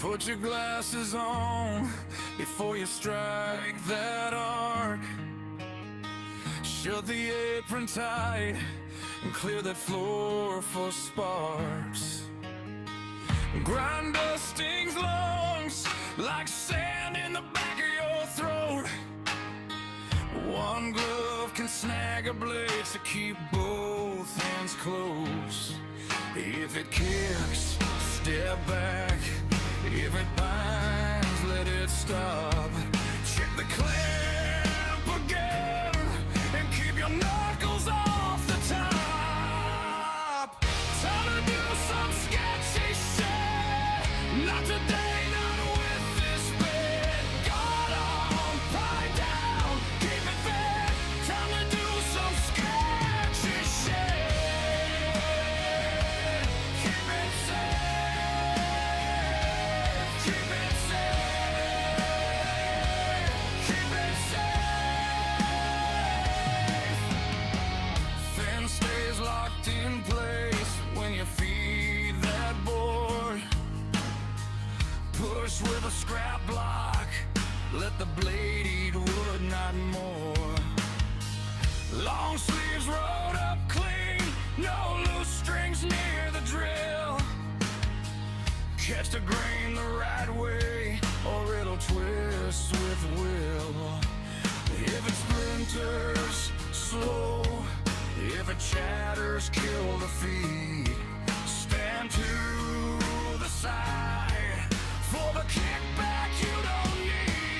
Put your glasses on before you strike that arc. Shut the apron tight and clear that floor for sparks. Grind dusting's lungs like sand in the back of your throat. One glove can snag a blade, so keep both hands close. If it kicks, step back. If it binds, let it stop. Check the clamp again and keep your knuckles off the top. Time to do some sketchy shit. Not today, not with this bit. Got on, pie down, keep it fit. Time to do some sketchy shit. Keep it safe. Keep it safe. Keep it safe. Fence stays locked in place when you feed that board. Push with a scrap block. Let the blade eat wood, not more. Long sleeves rolled up clean. No loose strings near the drill. Catch the grain the right way, or it'll twist with will. If it splinters, slow. If it chatters, kill the feed. Stand to the side for the kickback you don't need.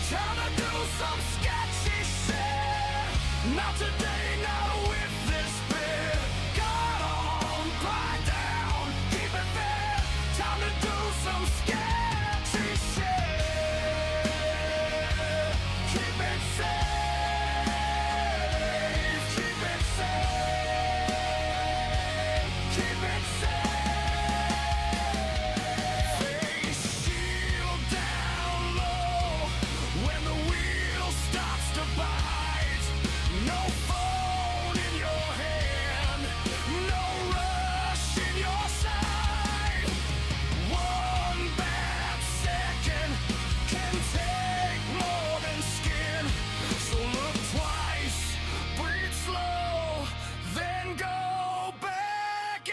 Time to do some sketchy shit. Not today, not with this bit. Got on, pie down, keep it fit. Time to do some sketchy shit. Keep it safe. Keep it safe. Keep it safe. Face shield down low when the wheel starts to bite. No phone in your hand, no rush in your side. One bad second can take more than skin. So look twice, breathe slow, then go back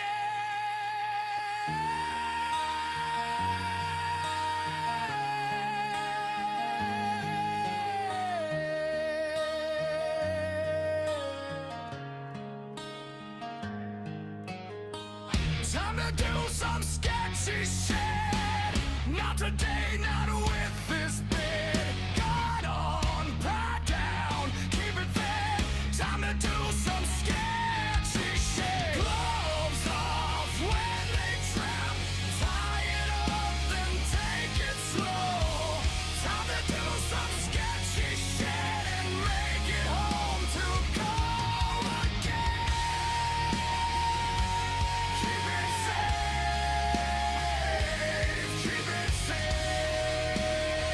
Time to do some sketchy shit. Not today, not with this bit. Got on, pie down, keep it fit. Time to do some sketchy shit. Gloves off when they trap. Tie it up, then take it slow. Time to do some sketchy shit and make it home to go again. Keep it safe. Keep it safe.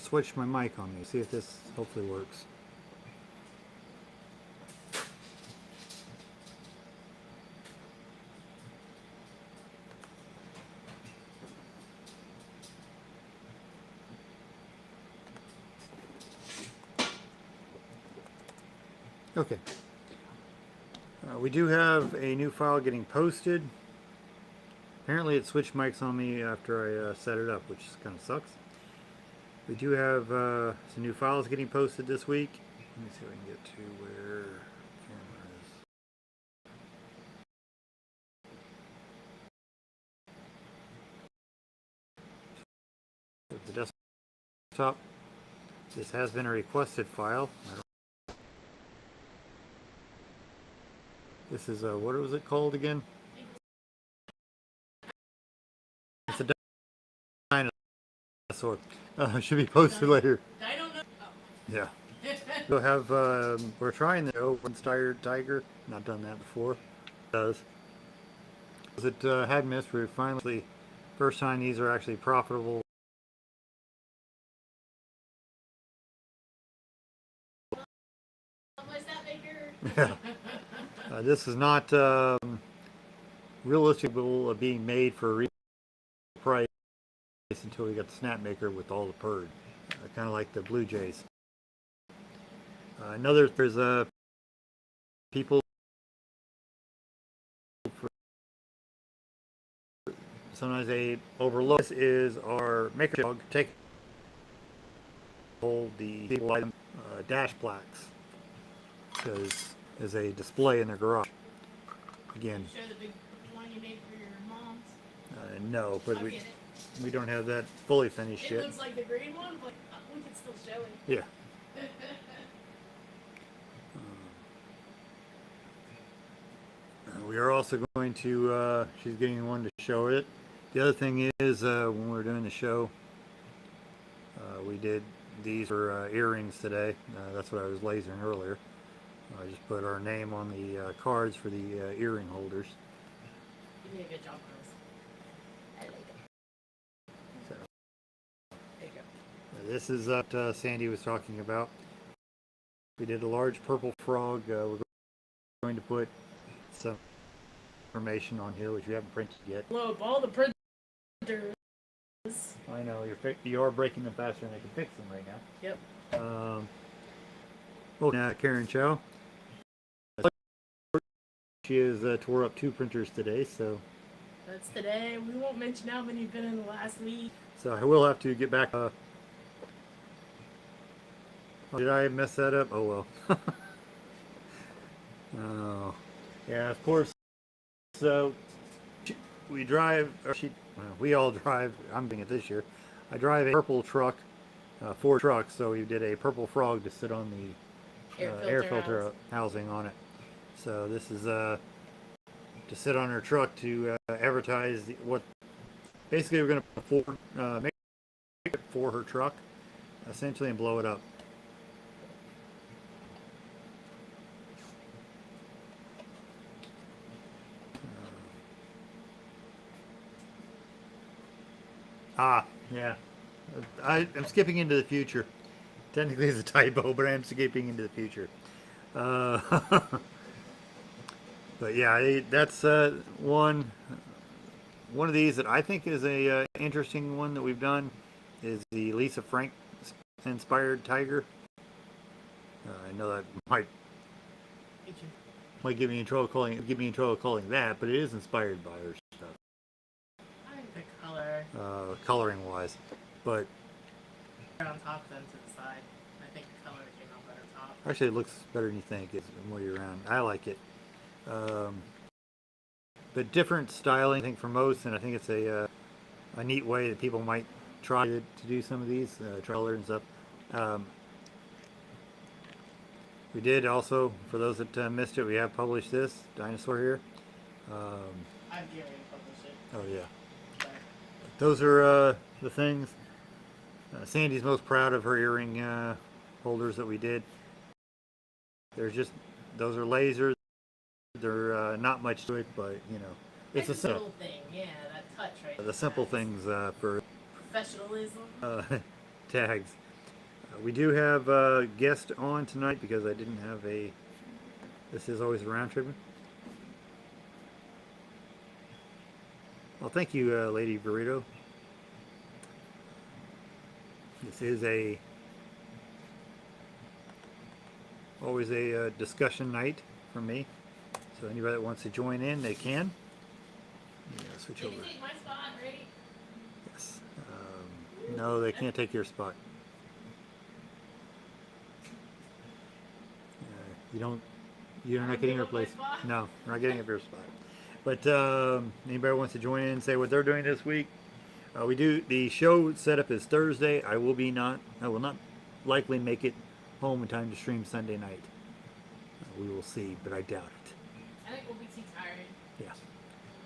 switch my mic on me. See if this hopefully works. Okay. We do have a new file getting posted. Apparently it switched mics on me after I set it up, which kind of sucks. We do have some new files getting posted this week. Let me see if I can get to where the camera is. The desktop. This has been a requested file. This is what was it called again? It's a dinosaur. Should be posted later. I don't know. Yeah. We'll have. We're trying the one-stired tiger. Not done that before. It does. As it had missed, we're finally first time these are actually profitable. What's that, Maker? Yeah. This is not realistic of being made for a reasonable price until we got the snap maker with all the purd, kind of like the Blue Jays. There's people sometimes they overlook. This is our maker dog. Take hold the people item dash plaques because there's a display in their garage. Again. Show the big one you made for your mom's. No, but we don't have that fully finished yet. It looks like the green one, but we can still show it. Yeah. We are also going to, she's getting one to show it. The other thing is, when we were doing the show, we did these for earrings today. That's what I was lasering earlier. I just put our name on the cards for the earring holders. You did a good job, girls. I like it. So, there you go. This is what Sandy was talking about. We did a large purple frog. We're going to put some information on here, which we haven't printed yet. Blow up all the printers. I know you are breaking them faster than they can fix them right now. Yep. Karen Chow. She has tore up 2 printers today, so. That's today. We won't mention how many have been in the last week. So I will have to get back. Did I mess that up? Oh well. Oh, yeah. Of course. So we drive, we all drive. I'm doing it this year. I drive a purple truck, 4 trucks. So we did a purple frog to sit on the air filter housing on it. So this is to sit on her truck to advertise what. Basically, we're going to make it for her truck, essentially, and blow it up. Yeah. I'm skipping into the future. Technically, it's a typo, but I am skipping into the future. But yeah, that's one of these that I think is a interesting one that we've done is the Lisa Frank inspired tiger. I know that might get me in trouble calling that, but it is inspired by her stuff. I like the color. Coloring wise, but On top then to the side. I think the color came out better top. actually it looks better than you think. It's more year round. I like it. But different styling, I think, for most, and I think it's a neat way that people might try to do some of these, color and stuff. We did also, for those that missed it, we have published this dinosaur here. I've already published it. Oh yeah. Those are the things. Sandy's most proud of her earring holders that we did. Those are lasers. They're not much to it, but you know, it's a little thing. Yeah, that touch right. The simple things for professionalism. Tags. We do have a guest on tonight because I didn't have a. This is always a round trip. Well, thank you, Lady Burrito. This is always a discussion night for me. So anybody that wants to join in, they can. Switch over. Can you take my spot, right? Yes. No, they can't take your spot. You don't. You're not getting replaced. No, we're not getting up your spot. But anybody wants to join in and say what they're doing this week? We do the show setup is Thursday. I will not likely make it home in time to stream Sunday night. We will see, but I doubt it. I think we'll be too tired. Yeah.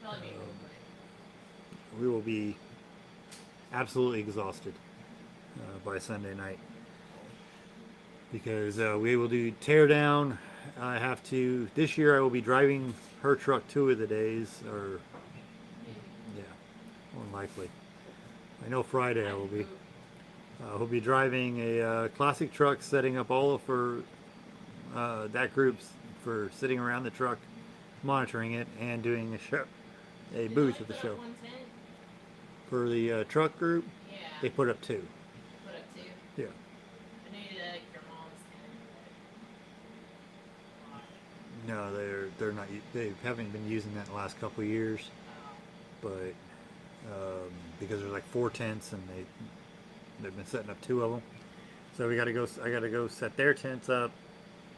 Probably be able to. We will be absolutely exhausted by Sunday night because we will do tear down. I have to. This year I will be driving her truck 2 of the days, or yeah, more than likely. I know Friday I will be. We'll be driving a classic truck, setting up all for that group's for sitting around the truck, monitoring it, and doing a show, a booth at the show. For the truck group, Yeah. they put up 2. Put up 2. Yeah. I knew you did your mom's tent. No, they're not. They haven't been using that in the last couple of years, but because there's like 4 tents and they've been setting up 2 of them. So we got to go. I got to go set their tents up,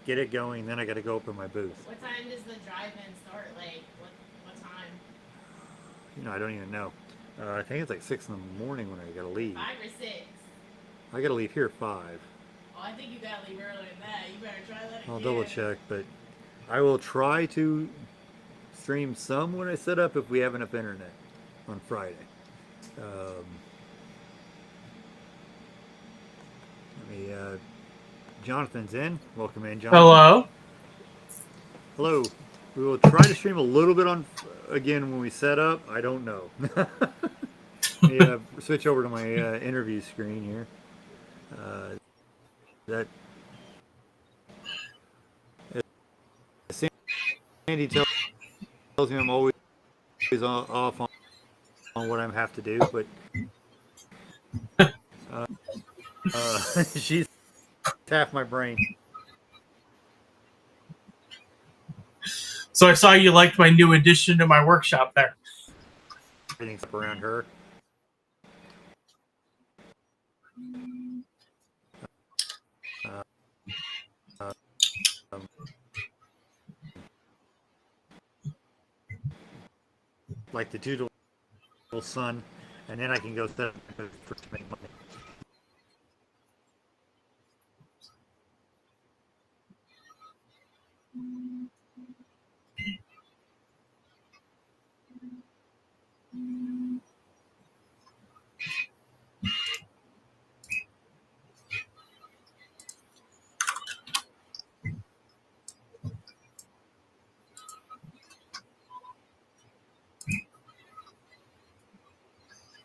get it going. Then I got to go open my booth. What time does the drive-in start? Like, what time? I don't even know. I think it's like 6 in the morning when I got to leave. 5 or 6? I got to leave here at 5. Oh, I think you gotta leave earlier than that. You better try that again. I'll double check, but I will try to stream some when I set up if we have enough internet on Friday. Jonathan's in. Welcome in, Jonathan. Hello. Hello. We will try to stream a little bit on again when we set up. I don't know. Yeah, switch over to my interview screen here. That Sandy tells me I'm always off on what I have to do, but she's half my brain. So I saw you liked my new addition to my workshop there. Everything's up around her. Like the doodle sun, and then I can go set up for to make money.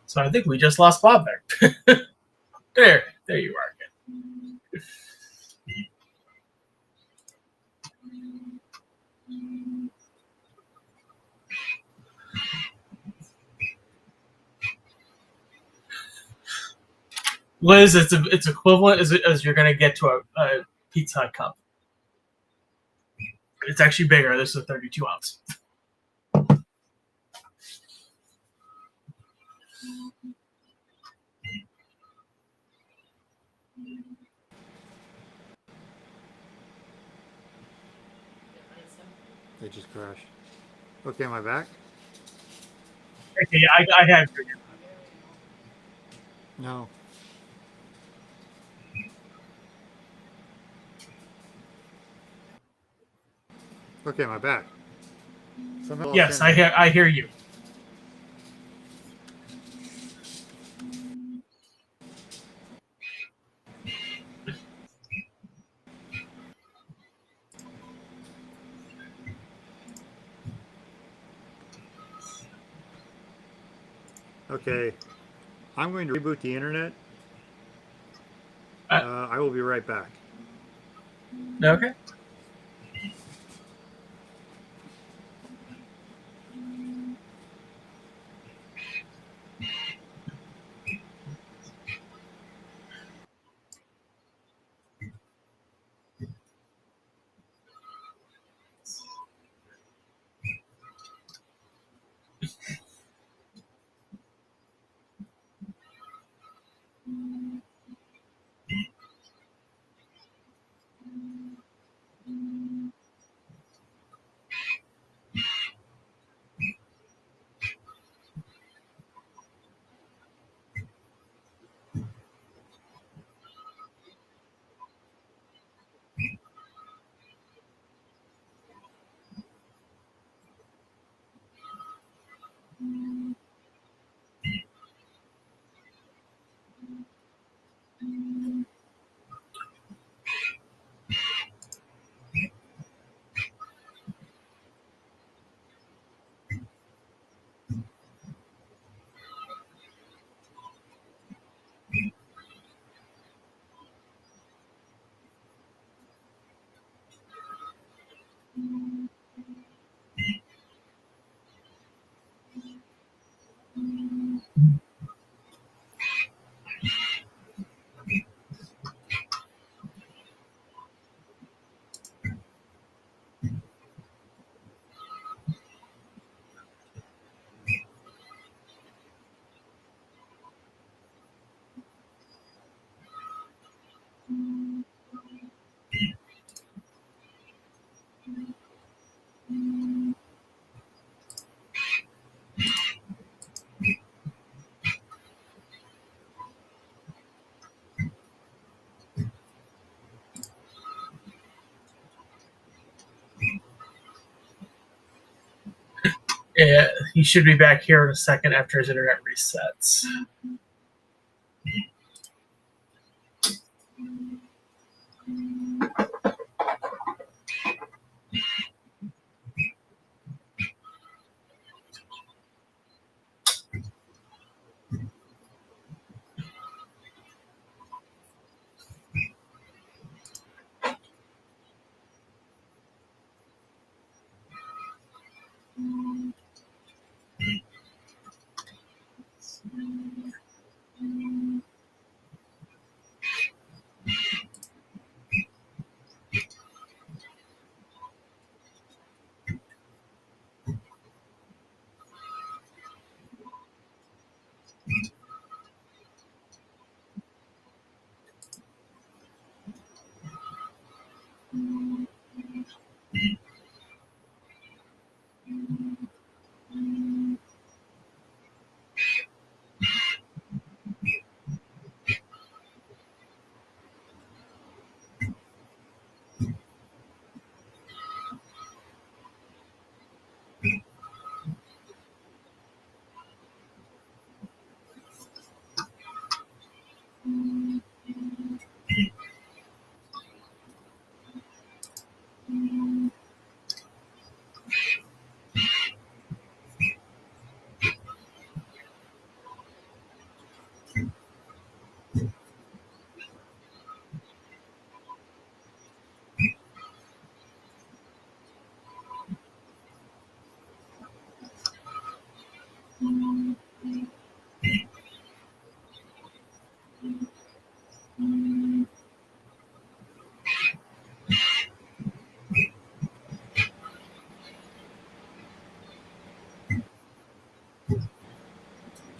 So I think we just lost Bob there. there you are again. Liz, it's equivalent as you're going to get to a Pizza Hut cup. It's actually bigger. This is a 32 ounce. They just crashed. Okay, am I back? Okay, I have you. No. Okay, am I back? Somehow Yes, I hear you. Okay, I'm going to reboot the internet. I will be right back. Okay. Yeah, he should be back here in a second after his internet resets.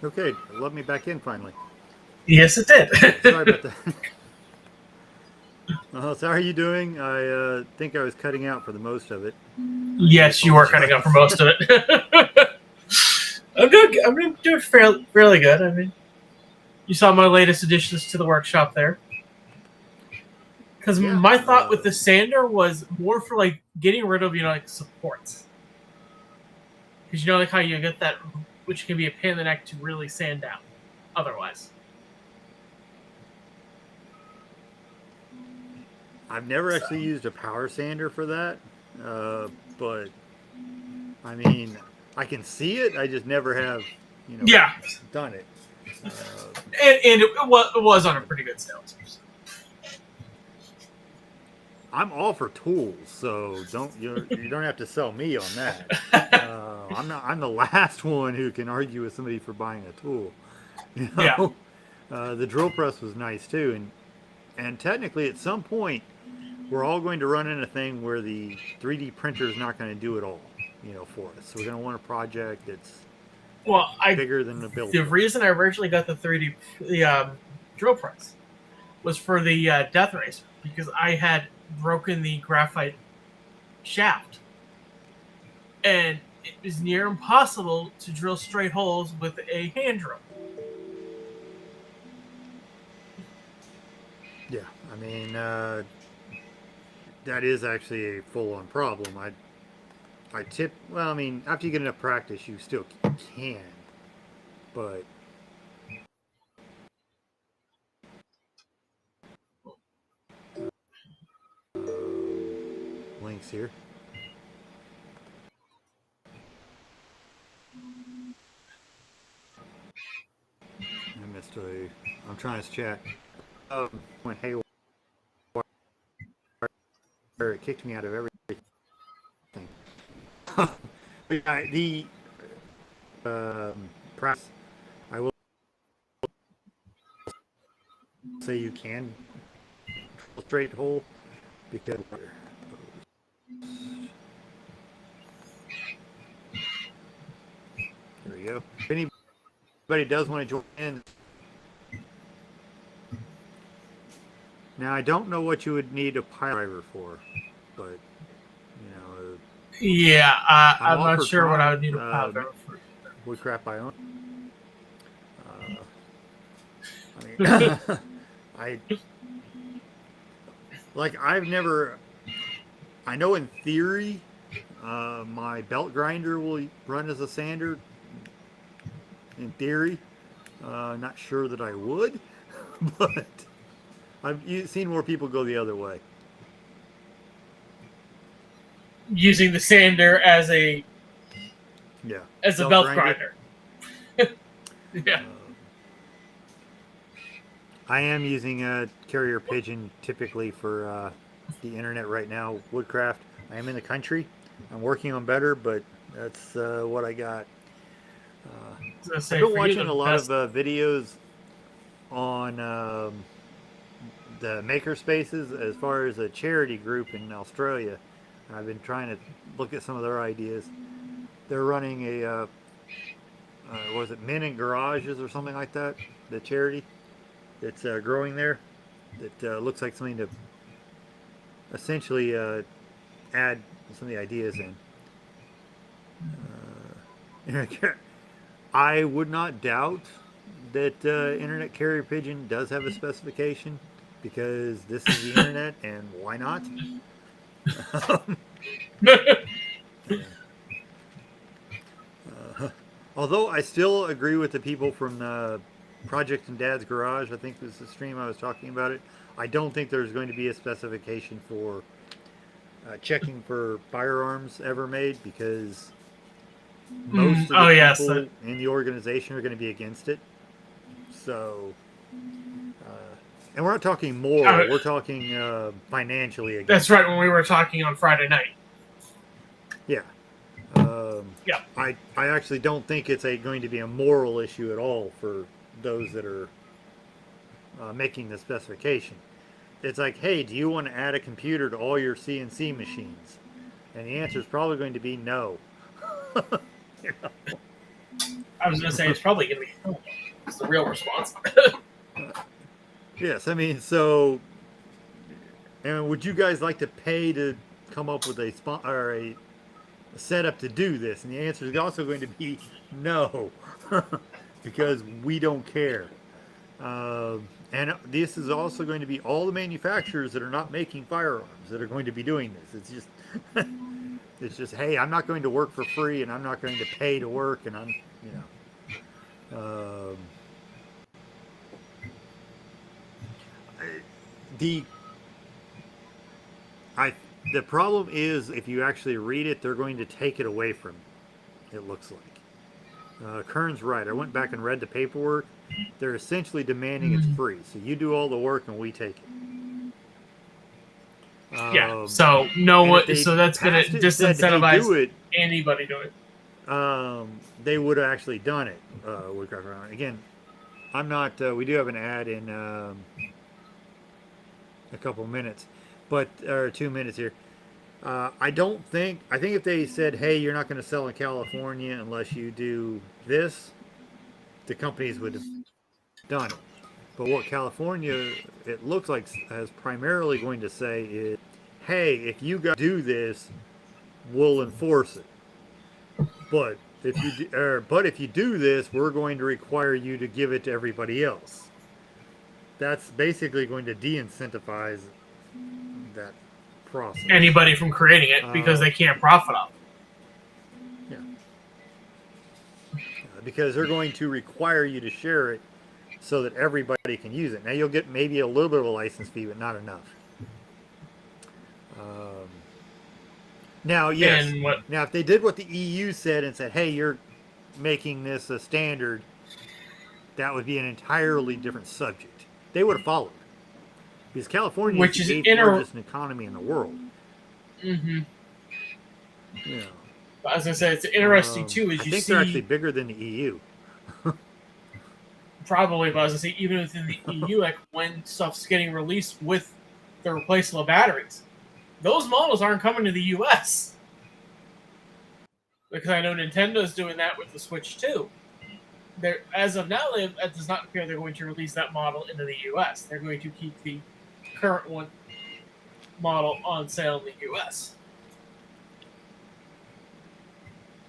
Okay, let me back in finally. Yes, it did. Sorry about that. So how are you doing? I think I was cutting out for the most of it. Yes, you were cutting out for most of it. I'm good. I'm doing fairly good. I mean, you saw my latest additions to the workshop there. Because Yeah, my thought with the sander was more for like getting rid of like supports. Because like how you get that, which can be a pain in the neck to really sand down. Otherwise, I've never actually used a power sander for that, but I mean, I can see it. I just never have, yeah, done it. and it was on a pretty good sale too. So. I'm all for tools, so you don't have to sell me on that. I'm the last one who can argue with somebody for buying a tool. You Yeah. know, the drill press was nice too, and technically at some point we're all going to run into a thing where the 3D printer is not going to do it all, for us. So we're going to want a project that's Well, bigger than the build. the reason I originally got the drill press was for the Death Racer, because I had broken the graphite shaft, and it was near impossible to drill straight holes with a hand drill. Yeah, I mean that is actually a full-on problem. Well, I mean, after you get enough practice, you still can, but links here. I missed I'm trying to chat. Went haywire. It kicked me out of everything. But the press, I will say you can straight hole because there we go. If anybody does want to join in, now I don't know what you would need a pile driver for, but Yeah, I'm all not for sure what I trying, would need a pile driver for. wood crap I own. I mean, I know in theory, my belt grinder will run as a sander. In theory, not sure that I would, but I've seen more people go the other way. Using the sander as a belt grinder. Yeah. I am using a carrier pigeon typically for the internet right now. Woodcraft. I am in the country. I'm working on better, but that's what I got. I've been watching a lot of videos on the makerspaces as far as a charity group in Australia. I've been trying to look at some of their ideas. They're running a was it Men in Garages or something like that? The charity that's growing there. That looks like something to essentially add some of the ideas in. I would not doubt that Internet Carrier Pigeon does have a specification because this is the internet and why not? Although I still agree with the people from Project and Dad's Garage, I think this is the stream I was talking about it. I don't think there's going to be a specification for checking for firearms ever made because most of the people in the organization are going to be against it. So, and we're not talking moral, we're talking financially against That's right, when we were talking on Friday night. Yeah. I actually don't think it's going to be a moral issue at all for those that are making the specification. It's like, hey, do you want to add a computer to all your CNC machines? And the answer is probably going to be no. You know? I was going to say it's probably going to be no. It's the real response. Yes, I mean, so, and would you guys like to pay to come up with a setup to do this? And the answer is also going to be no, because we don't care. And this is also going to be all the manufacturers that are not making firearms that are going to be doing this. It's just, it's just, hey, I'm not going to work for free, and I'm not going to pay to work, and I'm, the problem is if you actually read it, they're going to take it away from you, it looks like. Kern's right. I went back and read the paperwork. They're essentially demanding it's free. So you do all the work and we take it. Yeah. So no and one. if they So that's going to passed it and said, "Hey, disincentivize do it," anybody doing it. they would have actually done it. Woodcraft Round. Again, I'm not. We do have an ad in a couple minutes, but or 2 minutes here. I don't think. I think if they said, "Hey, you're not going to sell in California unless you do this," the companies would have done it. But what California, it looks like, is primarily going to say is, "Hey, if you guys do this, we'll enforce it. But if you do this, we're going to require you to give it to everybody else." That's basically going to de-incentivize that process. Anybody from creating it because they can't profit off it. Yeah. Because they're going to require you to share it so that everybody can use it. Now you'll get maybe a little bit of a license fee, but not enough. Now, yes. Now, if they did what the EU said and said, "Hey, you're making this a standard," that would be an entirely different subject. They would have followed. Because California Which is the is eighth largest economy in the world. Mm-hmm. Yeah. As I said, it's interesting too. As I you think see, they're actually bigger than the EU. probably, but as I say, even within the EU, like when stuff's getting released with the replaceable batteries, those models aren't coming to the US. Because I know Nintendo's doing that with the Switch too. As of now, it does not appear they're going to release that model into the US. They're going to keep the current one model on sale in the US.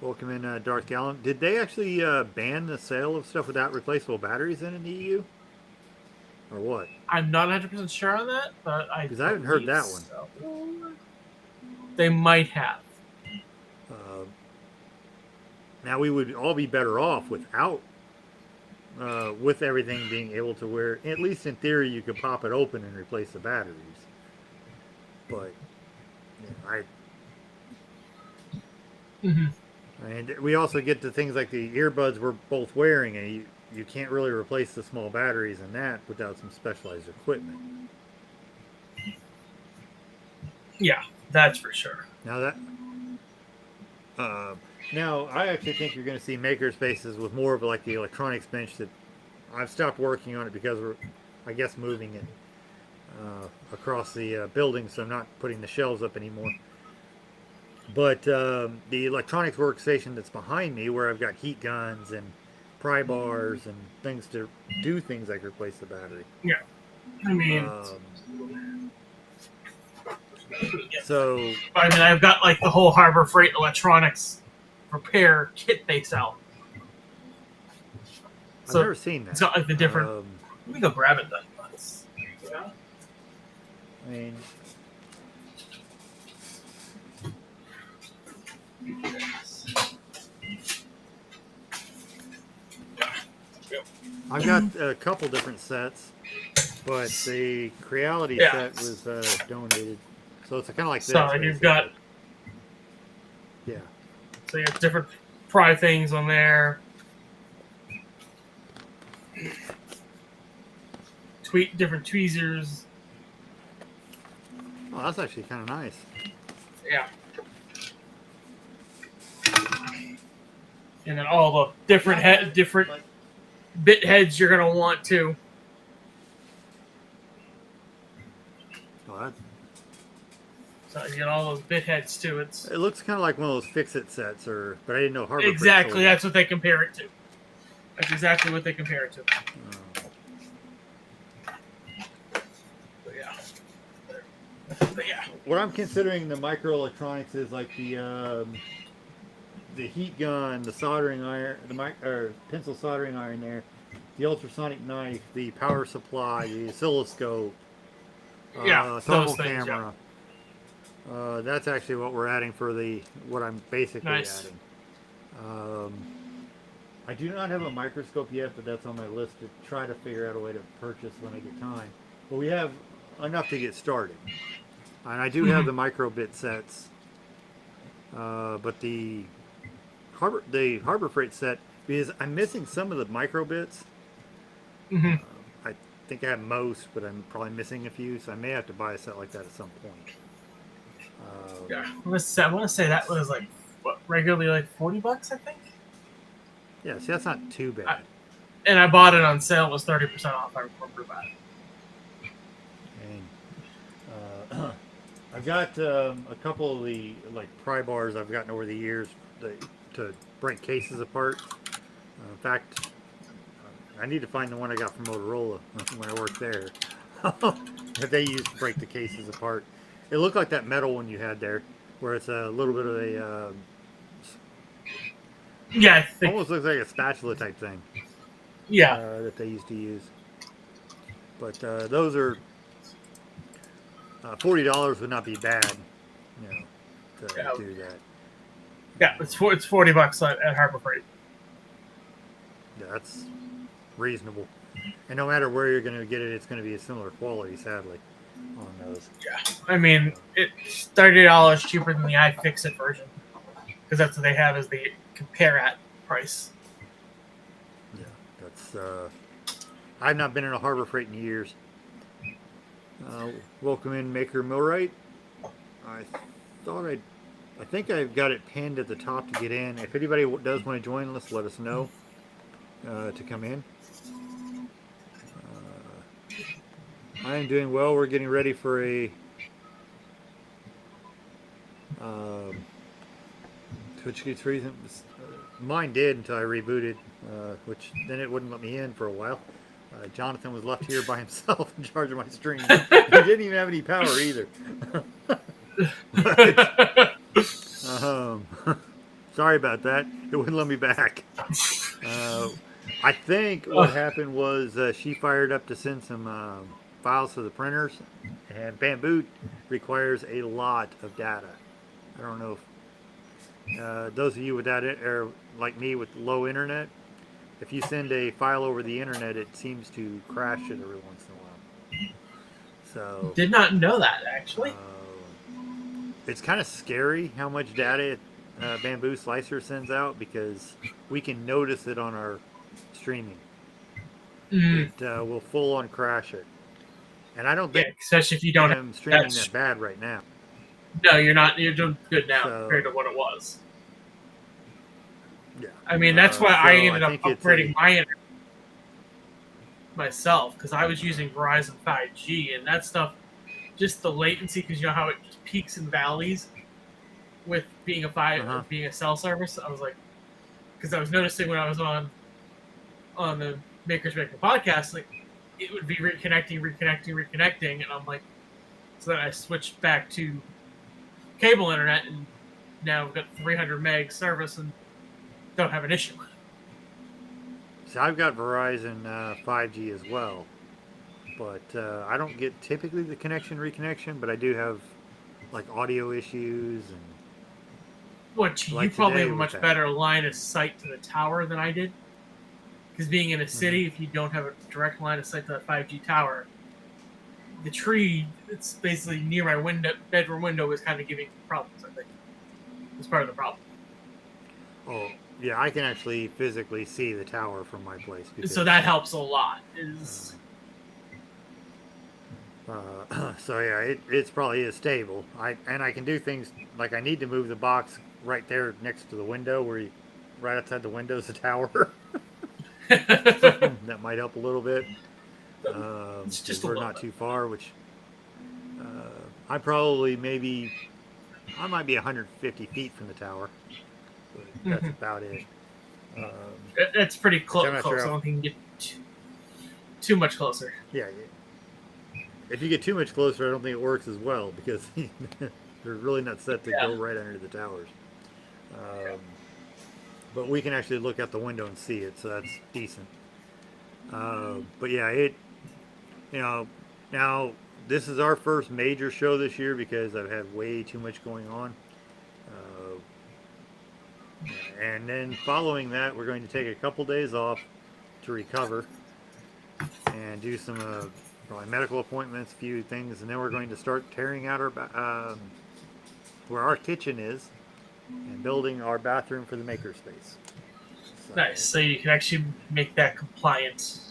Welcome in, Darth Gallon. Did they actually ban the sale of stuff without replaceable batteries in the EU? Or what? I'm not 100% sure on that, but Because I haven't heard that one. So. They might have. Now we would all be better off without, with everything being able to where, at least in theory, you could pop it open and replace the batteries. But, and we also get to things like the earbuds we're both wearing, and you can't really replace the small batteries in that without some specialized equipment. Yeah, that's for sure. Now now I actually think you're going to see makerspaces with more of like the electronics bench that I've stopped working on it because we're, I guess, moving it across the building, so I'm not putting the shelves up anymore. But the electronics workstation that's behind me, where I've got heat guns and pry bars and things to do things like replace the battery. Yeah, I mean, I've got like the whole Harbor Freight electronics repair kit they sell. So I've never seen that. It's got like the different. Let me go grab it then. Yeah. I mean, I've got a couple different sets, but the Creality set was donated, so it's kind of like this. So you've got so you have different pry things on there. Different tweezers. Oh, that's actually kind of nice. Yeah. And then all the different bit heads you're gonna want too. Oh, that's... So you get all those bit heads too. It looks kind of like one of those fix-it sets, but I didn't know Harbor. Exactly, that's what they compare it to. That's exactly what they compare it to. But yeah. What I'm considering the microelectronics is like the heat gun, the soldering iron, the pencil soldering iron there, the ultrasonic knife, the power supply, the oscilloscope, thermal camera. Yeah. That's actually what we're adding for what I'm basically adding. I do not have a microscope yet, but that's on my list to try to figure out a way to purchase when I get time. But we have enough to get started. And I do have the microbit sets, but the Harbor Freight set, because I'm missing some of the microbits. I think I have most, but I'm probably missing a few, so I may have to buy a set like that at some point. Yeah, I want to say that was like what, regularly like $40, I think. Yeah, see, that's not too bad. And I bought it on sale. It was 30% off. I remember that. And I've got a couple of the like pry bars I've gotten over the years to break cases apart. In fact, I need to find the one I got from Motorola when I worked there that they used to break the cases apart. It looked like that metal one you had there, where it's a little bit of a Yeah, I think. almost looks like a spatula type thing. Yeah. That they used to use. But those are $40 would not be bad, you know, to do that. Yeah, it's $40 at Harbor Freight. Yeah, that's reasonable. And no matter where you're going to get it, it's going to be a similar quality, sadly, on those. Yeah, I mean, it's $30 cheaper than the iFixit version because that's what they have as the compare at price. Yeah, that's. I've not been in a Harbor Freight in years. Welcome in, Maker Millwright. I think I've got it pinned at the top to get in. If anybody does want to join, let us know to come in. I am doing well. We're getting ready for a Twitch gets reason. Mine did until I rebooted, which then it wouldn't let me in for a while. Jonathan was left here by himself in charge of my stream. He didn't even have any power either. But, sorry about that. It wouldn't let me back. I think what happened was she fired up to send some files to the printers, and Bamboo requires a lot of data. I don't know if those of you without it are like me with low internet. If you send a file over the internet, it seems to crash it every once in a while. So did not know that actually. It's kind of scary how much data Bamboo Slicer sends out because we can notice it on our streaming. It will full on crash it, and I don't think, especially if you don't I'm streaming that bad right now. No, you're not. You're doing good now compared to what it was. Yeah. I mean, that's why I ended up upgrading my internet myself because I was using Verizon 5G, and that stuff, just the latency, because you know how it peaks and valleys with being being a cell service. I was like, because I was noticing when I was on the Makerspace podcast, like it would be reconnecting, and I'm like, so then I switched back to cable internet, and now I've got 300 meg service and don't have an issue. So I've got Verizon 5G as well, but I don't get typically the reconnection, but I do have like audio issues and. What you probably have a much better line of sight to the tower than I did, because being in a city, if you don't have a direct line of sight to that 5G tower, the tree it's basically near my bedroom window is kind of giving problems. I think it's part of the problem. Oh. Yeah, I can actually physically see the tower from my place. So that helps a lot. So yeah, it's probably stable. I can do things like I need to move the box right there next to the window, right outside the window is the tower. That might help a little bit. It's just we're not too far, which I might be 150 feet from the tower. That's about it. That's pretty close. Sure I don't think you can get too much closer. Yeah. If you get too much closer, I don't think it works as well because they're really not set to go right under the towers. But we can actually look out the window and see it, so that's decent. But yeah, now this is our first major show this year because I've had way too much going on. And then following that, we're going to take a couple days off to recover and do some probably medical appointments, a few things, and then we're going to start tearing out our where our kitchen is and building our bathroom for the makerspace. Nice. So you can actually make that compliant.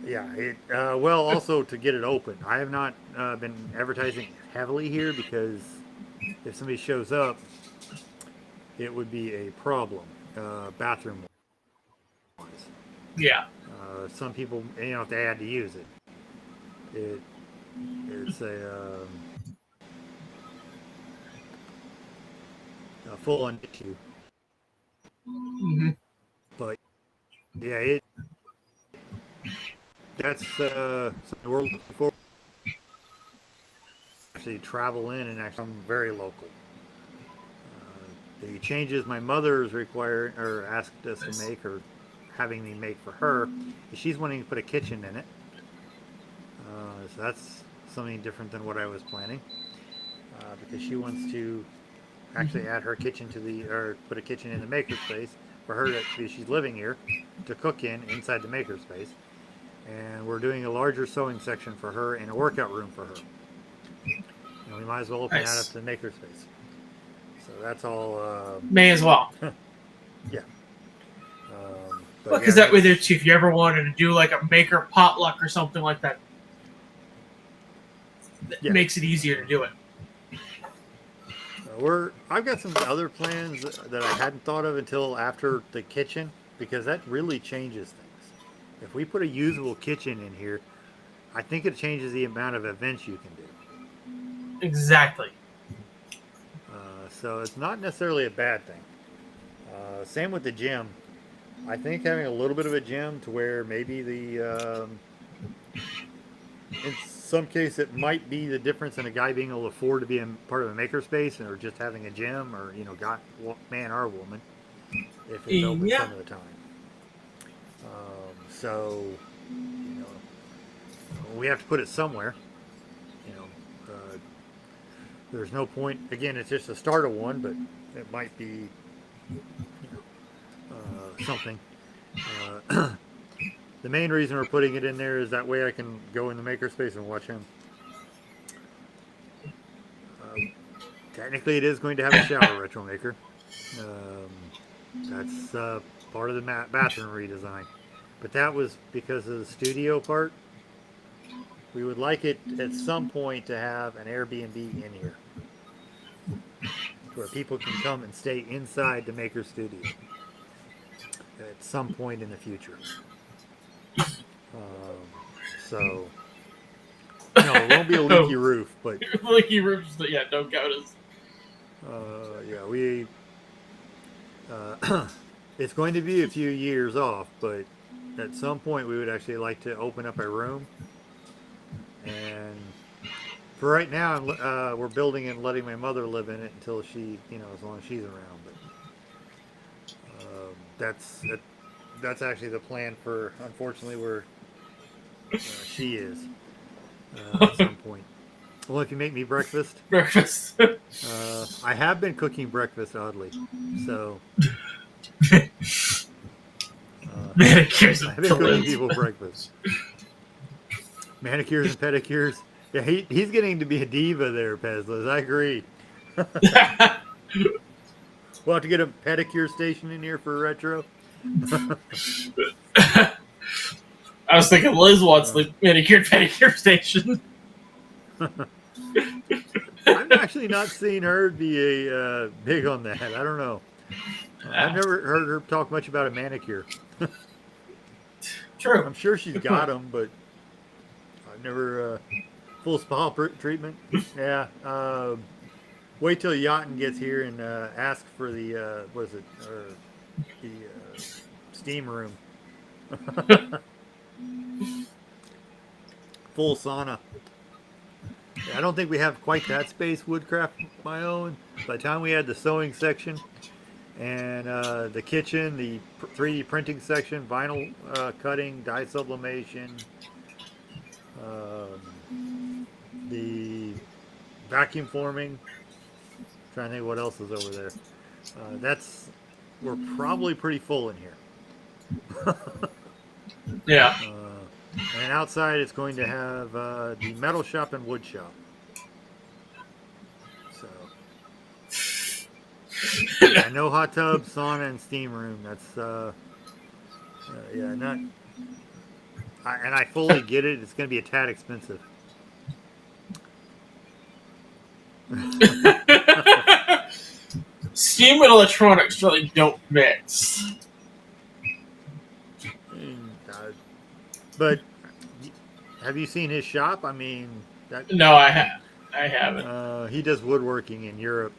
Yeah, well, also to get it open. I have not been advertising heavily here because if somebody shows up, it would be a problem, bathroom wise. Yeah. Some people, if they had to use it, it it's a full-on issue. Hmm. But yeah, that's something we're looking for. Actually, travel in and actually come very local. The changes my mother is required or asked us to Nice. make, or having me make for her, is she's wanting to put a kitchen in it. So that's something different than what I was planning, because she wants to actually add her kitchen to the, or put a kitchen in the makerspace for her to, because she's living here, to cook in inside the makerspace. And we're doing a larger sewing section for her and a workout room for her. And we might as well open that up Nice. to the makerspace. So that's all. May as well. Yeah. But Well, yeah, because that way there too, if you ever wanted to do like a maker potluck or something like that, it yeah. makes it easier to do it. I've got some other plans that I hadn't thought of until after the kitchen, because that really changes things. If we put a usable kitchen in here, I think it changes the amount of events you can do. Exactly. So it's not necessarily a bad thing. Same with the gym. I think having a little bit of a gym to where maybe in some case it might be the difference in a guy being able to afford to be a part of a makerspace or just having a gym, or man or woman, if it's open Yeah. some of the time. So we have to put it somewhere. There's no point. Again, it's just the start of one, but it might be something. The main reason we're putting it in there is that way I can go in the makerspace and watch him. Technically, it is going to have a shower retro maker. That's part of the bathroom redesign. But that was because of the studio part. We would like it at some point to have an Airbnb in here, where people can come and stay inside the Maker Studio at some point in the future. So, no, it won't be a leaky roof, but Leaky roofs, yeah, don't count as. we. It's going to be a few years off, but at some point we would actually like to open up a room. And for right now, we're building and letting my mother live in it until she, as long as she's around. But that's actually the plan for. Unfortunately, where she is at some point. Well, if you make me breakfast. Breakfast. I have been cooking breakfast, oddly. So. Manicures and I've been cooking fillets. people breakfast. Manicures and pedicures. Yeah, he's getting to be a diva there, Pezlas. I agree. We'll have to get a pedicure station in here for retro. I was thinking Liz wants the manicure pedicure station. I'm actually not seeing her be big on that. I don't know. I've never heard her talk much about a manicure. True. I'm sure she's got them, but I've never full spa treatment. Yeah. Wait till Yachten gets here and ask for the what is it? The steam room. Full sauna. I don't think we have quite that space, Woodcraft my own. By the time we had the sewing section and the kitchen, the 3D printing section, vinyl cutting, dye sublimation, the vacuum forming. I'm trying to think what else is over there. We're probably pretty full in here. Yeah. And outside it's going to have the metal shop and wood shop. So, yeah, no hot tub, sauna, and steam room. That's, yeah, not. and I fully get it. It's going to be a tad expensive. Steam and electronics really don't mix. But have you seen his shop? I mean, No, I haven't. he does woodworking in Europe.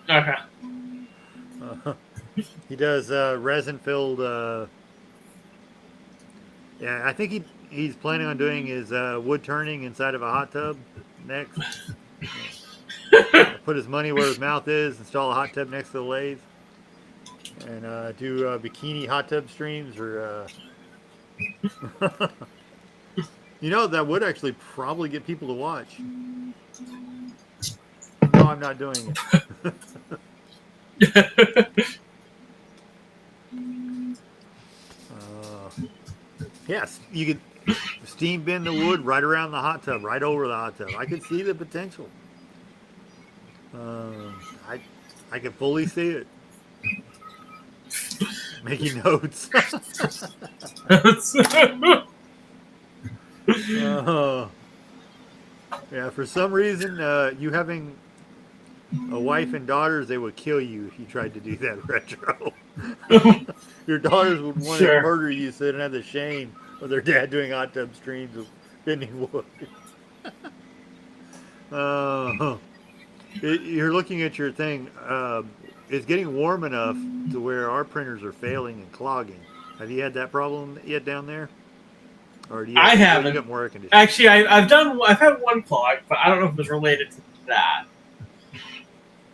Okay. He does resin filled. Yeah, I think he's planning on doing his wood turning inside of a hot tub next. Put his money where his mouth is. Install a hot tub next to the lathe, and do bikini hot tub streams or. That would actually probably get people to watch. No, I'm not doing it. Yes, you could steam bend the wood right around the hot tub, right over the hot tub. I could see the potential. I can fully see it. Making notes. Yeah, for some reason, you having a wife and daughters, they would kill you if you tried to do that retro. Your daughters would want to murder you so they didn't have the shame of their dad doing hot tub streams of bending wood. You're looking at your thing. It's getting warm enough to where our printers are failing and clogging. Have you had that problem yet down there? Or do you I haven't. You got more air conditioning? Actually, I've had one clog, but I don't know if it was related to that,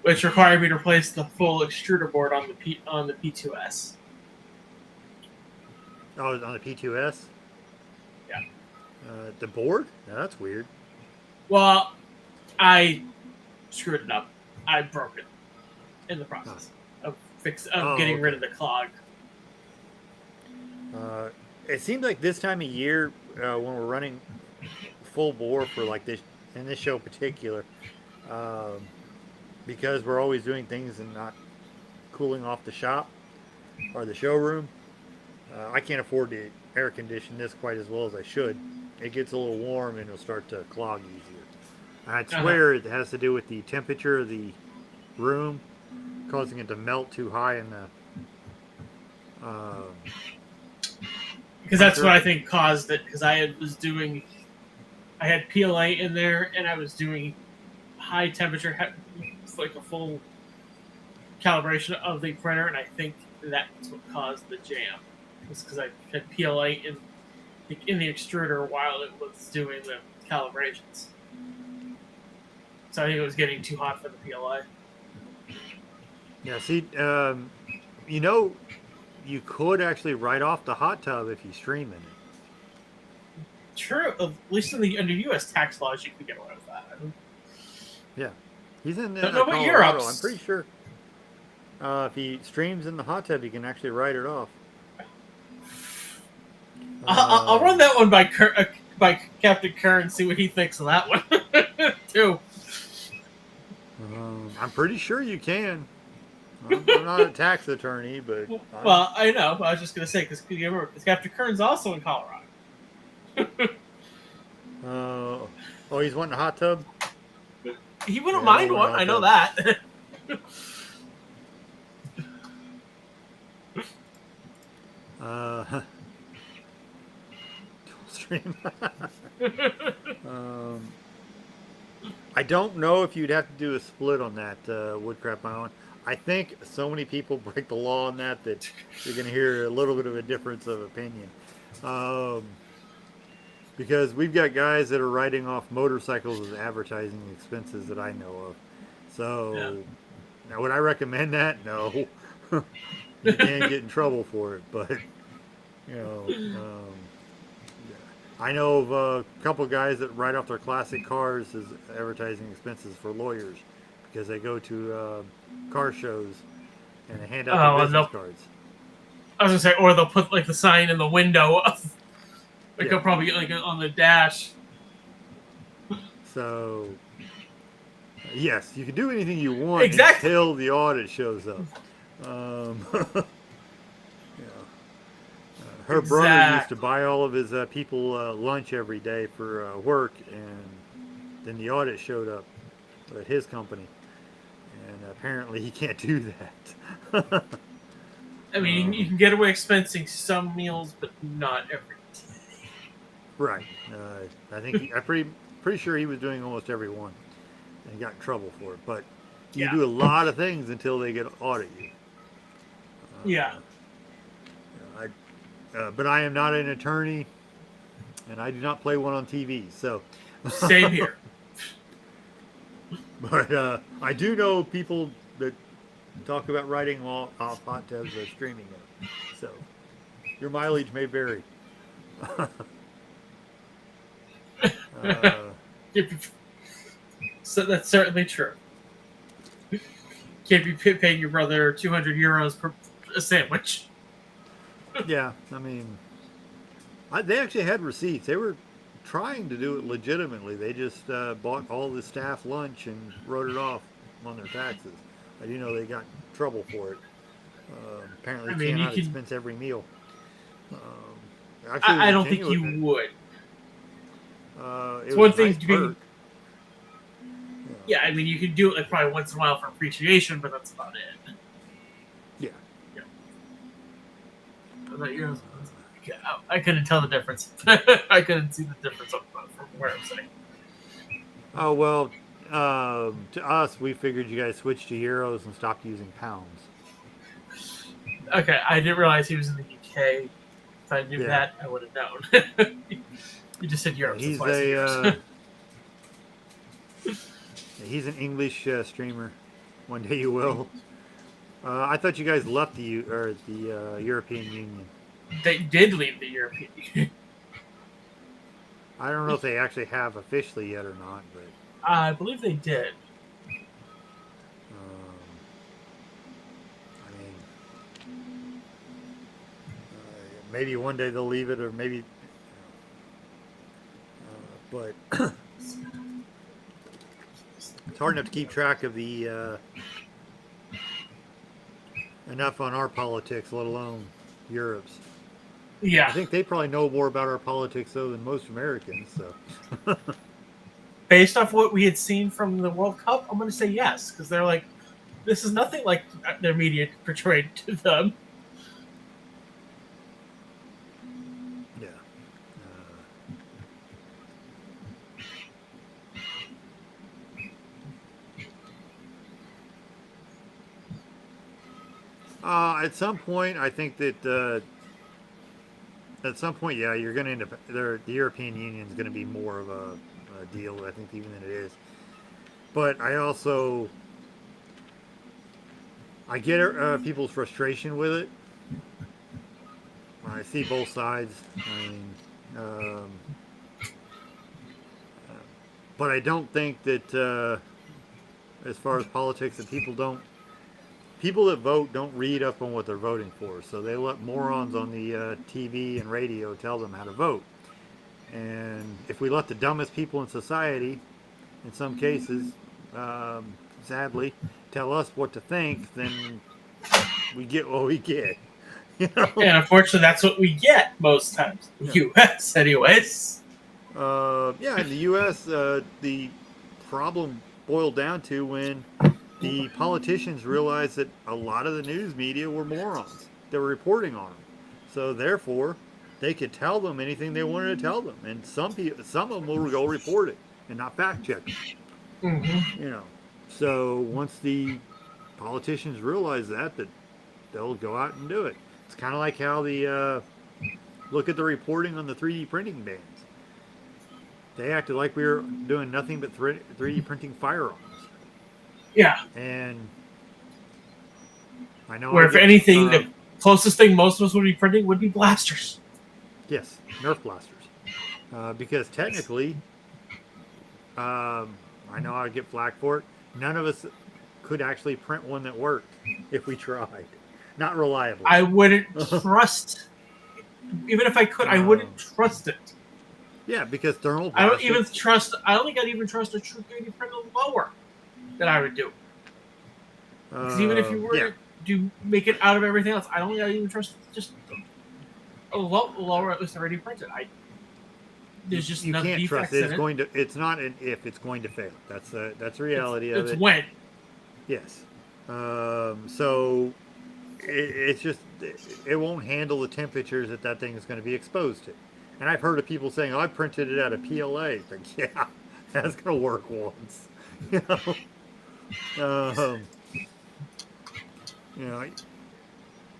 which required me to replace the full extruder board on the P2S. Oh, on the P2S? Yeah. The board? No, that's weird. Well, I screwed it up. I broke it in the process of getting rid of the clog. It seems like this time of year, when we're running full bore for like this, in this show in particular, because we're always doing things and not cooling off the shop or the showroom, I can't afford to air condition this quite as well as I should. It gets a little warm and it'll start to clog easier. I'd swear it has to do with the temperature of the room, causing it to melt too high in the... because that's what I think caused it, because I had PLA in there, and I was doing high temperature, like a full calibration of the printer, and I think that's what caused the jam. It was because I had PLA in the extruder while it was doing the calibrations. So I think it was getting too hot for the PLA. Yeah, see, you could actually write off the hot tub if you stream in it. True, at least under U.S. tax laws, you can get away with that. Yeah, he's in Don't know about Colorado. Europe. I'm pretty sure. If he streams in the hot tub, he can actually write it off. I'll run that one by Captain Kerr and see what he thinks of that one too. I'm pretty sure you can. I'm not a tax attorney, but well, I know. But I was just gonna say because Captain Kern's also in Colorado. He's wanting a hot tub. He wouldn't mind one. I know that. Stream. I don't know if you'd have to do a split on that Woodcraft Island. I think so many people break the law on that you're going to hear a little bit of a difference of opinion. Because we've got guys that are writing off motorcycles as advertising expenses that I know of. So, now would I recommend that? No. You can get in trouble for it, but, I know of a couple guys that write off their classic cars as advertising expenses for lawyers because they go to car shows and they hand out their business cards. I was gonna say, or they'll put like the sign in the window of, they'll probably like on the dash. So, yes, you can do anything you want until the audit shows up. her brother used to buy all of his people lunch every day for work, and then the audit showed up at his company, and apparently he can't do that. I mean, you can get away expensing some meals, but not every. Right. I think I'm pretty sure he was doing almost every one, and he got in trouble for it. But you do a lot of things until they get audit you. But I am not an attorney, and I do not play one on TV. So Same here. But I do know people that talk about writing off hot tubs or streaming it. So your mileage may vary. So that's certainly true. Can't be paying your brother €200 per a sandwich. Yeah, I mean, they actually had receipts. They were trying to do it legitimately. They just bought all the staff lunch and wrote it off on their taxes. I do know they got in trouble for it. Apparently, you cannot expense every meal. Actually, I don't think you would. It's one thing nice to be. Yeah, I mean, you could do it like probably once in a while for appreciation, but that's about it. Yeah. I couldn't tell the difference. I couldn't see the difference from where I'm sitting. Oh, well, to us, we figured you guys switched to euros and stopped using pounds. Okay, I didn't realize he was in the UK. If I knew that, I would have known. You just said euros. He's an English streamer. One day you will. I thought you guys left the European Union. They did leave the European Union. I don't know if they actually have officially yet or not, but I believe they did. I mean, maybe one day they'll leave it, or maybe. But it's hard enough to keep track of the enough on our politics, let alone Europe's. Yeah. I think they probably know more about our politics though than most Americans. So, based off what we had seen from the World Cup, I'm going to say yes, because they're like, this is nothing like their media portrayed to them. Yeah. At some point, I think that at some point, yeah, you're going to end up. The European Union is going to be more of a deal, I think, even than it is. But I get people's frustration with it. I see both sides. I mean, but I don't think that as far as politics, that people that vote don't read up on what they're voting for, so they let morons on the TV and radio tell them how to vote. And if we let the dumbest people in society, in some cases, sadly, tell us what to think, then we get what we get. You know? And unfortunately, that's what we get most times. In the U.S. anyways. Yeah, in the U.S., the problem boiled down to when the politicians realized that a lot of the news media were morons. They were reporting on them. So therefore, they could tell them anything they wanted to tell them. And some of them will go report it and not fact check it. Mm-hmm. You know. So once the politicians realize that they'll go out and do it. It's kind of like how look at the reporting on the 3D printing bans. They acted like we were doing nothing but 3D printing firearms. Yeah. And I know. Where, if anything, the closest thing most of us would be printing would be blasters. Yes, Nerf blasters. Because technically, I know I'd get flack for it. None of us could actually print one that worked if we tried. Not reliably. I wouldn't trust. Even if I could, I wouldn't trust it. Yeah, because thermal. I don't even trust. I only got even trust a true 3D printer lower that I would do. Because even if you were to make it out of everything else, I don't even trust just lower at least already printed. There's just you enough can't defects trust it. in it. Going to. It's not an if. It's going to fail. That's the reality of it's it. when. Yes. So it's just it won't handle the temperatures that thing is going to be exposed to. And I've heard of people saying, "Oh, I printed it out of PLA." It's like, yeah, that's going to work once. You know. You know.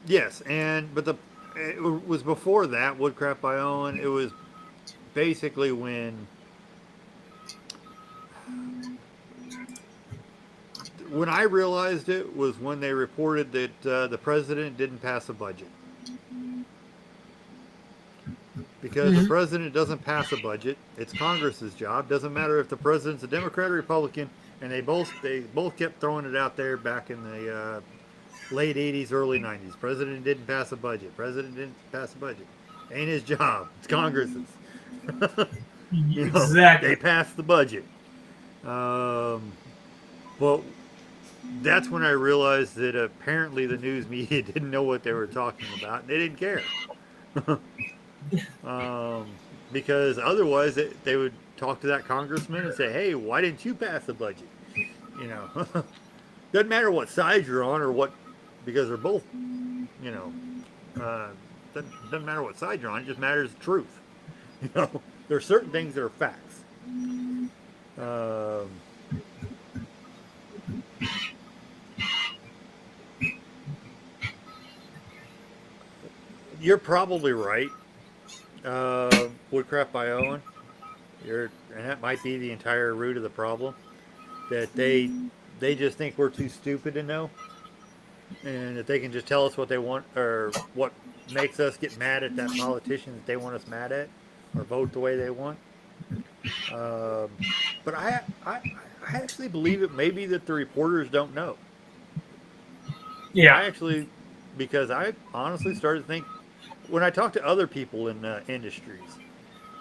Yes, but it was before that Woodcraft by Owen. It was basically when I realized it was when they reported that the president didn't pass a budget. Because the president doesn't pass a budget, it's Congress's job. Doesn't matter if the president's a Democrat or Republican, and they both kept throwing it out there back in the late '80s, early '90s. President didn't pass a budget. President didn't pass a budget. Ain't his job. It's Congress's. Exactly. They passed the budget. But that's when I realized that apparently the news media didn't know what they were talking about. And they didn't care. Because otherwise they would talk to that congressman and say, "Hey, why didn't you pass the budget?" You know, doesn't matter what side you're on or what, because they're both, you know, doesn't matter what side you're on. It just matters the truth. You know, there are certain things that are facts. You're probably right. Woodcraft by Owen. And that might be the entire root of the problem. That they just think we're too stupid to know, and that they can just tell us what they want or what makes us get mad at that politician that they want us mad at, or vote the way they want. But I actually believe it may be that the reporters don't know. Yeah. Because I honestly started to think, when I talk to other people in industries,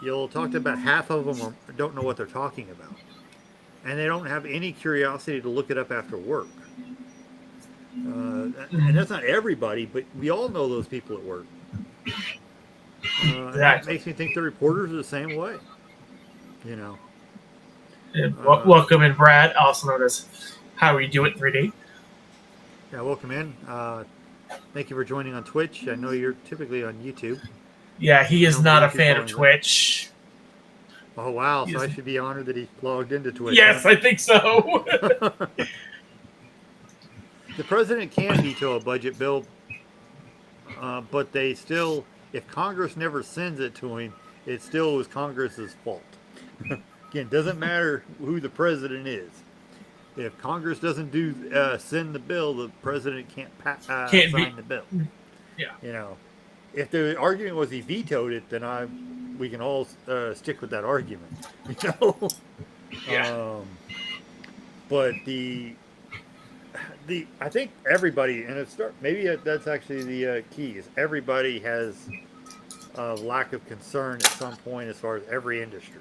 you'll talk to about half of them don't know what they're talking about. And they don't have any curiosity to look it up after work. And that's not everybody, but we all know those people at work. And that makes me think the reporters are the same way. You know. And welcome in, Brad, also known as How We Do It 3D. Yeah, welcome in. Thank you for joining on Twitch. I know you're typically on YouTube. Yeah, he is not a fan of Twitch. Oh, wow. So I should be honored that he logged into Twitch. Yes, huh? I think so. The president can veto a budget bill, but they still, if Congress never sends it to him, it still was Congress's fault. Again, it doesn't matter who the president is. If Congress doesn't send the bill, the president can't sign the bill. Yeah. You know, if the argument was he vetoed it, then we can all stick with that argument. You know. Yeah. But I think everybody, and maybe that's actually the key, is everybody has a lack of concern at some point as far as every industry.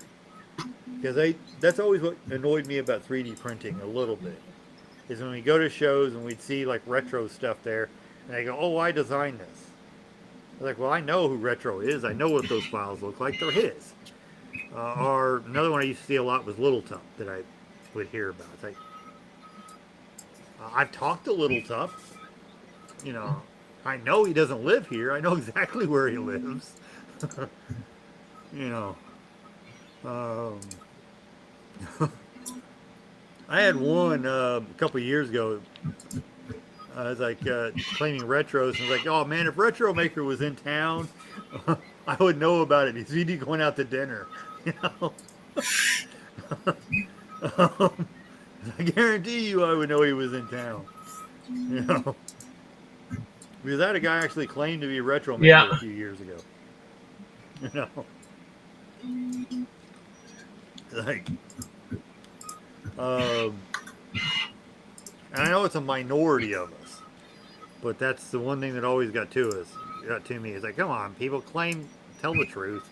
Because that's always what annoyed me about 3D printing a little bit, is when we go to shows and we'd see like retro stuff there, and they go, "Oh, I designed this." I'm like, well, I know who retro is. I know what those files look like. They're his. Or another one I used to see a lot was Little Tough that I would hear about. It's like, I've talked to Little Tough. You know, I know he doesn't live here. I know exactly where he lives. You know. I had one a couple of years ago. I was like claiming retros, and I was like, "Oh man, if Retro Maker was in town, I would know about it. He'd be going out to dinner." You know. I guarantee you, I would know he was in town. You know, because I had a guy actually claimed to be a Retro Maker a few years ago. You know. Like, and I know it's a minority of us, but that's the one thing that always got to me. Is like, come on, people tell the truth.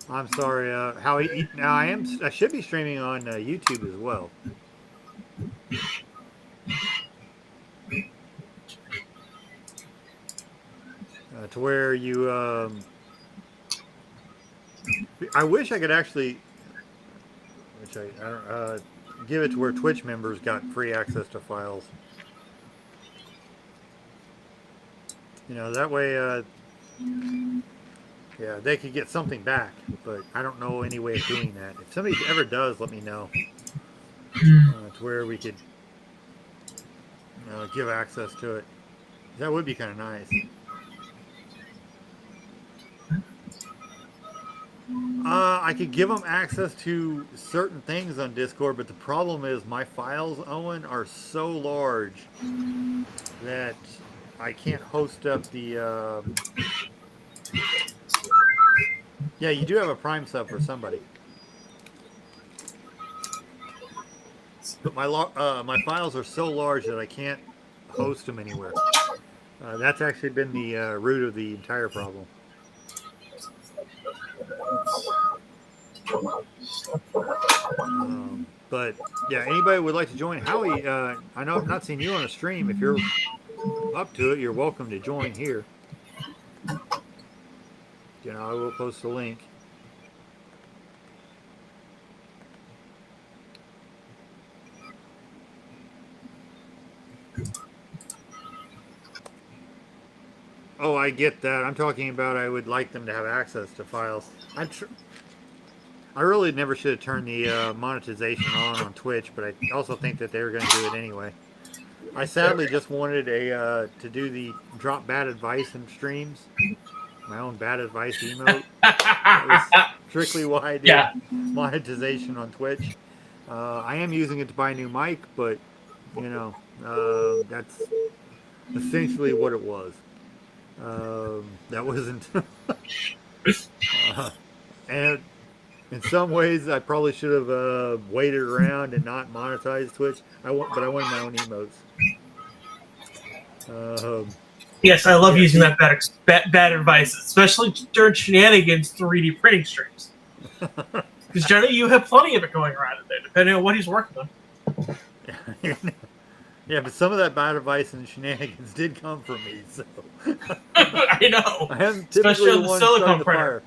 I'm sorry. Now I should be streaming on YouTube as well. To where you, I wish I could actually, which I don't, give it to where Twitch members got free access to files. You know, that way, yeah, they could get something back, but I don't know any way of doing that. If somebody ever does, let me know. To where we could give access to it. That would be kind of nice. I could give them access to certain things on Discord, but the problem is my files, Owen, are so large that I can't host up the... Yeah, you do have a Prime sub for somebody. But my files are so large that I can't host them anywhere. That's actually been the root of the entire problem. But yeah, anybody would like to join? Howie, I know I've not seen you on a stream. If you're up to it, you're welcome to join here. You know, I will post a link. Oh, I get that. I'm talking about I would like them to have access to files. I really never should have turned the monetization on Twitch, but I also think that they were going to do it anyway. I sadly just wanted to do the drop bad advice in streams, my own bad advice emote. That was strictly why I did monetization on Twitch. I am using it to buy a new mic, but you know, that's essentially what it was. That wasn't. And in some ways, I probably should have waited around and not monetized Twitch. But I wanted my own emotes. Yes, I love using that bad advice, especially during shenanigans 3D printing streams. Because generally, you have plenty of it going around in there, depending on what he's working on. Yeah, but some of that bad advice and shenanigans did come from me. So I know, I am especially on the the silicone printer.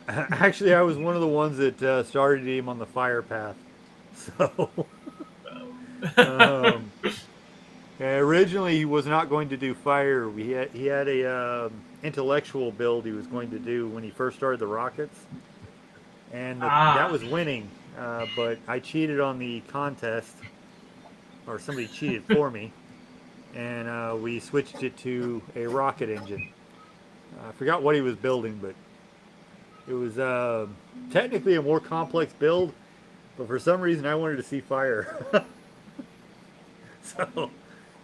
Actually, I was one of the ones that started him on the fire path. So originally, he was not going to do fire. He had a intellectual build he was going to do when he first started the rockets, and that was winning. But I cheated on the contest, or somebody cheated for me, and we switched it to a rocket engine. I forgot what he was building, but it was technically a more complex build, but for some reason I wanted to see fire. So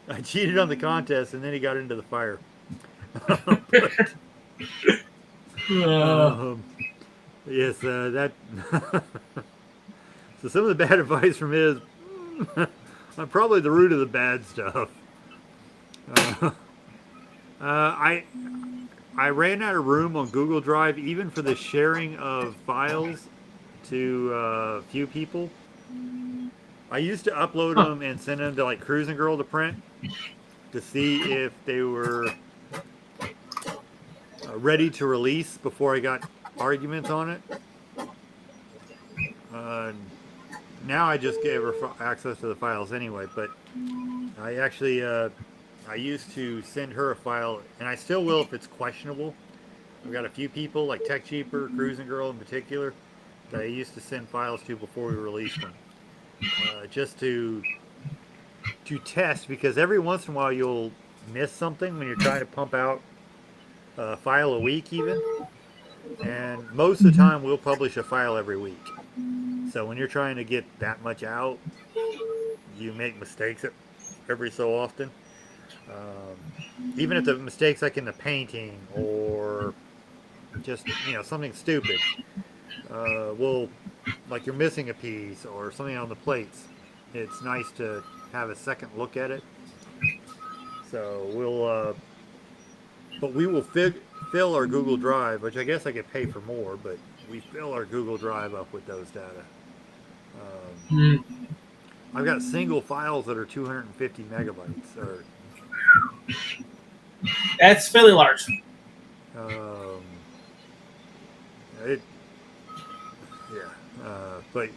I cheated on the contest, and then he got into the fire. Yes, that... So some of the bad advice from his, I'm probably the root of the bad stuff. I ran out of room on Google Drive, even for the sharing of files to a few people. I used to upload them and send them to like Cruising Girl to print to see if they were ready to release before I got arguments on it. Now I just gave her access to the files anyway, but I actually, I used to send her a file, and I still will if it's questionable. I've got a few people, like Tech Cheaper, Cruising Girl in particular, that I used to send files to before we released them. Just to test, because every once in a while you'll miss something when you're trying to pump out a file a week even. And most of the time we'll publish a file every week. So when you're trying to get that much out, you make mistakes every so often. Even if the mistake's like in the painting or just, you know, something stupid. Like you're missing a piece or something on the plates. It's nice to have a second look at it. So we'll but we will fill our Google Drive, which I guess I could pay for more, but we fill our Google Drive up with those data. Hmm. I've got single files that are 250 megabytes, or That's fairly large. um, it, yeah. But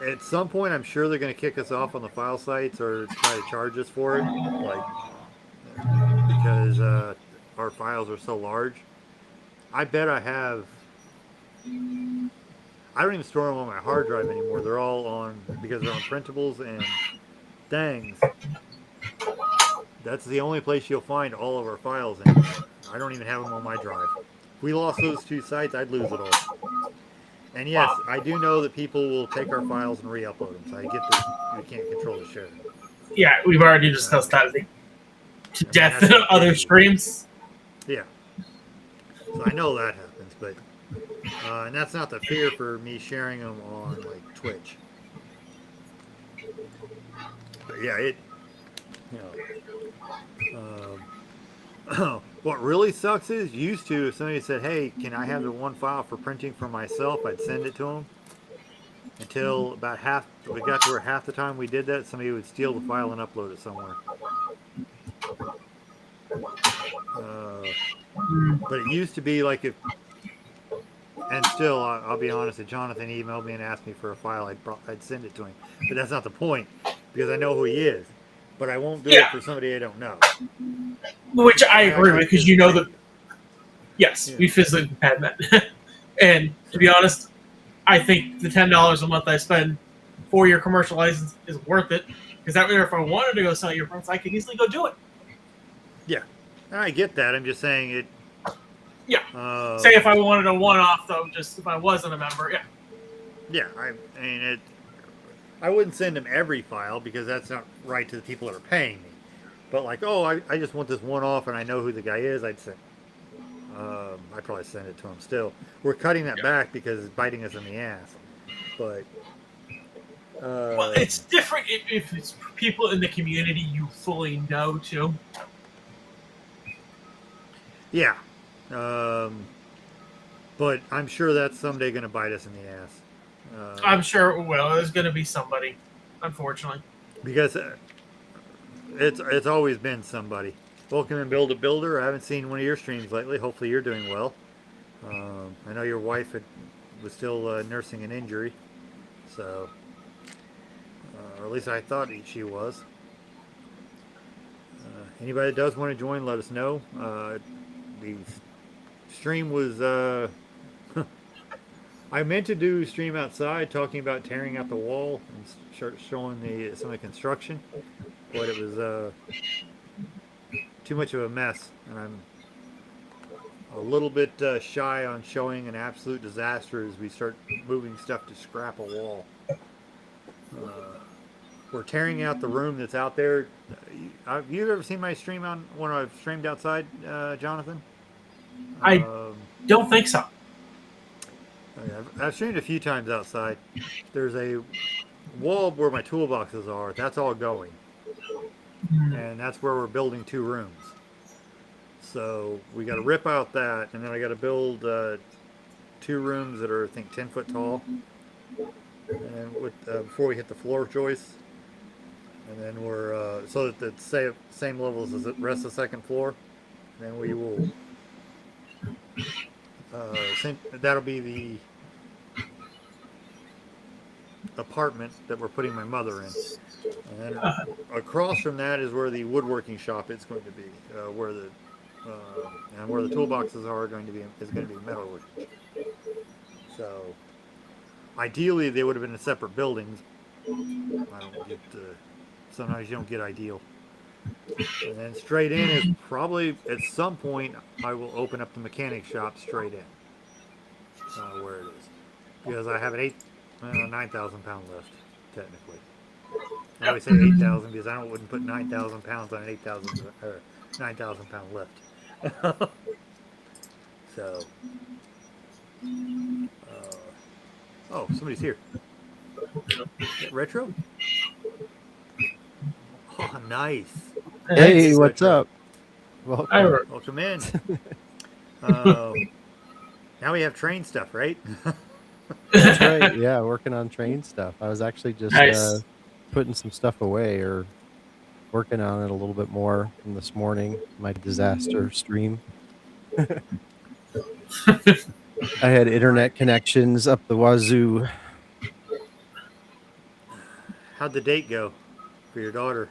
at some point, I'm sure they're going to kick us off on the file sites or try to charge us for it, like because our files are so large. I bet I have. I don't even store them on my hard drive anymore. They're all on because they're on printables and things. That's the only place you'll find all of our files anymore. I don't even have them on my drive. If we lost those two sites, I'd lose it all. And yes, Wow. I do know that people will take our files and re-upload them. So I get that we can't control the sharing. Yeah, we've already discussed that to I mean, death that's in an other issue. streams. Yeah. So I know that happens, but and that's not the fear for me sharing them on like Twitch. But yeah, it. You know, what really sucks is used to if somebody said, "Hey, can I have the one file for printing for myself?" I'd send it to them. Until about half, we got to where half the time we did that, somebody would steal the file and upload it somewhere. But it used to be like if, and still, I'll be honest, if Jonathan emailed me and asked me for a file, I'd send it to him. But that's not the point, because I know who he is. But I won't do it for somebody I don't know. Which I agree with, because you know that. Yes, Yeah. we physically had that. And to be honest, I think the $10 a month I spend for your commercial license is worth it. Because that way, if I wanted to go sell your prints, I could easily go do it. Yeah, I get that. I'm just saying it. Yeah. Say if I wanted a one-off, though, just if I wasn't a member, yeah. Yeah, I mean it. I wouldn't send them every file because that's not right to the people that are paying me. But like, oh, I just want this one off and I know who the guy is, I'd send. I'd probably send it to him still. We're cutting that back because it's biting us in the ass. But Well, it's different if it's people in the community you fully know, too. yeah. But I'm sure that's someday going to bite us in the ass. I'm sure it will. There's going to be somebody, unfortunately. Because it's always been somebody. Welcome and Build a Builder. I haven't seen one of your streams lately. Hopefully you're doing well. I know your wife was still nursing an injury, so or at least I thought she was. Anybody that does want to join, let us know. The stream was. I meant to do stream outside, talking about tearing out the wall and start showing some of the construction, but it was too much of a mess, and I'm a little bit shy on showing an absolute disaster as we start moving stuff to scrap a wall. We're tearing out the room that's out there. Have you ever seen my stream on when I've streamed outside, Jonathan? I don't think so. I've streamed a few times outside. There's a wall where my toolboxes are. That's all going. And that's where we're building 2 rooms. So we got to rip out that, and then I got to build 2 rooms that are, I think, 10 foot tall, and with before we hit the floor joists, and then we're so that the same levels as the rest of the second floor. And then we will that'll be the apartment that we're putting my mother in. And then across from that is where the woodworking shop is going to be, where the toolboxes are going to be metalworking. So ideally they would have been in separate buildings. I don't get. Sometimes you don't get ideal. And then straight in is probably at some point I will open up the mechanic shop straight in, where it is, because I have an 9,000 pound lift technically. I always say 8,000 because I wouldn't put 9,000 pounds on an 8,000 or 9,000 pound lift. So, oh, somebody's here. Retro? Oh, nice. Hey, what's Retro. up? Welcome. Welcome in. Uh, now we have train stuff, right? That's right. Yeah, working on train stuff. I was actually just Nice. putting some stuff away or working on it a little bit more from this morning, my disaster stream. I had internet connections up the wazoo. How'd the date go for your daughter?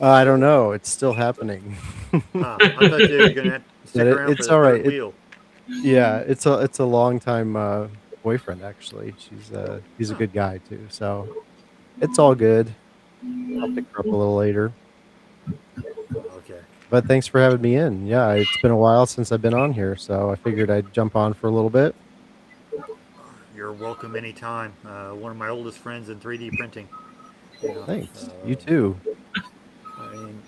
I don't know. It's still happening. I thought you were gonna have to stick But around for it's the all third right. wheel. Yeah, it's a long time boyfriend actually. He's a good guy too. So it's all good. I'll pick her up a little later. Okay. But thanks for having me in. Yeah, it's been a while since I've been on here, so I figured I'd jump on for a little bit. You're welcome anytime. One of my oldest friends in 3D printing. You know, Thanks. You too. I mean,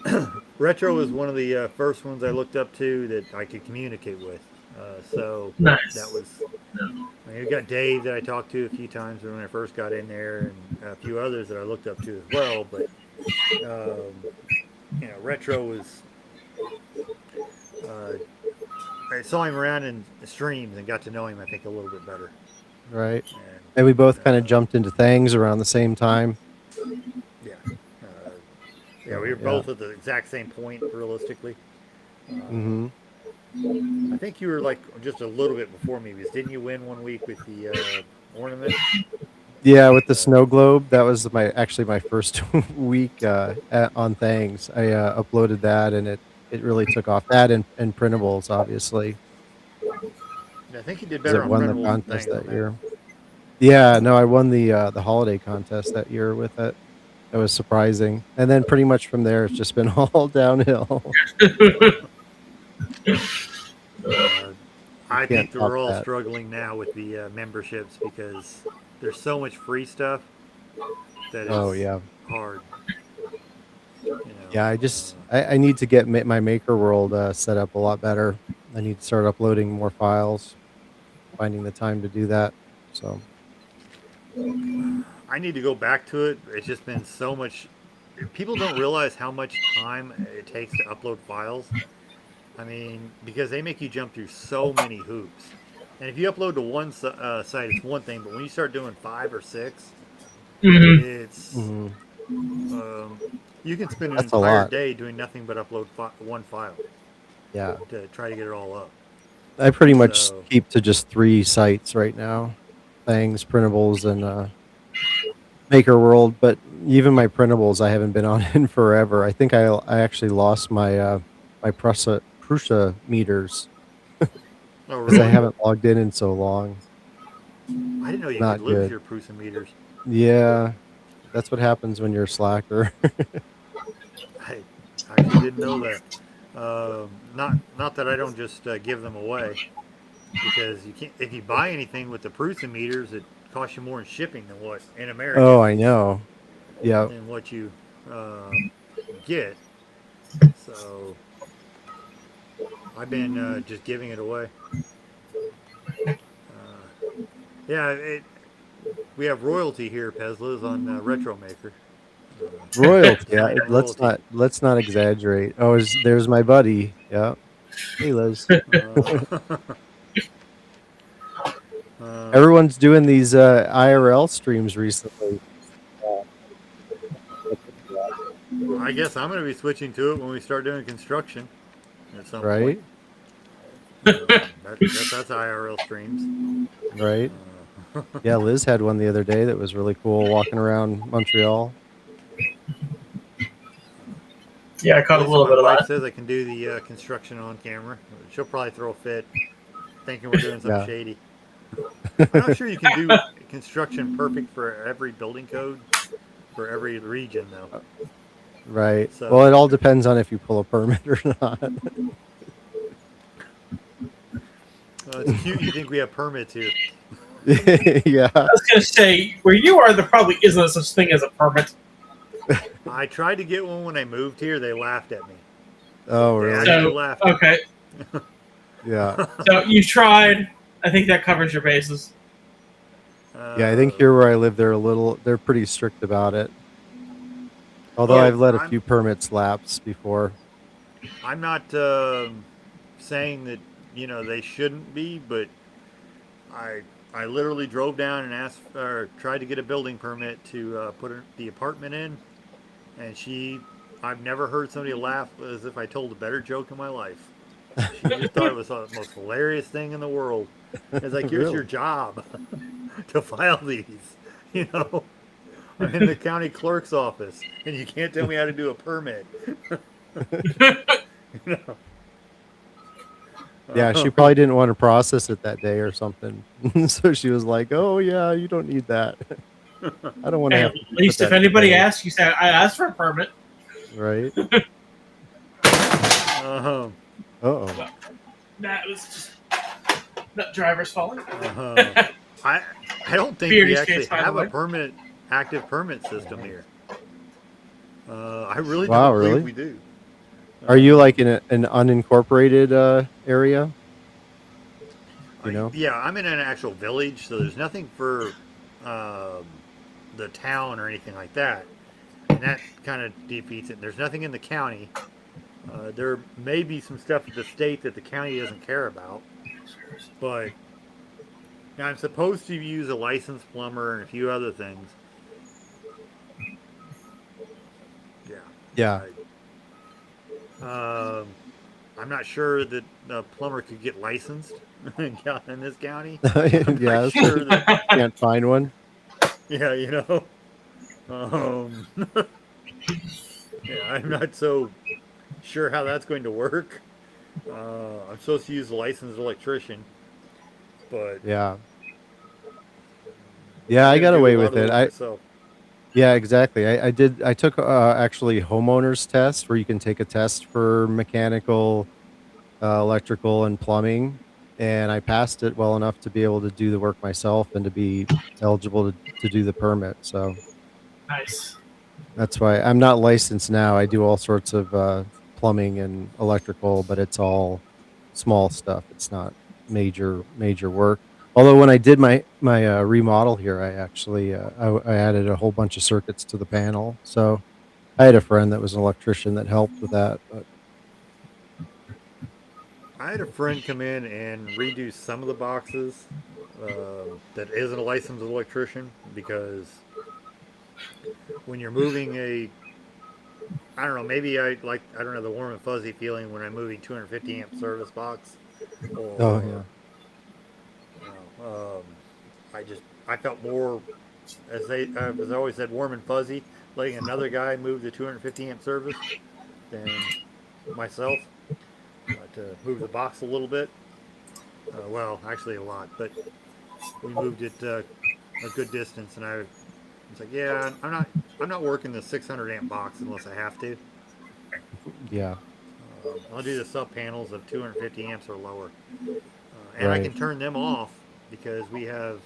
retro was one of the first ones I looked up to that I could communicate with. So Nice. that was. I mean, you got Dave that I talked to a few times when I first got in there, and a few others that I looked up to as well. But retro was. I saw him around in streams and got to know him, I think, a little bit better. Right. And we both kind of jumped into things around the same time. Yeah. Yeah, we were both at the exact same point, realistically. Mm-hmm. I think you were like just a little bit before me, because didn't you win one week with the ornament? Yeah, with the snow globe, that was actually my first week on things. I uploaded that, and it really took off. That and printables, obviously. I think you did 'Cause better it on won the printables contest than that year. Yeah, no, I won the holiday contest that year with it. That was surprising. And then pretty much from there, it's just been all downhill. I can't think we're top all that. struggling now with the memberships because there's so much free stuff that Oh, is yeah. hard. Yeah, I need to get my Maker World set up a lot better. I need to start uploading more files, finding the time to do that. So I need to go back to it. It's just been so much. People don't realize how much time it takes to upload files. I mean, because they make you jump through so many hoops. And if you upload to one site, it's one thing. But when you start doing 5 or 6, it's you can spend an that's a entire lot. day doing nothing but upload one file. Yeah. To try to get it all up. I pretty much So, keep to just 3 sites right now. Things, printables, and Maker World. But even my printables, I haven't been on in forever. I think I actually lost my my Prusa meters oh, because I really? haven't logged in so long. I didn't know you could Not lose good. your Prusa meters. Yeah, that's what happens when you're a slacker. I actually didn't know that. Not that I don't just give them away, because you can't. If you buy anything with the Prusa meters, it costs you more in shipping than what in America. Oh, I know. Yeah. Than what you get. So I've been just giving it away. Yeah, we have royalty here, Pezlas, on Retro Maker. Royalty. Yeah, Royalty. let's not exaggerate. Oh, there's my buddy. Yeah. Hey, Liz. Everyone's doing these IRL streams recently. I guess I'm going to be switching to it when we start doing construction at some Right? point. That's IRL streams. Right. Yeah, Liz had one the other day that was really cool, walking around Montreal. Yeah, I caught a little My bit of wife that. says I can do the construction on camera. She'll probably throw a fit, thinking we're doing something Yeah. shady. I'm not sure you can do construction perfect for every building code for every region, though. Right. So- Well, it all depends on if you pull a permit or not. It's cute. You think we have permits here? Yeah. I was going to say, where you are, there probably isn't such thing as a permit. I tried to get one when I moved here. They laughed at me. Oh, They really? actually So, laughed. okay. Yeah. So you tried. I think that covers your bases. Yeah, I think here where I live, they're pretty strict about it. Although Oh, I've let a I'm- few permits lapse before. I'm not saying that they shouldn't be, but I I literally drove down and asked or tried to get a building permit to the apartment in, and I've never heard somebody laugh as if I told a better joke in my life. She just thought it was the most hilarious thing in the world. It's like, here's your Really? job to file these. You know, I'm in the county clerk's office, and you can't tell me how to do a permit. You Yeah, she know? probably didn't want to process it that day or something. So she was like, "Oh yeah, you don't need that. I don't want to Hey, have at to put least if that in the anybody mail." asks, you say, I asked for a permit. Right? uh-huh. Uh-oh. That was just not driver's falling. Uh-huh. I I don't think we Beardy's actually case, by the have a way. active permit system here. I really Wow, don't believe really? we do. Are you Um, like in an unincorporated area? You know? yeah, I'm in an actual village, so there's nothing for um, the town or anything like that, and that kind of defeats it. There's nothing in the county. There may be some stuff at the state that the county doesn't care about, but now I'm supposed to use a licensed plumber and a few other things. Yeah, Yeah. I'm not sure that a plumber could get licensed in this county. I'm not Yes. sure that. Can't find one. Yeah, Um, yeah, I'm not so sure how that's going to work. I'm supposed to use a licensed electrician, but Yeah. Yeah, I'm I going to got do a away lot with of the it. work myself. Yeah, exactly. I took actually homeowners test where you can take a test for mechanical, electrical and plumbing, and I passed it well enough to be able to do the work myself and to be eligible to do the permit. So Nice. that's why I'm not licensed now. I do all sorts of plumbing and electrical, but it's all small stuff. It's not major work. Although when I did my remodel here, I actually I added a whole bunch of circuits to the panel. So I had a friend that was an electrician that helped with that. But I had a friend come in and redo some of the boxes that isn't a licensed electrician because when you're moving I don't know, maybe I don't know, the warm and fuzzy feeling when I'm moving 250 amp service box, oh or yeah, I felt more, as I always said, warm and fuzzy, letting another guy move the 250 amp service than myself to move the box a little bit. Well, actually a lot, but we moved it a good distance, and I was like, yeah, I'm not working the 600 amp box unless I have to. yeah, I'll do the sub panels of 250 amps or lower, and I right. can turn them off because we have.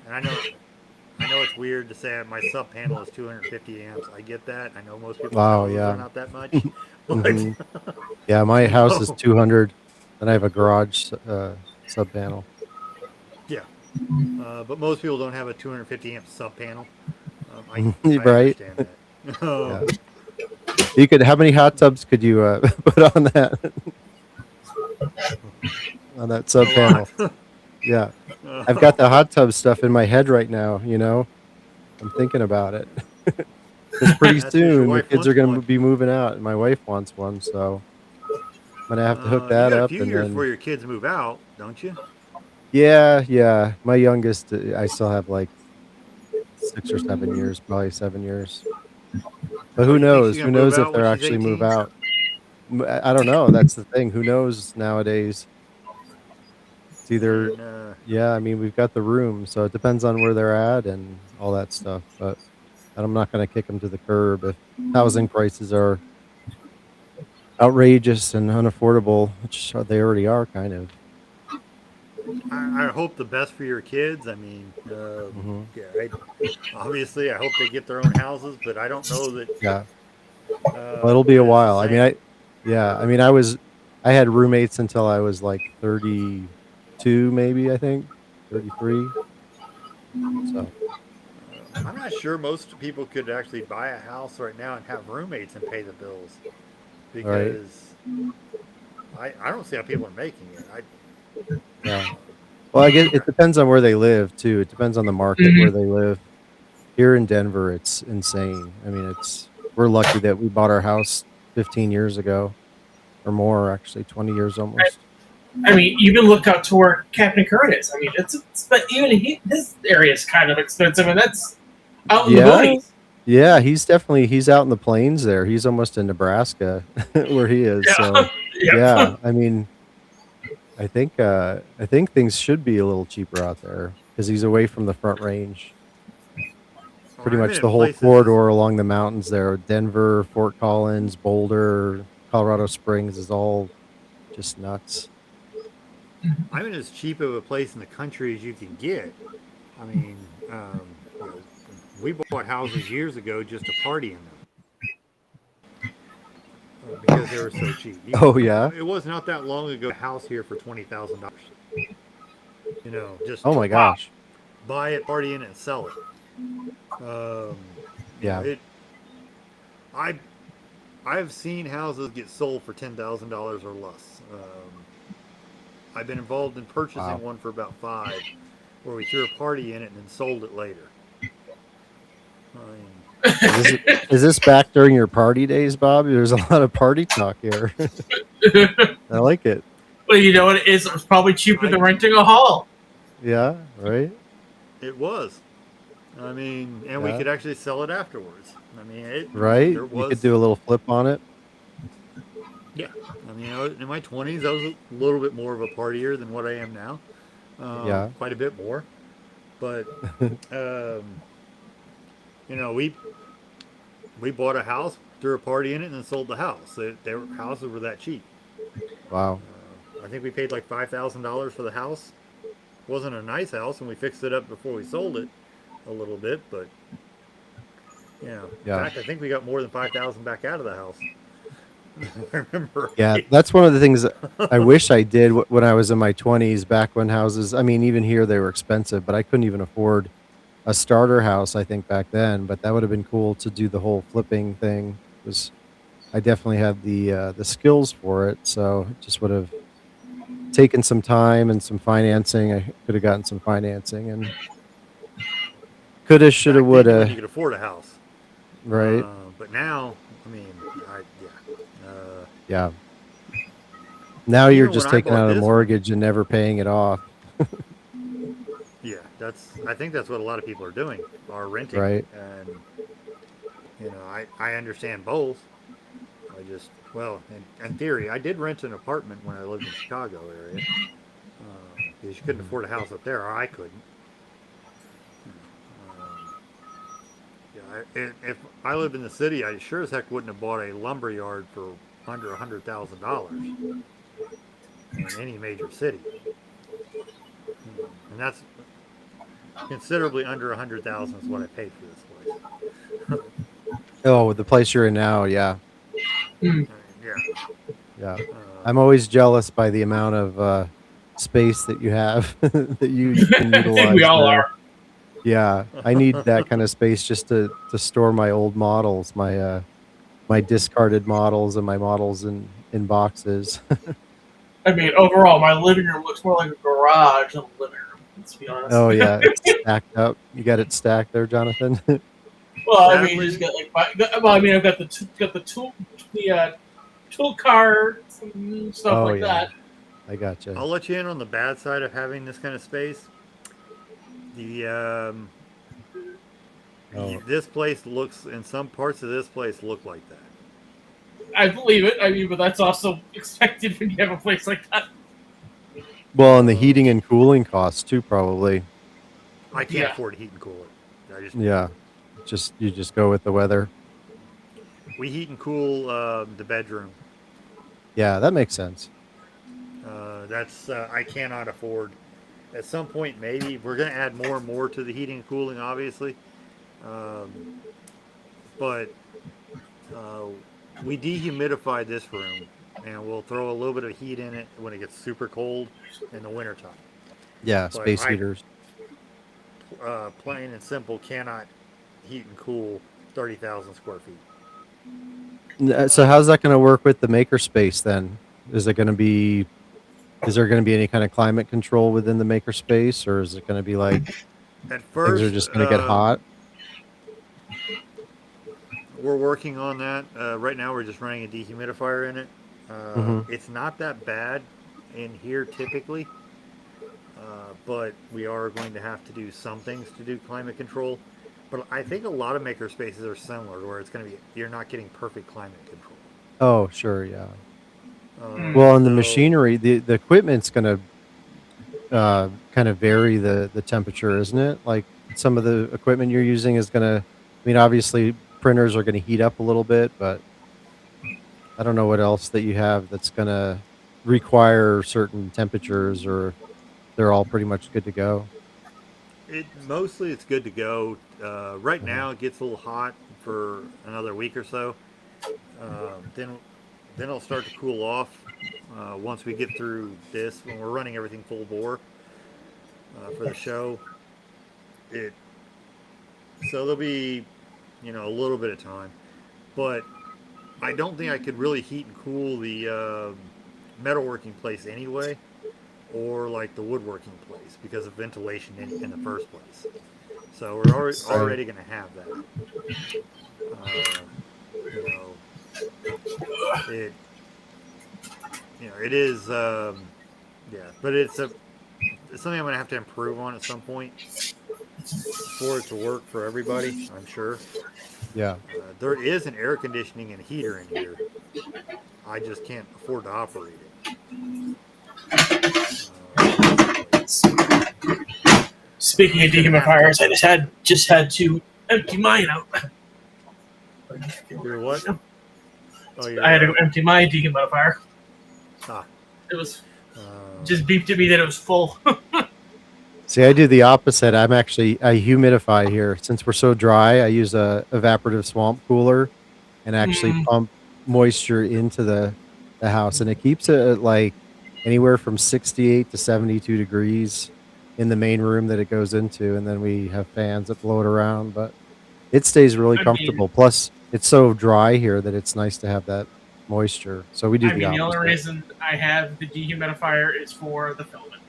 And I know it's weird to say my sub panel is 250 amps. I get that. I know most people's Wow, houses are yeah. not that much, but Hmm. Yeah, my house is know, 200, and I have a garage sub panel. yeah. But most people don't have a 250 amp sub panel. I Right? understand that. Yeah. You could. How many hot tubs could you put on that on that A sub panel? lot. Yeah, I've Uh, got the hot tub stuff in my head right now. I'm thinking about it because pretty that's because your soon the wife kids are wants going to one. be moving out, and my wife wants one, so I'm gonna have to hook You that got a up. few And years before then, your kids move out, don't you? yeah, my youngest, I still have like 6 or 7 years, probably 7 years. But Oh, who you think she's knows? gonna Who move knows if out when they'll she's actually move 18? out? I don't know. That's the thing. Who knows nowadays? It's I either, mean, yeah, I mean, we've got the room, so it depends on where they're at and all that stuff. But I'm not going to kick them to the curb if housing prices are outrageous and unaffordable, which they already are kind of. I hope the best for your kids. I mean, Hmm. yeah, obviously I hope they get their own houses, but I don't know that Yeah. Well, it'll be a that it's the while. I mean, same. yeah, I mean, I had roommates until I was like 32, maybe, I think, 33. So, I'm not sure most people could actually buy a house right now and have roommates and pay the bills. because I don't see how people are making it. Yeah. Well, I guess it depends on where they live too. It depends on the market where they live. Here in Denver, it's insane. I mean, we're lucky that we bought our house 15 years ago or more, actually 20 years almost. I mean, even look out to where Captain Curran is. I mean, but even his area is kind of expensive, and that's out in the Yeah. boonies. Yeah, he's out in the plains there. He's almost in Nebraska where he is. Yeah. So, Yep. yeah, I mean, I think things should be a little cheaper out there because he's away from the Front Range. Pretty I've been much in the whole places. corridor along the mountains there, Denver, Fort Collins, Boulder, Colorado Springs is all just nuts. I'm in as cheap of a place in the country as you can get. I mean, you know, we bought houses years ago just to party in them because they were so cheap. Oh yeah. It was not that long ago. A house here for $20,000. You know, just Oh my gosh. buy it, party in it, and sell it. Yeah. You know, I've seen houses get sold for $10,000 or less. I've been involved in purchasing one for about $5,000, where we threw a party in it and then sold it later. Is this back during your party days, Bob? There's a lot of party talk here. I like it. Well, you know what it is? It was probably cheaper than renting a hall. Yeah, right? It was. I mean, and we could actually sell it afterwards. I mean, right? There was, you could do a little flip on it. Yeah. I mean, in my 20s, I was a little bit more of a partier than what I am now. Yeah. Quite a bit more. But, you know, we bought a house, threw a party in it, and then sold the house. Houses were that cheap. Wow. I think we paid like $5,000 for the house. It wasn't a nice house, and we fixed it up before we sold it a little bit, but, you know, in fact, I think we got more than $5,000 back out of the house. I remember. Yeah, that's one of the things I wish I did when I was in my 20s, back when houses, I mean, even here they were expensive, but I couldn't even afford a starter house, I think, back then. But that would have been cool to do the whole flipping thing, because I definitely had the skills for it. So it just would have taken some time and some financing. I could have gotten some financing and coulda, shoulda, woulda. You could afford a house. Right. But now, I mean, yeah. Now you're just taking out a mortgage and never paying it off. Yeah, I think that's what a lot of people are doing, are renting. Right. And, you know, I understand both. In theory, I did rent an apartment when I lived in the Chicago area. Because you couldn't afford a house up there, or I couldn't. If I lived in the city, I sure as heck wouldn't have bought a lumber yard for under $100,000 in any major city. And that's considerably under $100,000 is what I paid for this place. Oh, the place you're in now, yeah. Yeah. Yeah. I'm always jealous by the amount of space that you have that you can utilize. I think we all are. Yeah, I need that kind of space just to store my old models, my my discarded models and my models in boxes. I mean, overall, my living room looks more like a garage than a living room, let's be honest. Oh, yeah, it's stacked up. You got it stacked there, Jonathan? Well, I mean, you just got I've got the tool carts and stuff that. I gotcha. I'll let you in on the bad side of having this kind of space. This place looks, and some parts of this place look like that. I believe it. I mean, but that's also expected when you have a place like that. Well, and the heating and cooling costs too, probably. I can't afford to heat and cool it. You just go with the weather. We heat and cool the bedroom. Yeah, that makes sense. I cannot afford. At some point, maybe we're going to add more and more to the heating and cooling, obviously. But we dehumidify this room, and we'll throw a little bit of heat in it when it gets super cold in the wintertime. Yeah, space heaters. Plain and simple, cannot heat and cool 30,000 square feet. So how's that going to work with the makerspace then? Is it going to be is there going to be any kind of climate control within the makerspace, or is it going to be like At things are first, just going to get hot? we're working on that. Right now, we're just running a dehumidifier in it. Hmm. It's not that bad in here typically, but we are going to have to do some things to do climate control. But I think a lot of maker spaces are similar, where it's going to be you're not getting perfect climate control. Oh, sure, yeah. Mm. Well, and the So machinery, the equipment's going to kind of vary the temperature, isn't it? Like some of the equipment you're using is going to, I mean, obviously printers are going to heat up a little bit, but I don't know what else that you have that's going to require certain temperatures, or they're all pretty much good to go. it's good to go. Right Uh-huh. now, it gets a little hot for another week or so. Then it'll start to cool off once we get through this. When we're running everything full bore for the show, it so there'll be a little bit of time, but I don't think I could really heat and cool the metalworking place anyway, or like the woodworking place because of ventilation in the first place. So we're Right. already going to have that. Uh, you know, it it is yeah, but it's something I'm going to have to improve on at some point for it to work for everybody. I'm sure. Yeah. There is an air conditioning and heater in here. I just can't afford to operate it. Basically. Speaking of I'm gonna have to dehumidifiers, I just had to empty mine out. do what? Oh, I had you're to empty my dehumidifier. ah. It was Uh, just beeped at me that it was full. See, I do the opposite. I humidify here. Since we're so dry, I use a evaporative swamp cooler and actually Mm, pump moisture into the house, and it keeps it at like anywhere from 68 to 72 degrees in the main room that it goes into, and then we have fans that blow it around, but it stays really I mean, comfortable. Plus, it's so dry here that it's nice to have that moisture. So we do I the mean, the only opposite. reason I have the dehumidifier is for the filament.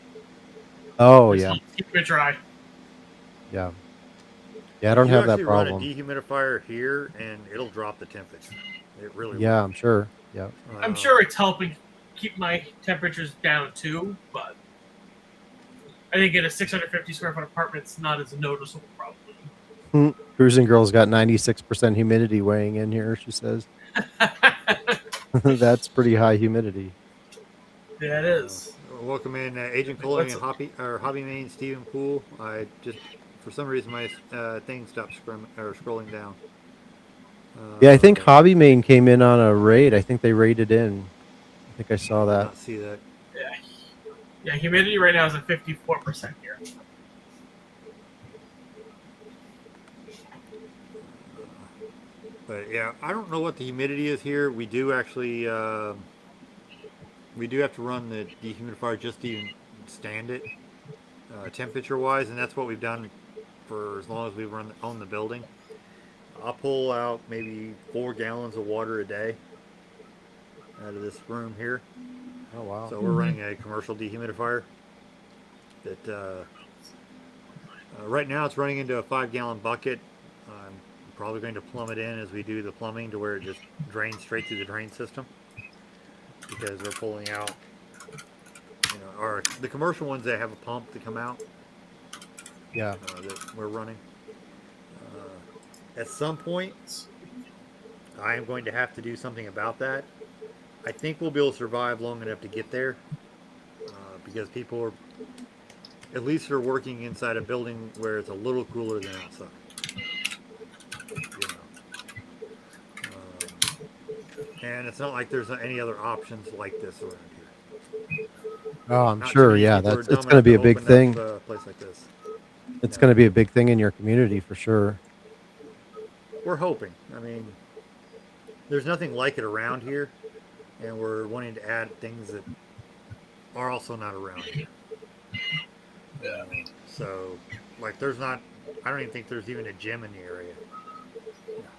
Oh, Just yeah. keep it dry. Yeah. Yeah, I don't you have that actually run a problem. dehumidifier here, and it'll drop the temperature. It really will. Yeah, I'm sure. Yeah. I'm Um, sure it's helping keep my temperatures down too, but I think in a 650 square foot apartment, it's not as noticeable, probably. Cruising Girl's got 96% humidity weighing in here, she says. That's pretty high humidity. Yeah, it is. welcome in Agent Like, Colony what's and Hobby Main Stephen Poole. I just for some reason my thing stopped scrolling down. Yeah, I think Uh, Hobby Main came in on a raid. I think they raided in. I think I saw did that. not see that. Yeah, yeah. Humidity right now is at 54% here. But yeah, I don't know what the humidity is here. We do actually we do have to run the dehumidifier just to even stand it temperature wise, and that's what we've done for as long as we've owned the building. I'll pull out maybe 4 gallons of water a day out of this room here. Oh, wow. So we're running a commercial dehumidifier that right now it's running into a 5 gallon bucket. I'm probably going to plumb it in as we do the plumbing to where it just drains straight through the drain system because we're pulling out, or the commercial ones that have a pump to come out Yeah. that we're running. At some point, I am going to have to do something about that. I think we'll be able to survive long enough to get there because people are, at least they're working inside a building where it's a little cooler than outside. You and it's not like there's any other options like this around here. Oh, I'm Not too sure. many Yeah, people are that's it's dumb going to enough be to a big open up thing. a place like this. It's going to be a big thing in your community for sure. We're hoping. I mean, there's nothing like it around here, and we're wanting to add things that are also not around here. So, like, there's not. I don't even think there's even a gym in the area.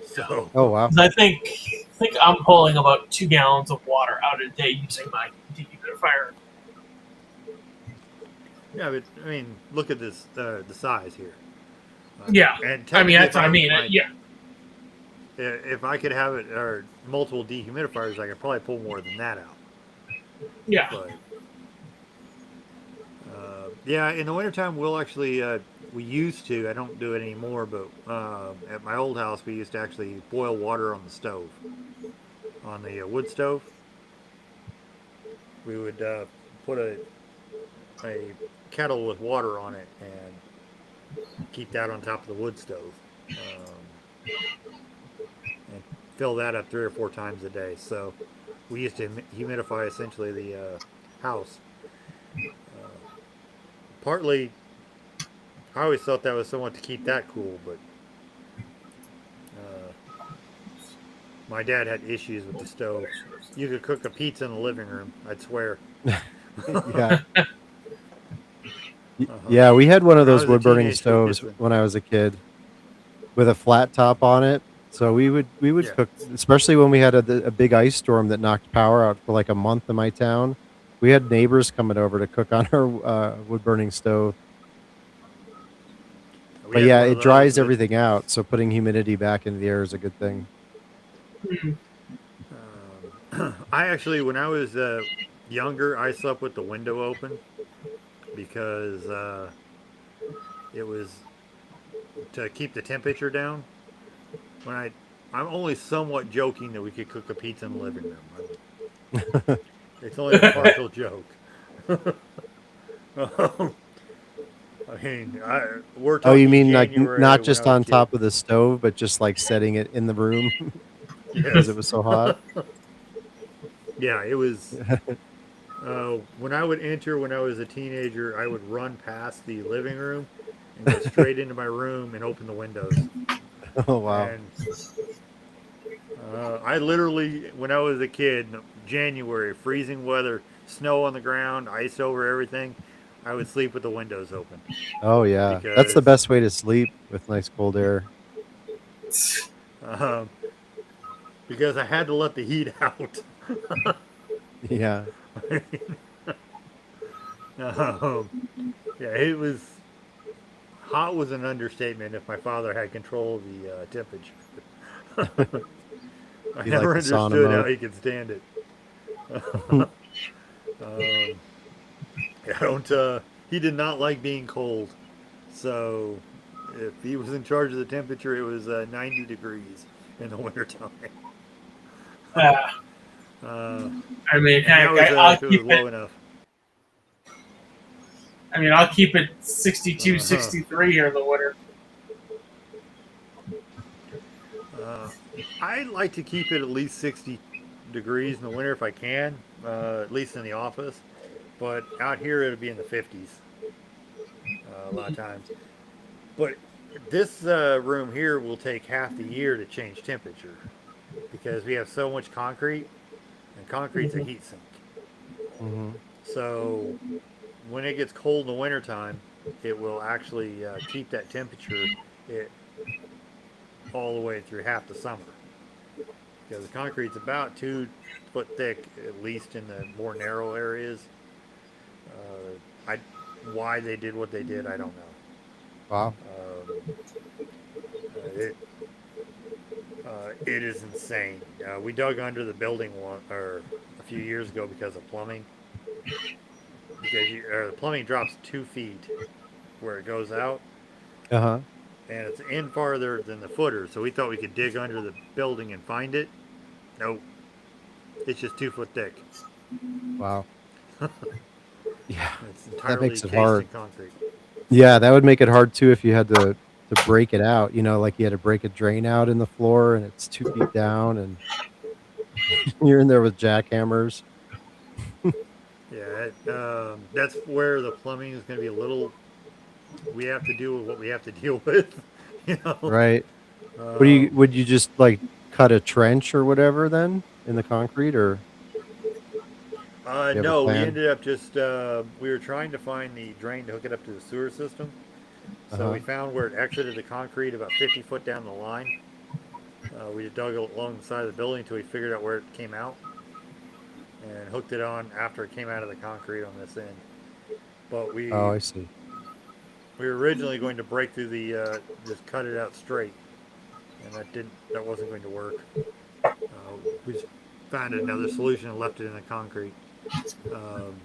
So, Oh, wow. 'Cause I think think I'm pulling about 2 gallons of water out a day using my dehumidifier. Yeah, but I mean, look at this the size here. Yeah, And I mean technically, that's what I mean. Yeah, if I could have it or multiple dehumidifiers, I could probably pull more than that out. yeah. But yeah, in the wintertime, we'll actually we used to. I don't do it anymore, but at my old house, we used to actually boil water on the stove, on the wood stove. We would put a kettle with water on it and keep that on top of the wood stove, and fill that up 3 or 4 times a day. So we used to humidify essentially the house. Partly, I always thought that was somewhat to keep that cool, but my dad had issues with the stove. You could cook a pizza in the living room, I'd swear. Yeah. Yeah, we had one of When I those was a wood burning teenage food stoves kitchen. when I was a kid with a flat top on it. So we would Yeah. cook, especially when we had a big ice storm that knocked power out for like a month in my town. We had neighbors coming over to cook on our wood burning stove. We But had yeah, one of it those, dries but everything out, so putting humidity back into the air is a good thing. I actually, when I was younger, I slept with the window open because it was to keep the temperature down. When I'm only somewhat joking that we could cook a pizza in the living room. It's only a partial joke. Um, I mean, we're Oh, you talking mean like January not when I just was a on kid. top of the stove, but just like setting it in the room because it Yes. was so hot? Yeah, it was. When I would enter when I was a teenager, I would run past the living room and go straight into my room and open the windows. Oh wow. And I literally, when I was a kid, January, freezing weather, snow on the ground, ice over everything, I would sleep with the windows open Oh yeah. That's the because best way to sleep with nice cold air. um, because I had to let the heat out. Yeah. um, yeah, it was hot was an understatement if my father had control of the temperature. I Be like never the sauna understood how mode. he could stand it. Um, I don't. He did not like being cold, so if he was in charge of the temperature, it was 90 degrees in the wintertime. Uh, Uh, I mean, and that heck, was I'll if it was keep it. low enough. I mean, I'll keep it 62, Uh-huh. 63 here in the winter. Uh, I like to keep it at least 60 degrees in the winter if I can, at least in the office. But out here, it'll be in the 50s a lot of times. But this room here will take half the year to change temperature because we have so much concrete, and concrete's a heat sink. Hmm. So when it gets cold in the wintertime, it will actually keep that temperature it, all the way through half the summer. Because the concrete's about 2 foot thick, at least in the more narrow areas. I why they did what they did, I don't know. Wow. It it is insane. We dug under the building one or a few years ago because of plumbing. Because the plumbing drops 2 feet where it goes out, Uh huh. and it's in farther than the footer. So we thought we could dig under the building and find it. Nope, it's just 2 foot thick. Wow. Yeah. It's That entirely makes it cased hard. in concrete. Yeah, that would make it hard too if you had to break it out. You know, like you had to break a drain out in the floor and it's 2 feet down and you're in there with jackhammers. Yeah, that's where the plumbing is going to be a little. We have to deal with what we have to deal with. You know. Right. Um, Would you just like cut a trench or whatever then in the concrete, or do you have a no, we plan? ended up just we were trying to find the drain to hook it up to the sewer system. So Uh-huh. we found where it exited the concrete about 50 foot down the line. We dug along the side of the building until we figured out where it came out, and hooked it on after it came out of the concrete on this end. But Oh, I see. we were originally going to break through just cut it out straight, and that wasn't going to work. We just found another solution and left it in the concrete. Um,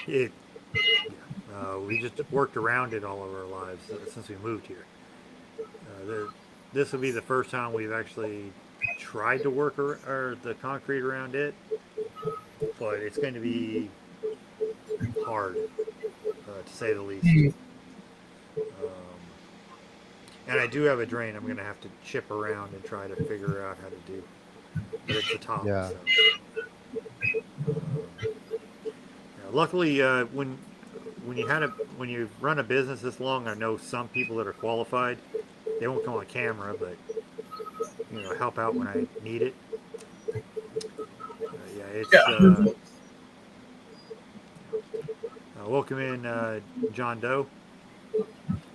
it We just worked around it all of our lives since we moved here. This will be the first time we've actually tried to work the concrete around it, but it's going to be hard, to say the least. And I do have a drain I'm going to have to chip around and try to figure out how to do. But it's the top. Yeah. So. Luckily, when you run a business this long, I know some people that are qualified. They won't come on camera, but help out when I need it. Welcome in John Doe.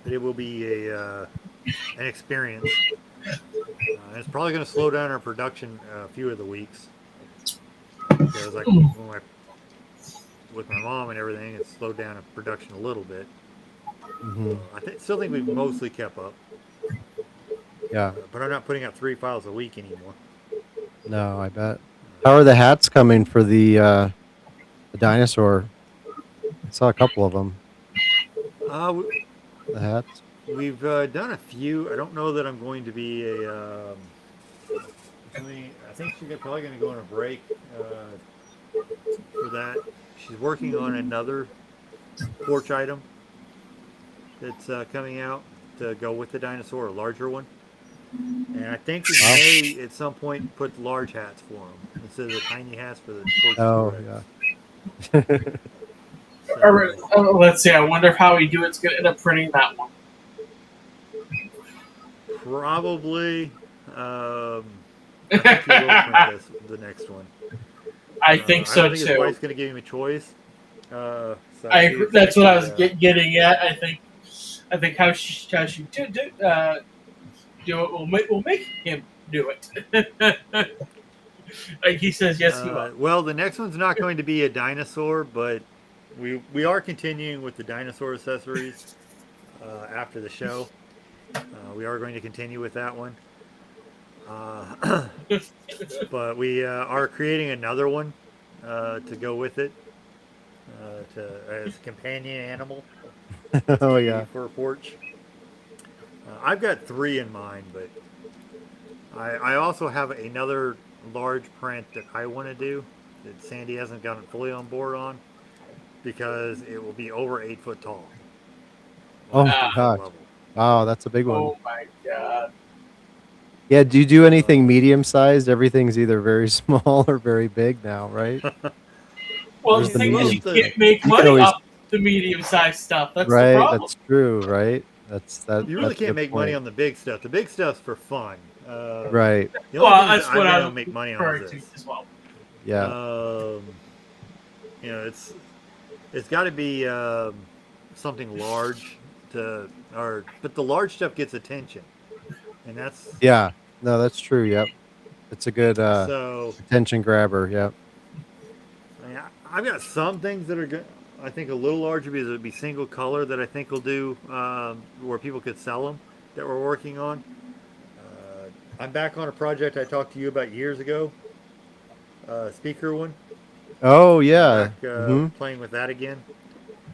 But it will be an experience. It's probably going to slow down our production a few of the weeks because, like, with my mom and everything, it's slowed down our production a little bit. Mm-hmm. Still think we've mostly kept up. Yeah. But I'm not putting out 3 files a week anymore. No, I bet. How are the hats coming for the dinosaur? I saw a couple of them. The hats. We've done a few. I don't know that I'm going to be a. I think she's probably going to go on a break for that. She's working on another porch item that's coming out to go with the dinosaur, a larger one. And I think we may at some point put large hats for them instead of the tiny hats for the porch. Oh, yeah. So, let's see. I wonder if how we do it's going to end up printing that one. Probably. I think he will print the next one. I think so I don't think too. his wife's going to give him a choice. That's what I was getting at. I think how she do it will make him do it. Like he says, yes, he will. Well, the next one's not going to be a dinosaur, but we are continuing with the dinosaur accessories after the show. We are going to continue with that one. But we are creating another one to go with it as a companion animal. Oh, yeah. For a porch. I've got 3 in mind, but I also have another large print that I want to do that Sandy hasn't gotten fully on board on because it will be over 8 foot tall. Oh my gosh. Level. Wow, that's a big one. Oh my god. Yeah, do you do anything medium sized? Everything's either very small or very big now, right? Well, There's the thing is, you medium. can't make You money can always- off the medium-sized stuff. That's the Right, problem. that's true, right? That You really that's a can't good make money point. on the big stuff. The big stuff's for fun. Right. The only Well, thing that's what I I don't was make money on referring is to this. Uh, as well. Yeah. It's got to be something large but the large stuff gets attention, and that's Yeah. No, that's true. Yep. It's a good so. attention grabber. Yep. I mean, I've got some things that are good. I think a little larger because it would be single color that I think will do where people could sell them that we're working on. I'm back on a project I talked to you about years ago. Speaker one. Oh, yeah. Back, playing with that again.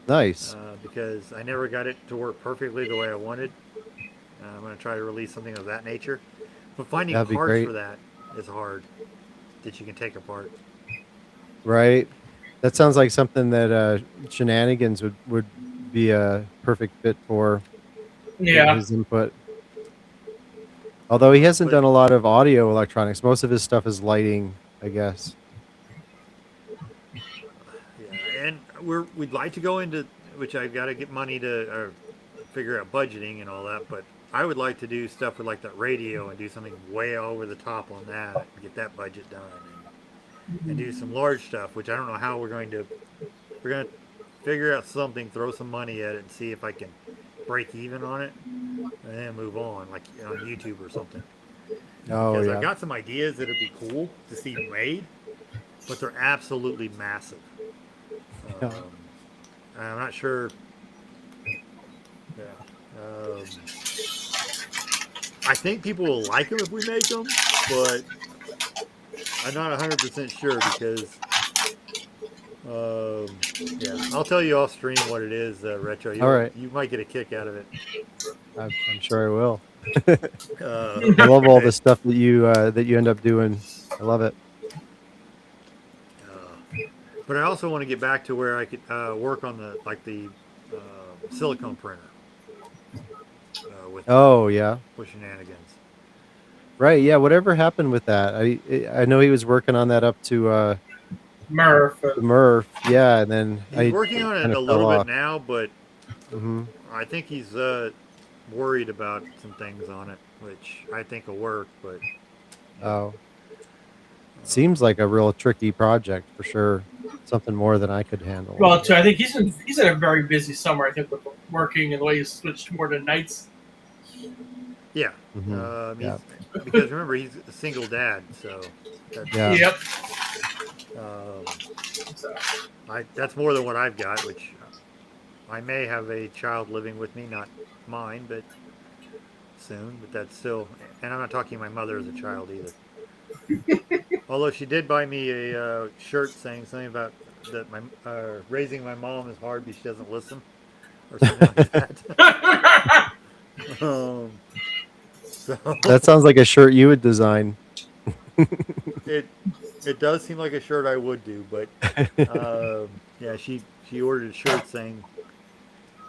Nice. Because I never got it to work perfectly the way I wanted. I'm going to try to release something of that nature. But finding That'd be parts great. for that is hard that you can take apart. Right. That sounds like something that Shenanigans would be a perfect fit for. Yeah. His input. Although he hasn't But- done a lot of audio electronics. Most of his stuff is lighting, I guess. Yeah, and we'd like to go into, which I've got to get money to figure out budgeting and all that, but I would like to do stuff with like that radio and do something way over the top on that and get that budget done and do some large stuff, which I don't know how we're going to figure out something, throw some money at it and see if I can break even on it and then move on, like on YouTube or something. Oh Because yeah. I got some ideas that'd be cool to see made, but they're absolutely massive. Yeah. I'm not sure. Yeah. I think people will like them if we make them, but I'm not 100% sure because, yeah, I'll tell you off stream what it is, Retro. All right. You might get a kick out of it. I'm sure I will. Uh, I love all the it, stuff that you end up doing. I love it. but I also want to get back to where I could work on the silicone printer Oh yeah. with shenanigans. Right. Yeah. Whatever happened with that? I know he was working on that up to Murph. Murph. Yeah, and then He's I working on it kind of a fell little bit off. now, but Hmm. I think he's worried about some things on it, which I think will work. But Oh, seems like a real tricky project for sure. Something more than I could handle. Well, too, I think he's had a very busy summer. I think with working and the way he's switched more to nights. yeah, Hmm. he's Yeah. because remember he's a single dad, so that's, Yeah. Yep. um, So, that's more than what I've got. Which I may have a child living with me, not mine, but soon. But that's still, and I'm not talking my mother as a child either. Although she did buy me a shirt saying something about that my raising my mom is hard because she doesn't listen, or something like that. um, so That sounds like a shirt you would design. it it does seem like a shirt I would do, but yeah, she ordered a shirt saying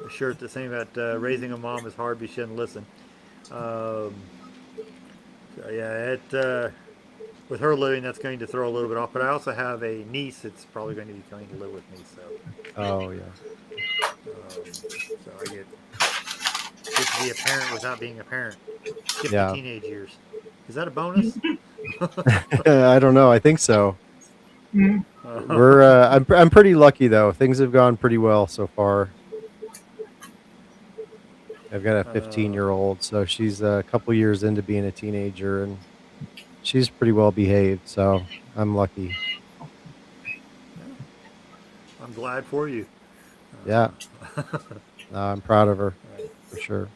a shirt that's saying about raising a mom is hard because she doesn't listen. Um, so yeah, with her living, that's going to throw a little bit off. But I also have a niece that's probably going to be coming to live with me, so Oh yeah. so I get to be a parent without being a parent. Skip the Yeah. teenage years. Is that a bonus? I don't know. I think so. mm, We're I'm pretty lucky though. Things have gone pretty well so far. I've got a 15-year-old, so she's a couple years into being a teenager, and she's pretty well behaved. So I'm lucky. I'm glad for you. Yeah, I'm proud of her Right. for sure.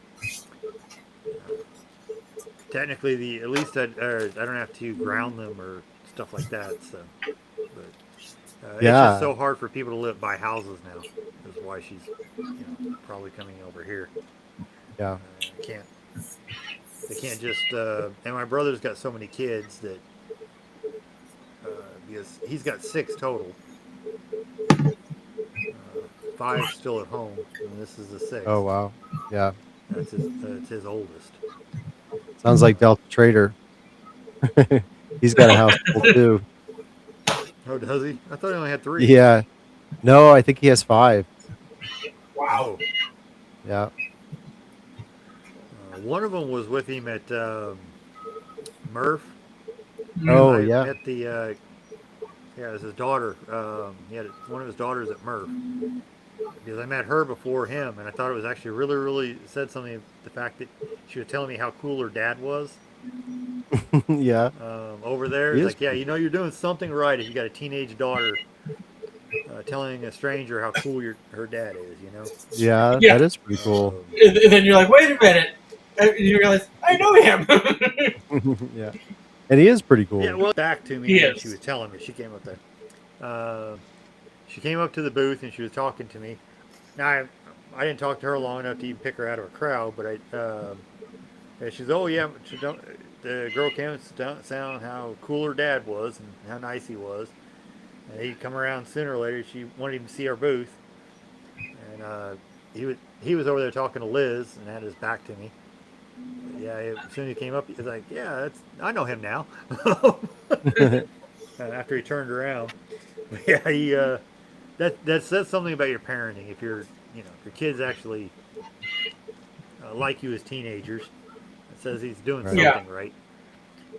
Technically, at least I don't have to ground them or stuff like that. So, but it's just Yeah, so hard for people to buy houses now. That's why she's probably coming over here. yeah. Can't they can't just and my brother's got so many kids that because he's got 6 total, 5 still at home, and this is the 6th. Oh wow. Yeah, That's his oldest. sounds like Delta Trader. He's got a house full too. Oh, does he? I thought he only had 3. Yeah. No, I think he has 5. wow. Oh, Yeah. one of them was with him at Murph. Oh I yeah. met the yeah, it was his daughter. He had one of his daughters at Murph because I met her before him, and I thought it was actually really, really said something. The fact that she was telling me how cool her dad was Yeah. over there. He It's is like, yeah, pretty. you're doing something right if you got a teenage daughter telling a stranger how cool her dad is. Yeah, Yeah. that is pretty cool. And then you're like, wait a minute. And you realize, I know him. Yeah. And he is pretty cool. Yeah, well, back to me He when is. she was telling me. She came up there. She came up to the booth and she was talking to me. Now, I didn't talk to her long enough to even pick her out of a crowd, but she's, oh yeah, the girl came and sound how cool her dad was and how nice he was. And he'd come around sooner or later. She wanted him to see our booth, and he was over there talking to Liz and had his back to me. But yeah, as soon as he came up, he was like, yeah, I know him now. After he turned around, but yeah, that says something about your parenting. If if your kids actually like you as teenagers, it says he's doing Right. something right.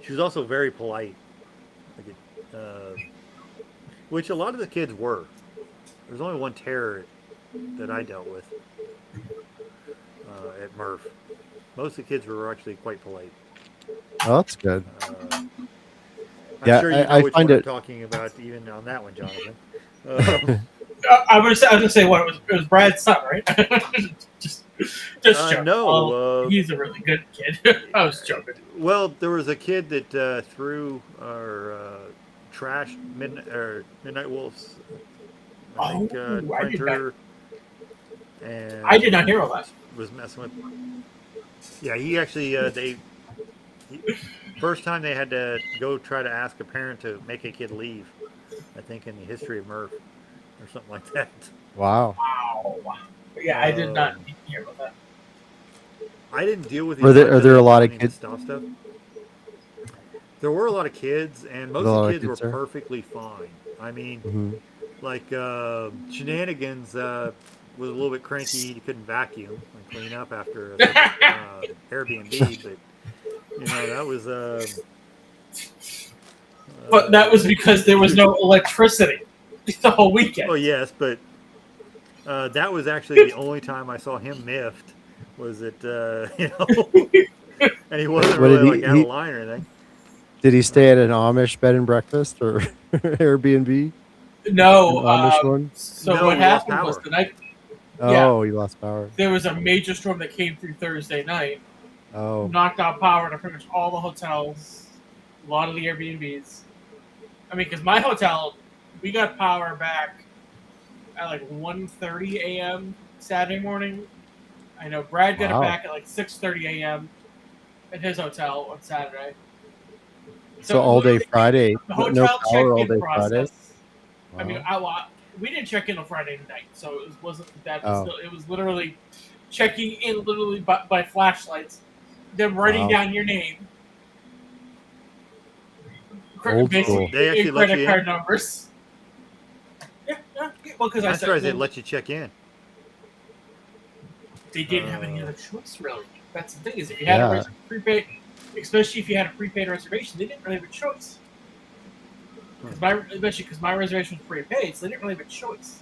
She was also very polite, like which a lot of the kids were. There was only one terror that I dealt with at Murph. Most of the kids were actually quite polite. Oh, that's good. I'm Yeah, sure you know I which find one I'm it. talking about, even on that one, Jonathan. I was gonna say what it was Brad's son, right? just joking. No. He's a really good kid. I was joking. Well, there was a kid that threw our trash midnight wolves. I Oh, think I and did not hear all that. was messing with. Yeah, he actually he, first time they had to go try to ask a parent to make a kid leave. I think in the history of Murph or something like that. Wow. Wow. Yeah, I did not Um, hear about that. I didn't deal with Are it much there other a than lot of finding the kids? stop stuff. There were a lot of kids, and A most of the lot of kids were kids there. perfectly fine. I mean, Hmm. like Shenanigans was a little bit cranky. He couldn't vacuum and clean up after a Airbnb, but that was But that was because there was no electricity the whole weekend. well, yes, but that was actually the only time I saw him miffed. Was it and he wasn't What really did like out of he line or anything. did he stay at an Amish bed and breakfast or Airbnb? An No. Amish one? So No, what we lost happened was power. the night. Yeah, Oh, he lost power. there was a major storm that came through Thursday night, Oh, knocked out power to pretty much all the hotels, a lot of the Airbnbs. I mean, because my hotel, we got power back at like 1:30 a.m. Saturday morning. I know Brad got it wow. back at like 6:30 a.m. at his hotel on Saturday. So So all day literally, Friday, the no hotel power all check-in day Friday. process. I mean, Wow. we didn't check in on Friday night, so wasn't that. But Oh, still, it was literally checking in literally by flashlights, them writing wow. down your name, Old basically school. They actually in let credit you card in. numbers. Yeah. Well, because I I'm said surprised they let you check in. they didn't have any other choice, really. That's the thing is, if you had Yeah. a prepaid, especially if you had a prepaid reservation, they didn't really have a choice. Especially because my reservation was prepaid, so they didn't really have a choice.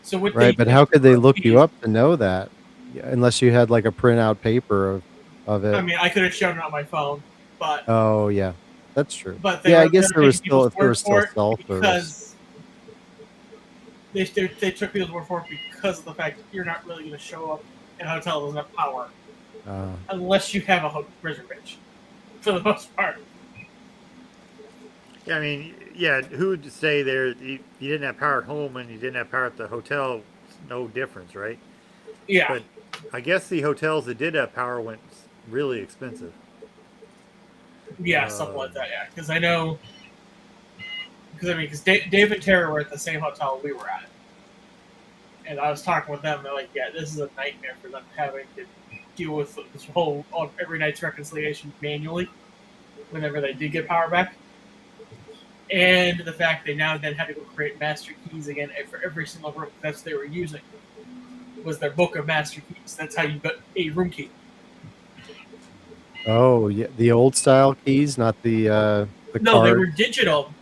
So what they Right, but did how could they was, look you up to know that? Yeah, unless you had like a printout paper of I it. mean, I could have shown it on my phone, but Oh, yeah. That's true. but Yeah, I they guess were there was taking still people's if there word was still for it cell service. because they took people's word for it because of the fact that you're not really going to show up in a hotel that doesn't have power Uh, unless you have a reservation, for the most part. Yeah, I mean, yeah, who would say there you didn't have power at home and you didn't have power at the hotel? It's no difference, right? Yeah, But I guess the hotels that did have power went really expensive. yeah, something like that. Yeah, because I know, because Dave and Tara were at the same hotel we were at, and I was talking with them. They're like, "Yeah, this is a nightmare for them having to deal with this whole every night's reconciliation manually whenever they did get power back." And the fact they now then had to go create master keys again for every single room. That's what they were using was their book of master keys. That's how you got a room key. oh, yeah, the old style keys, not the No, they were card. digital.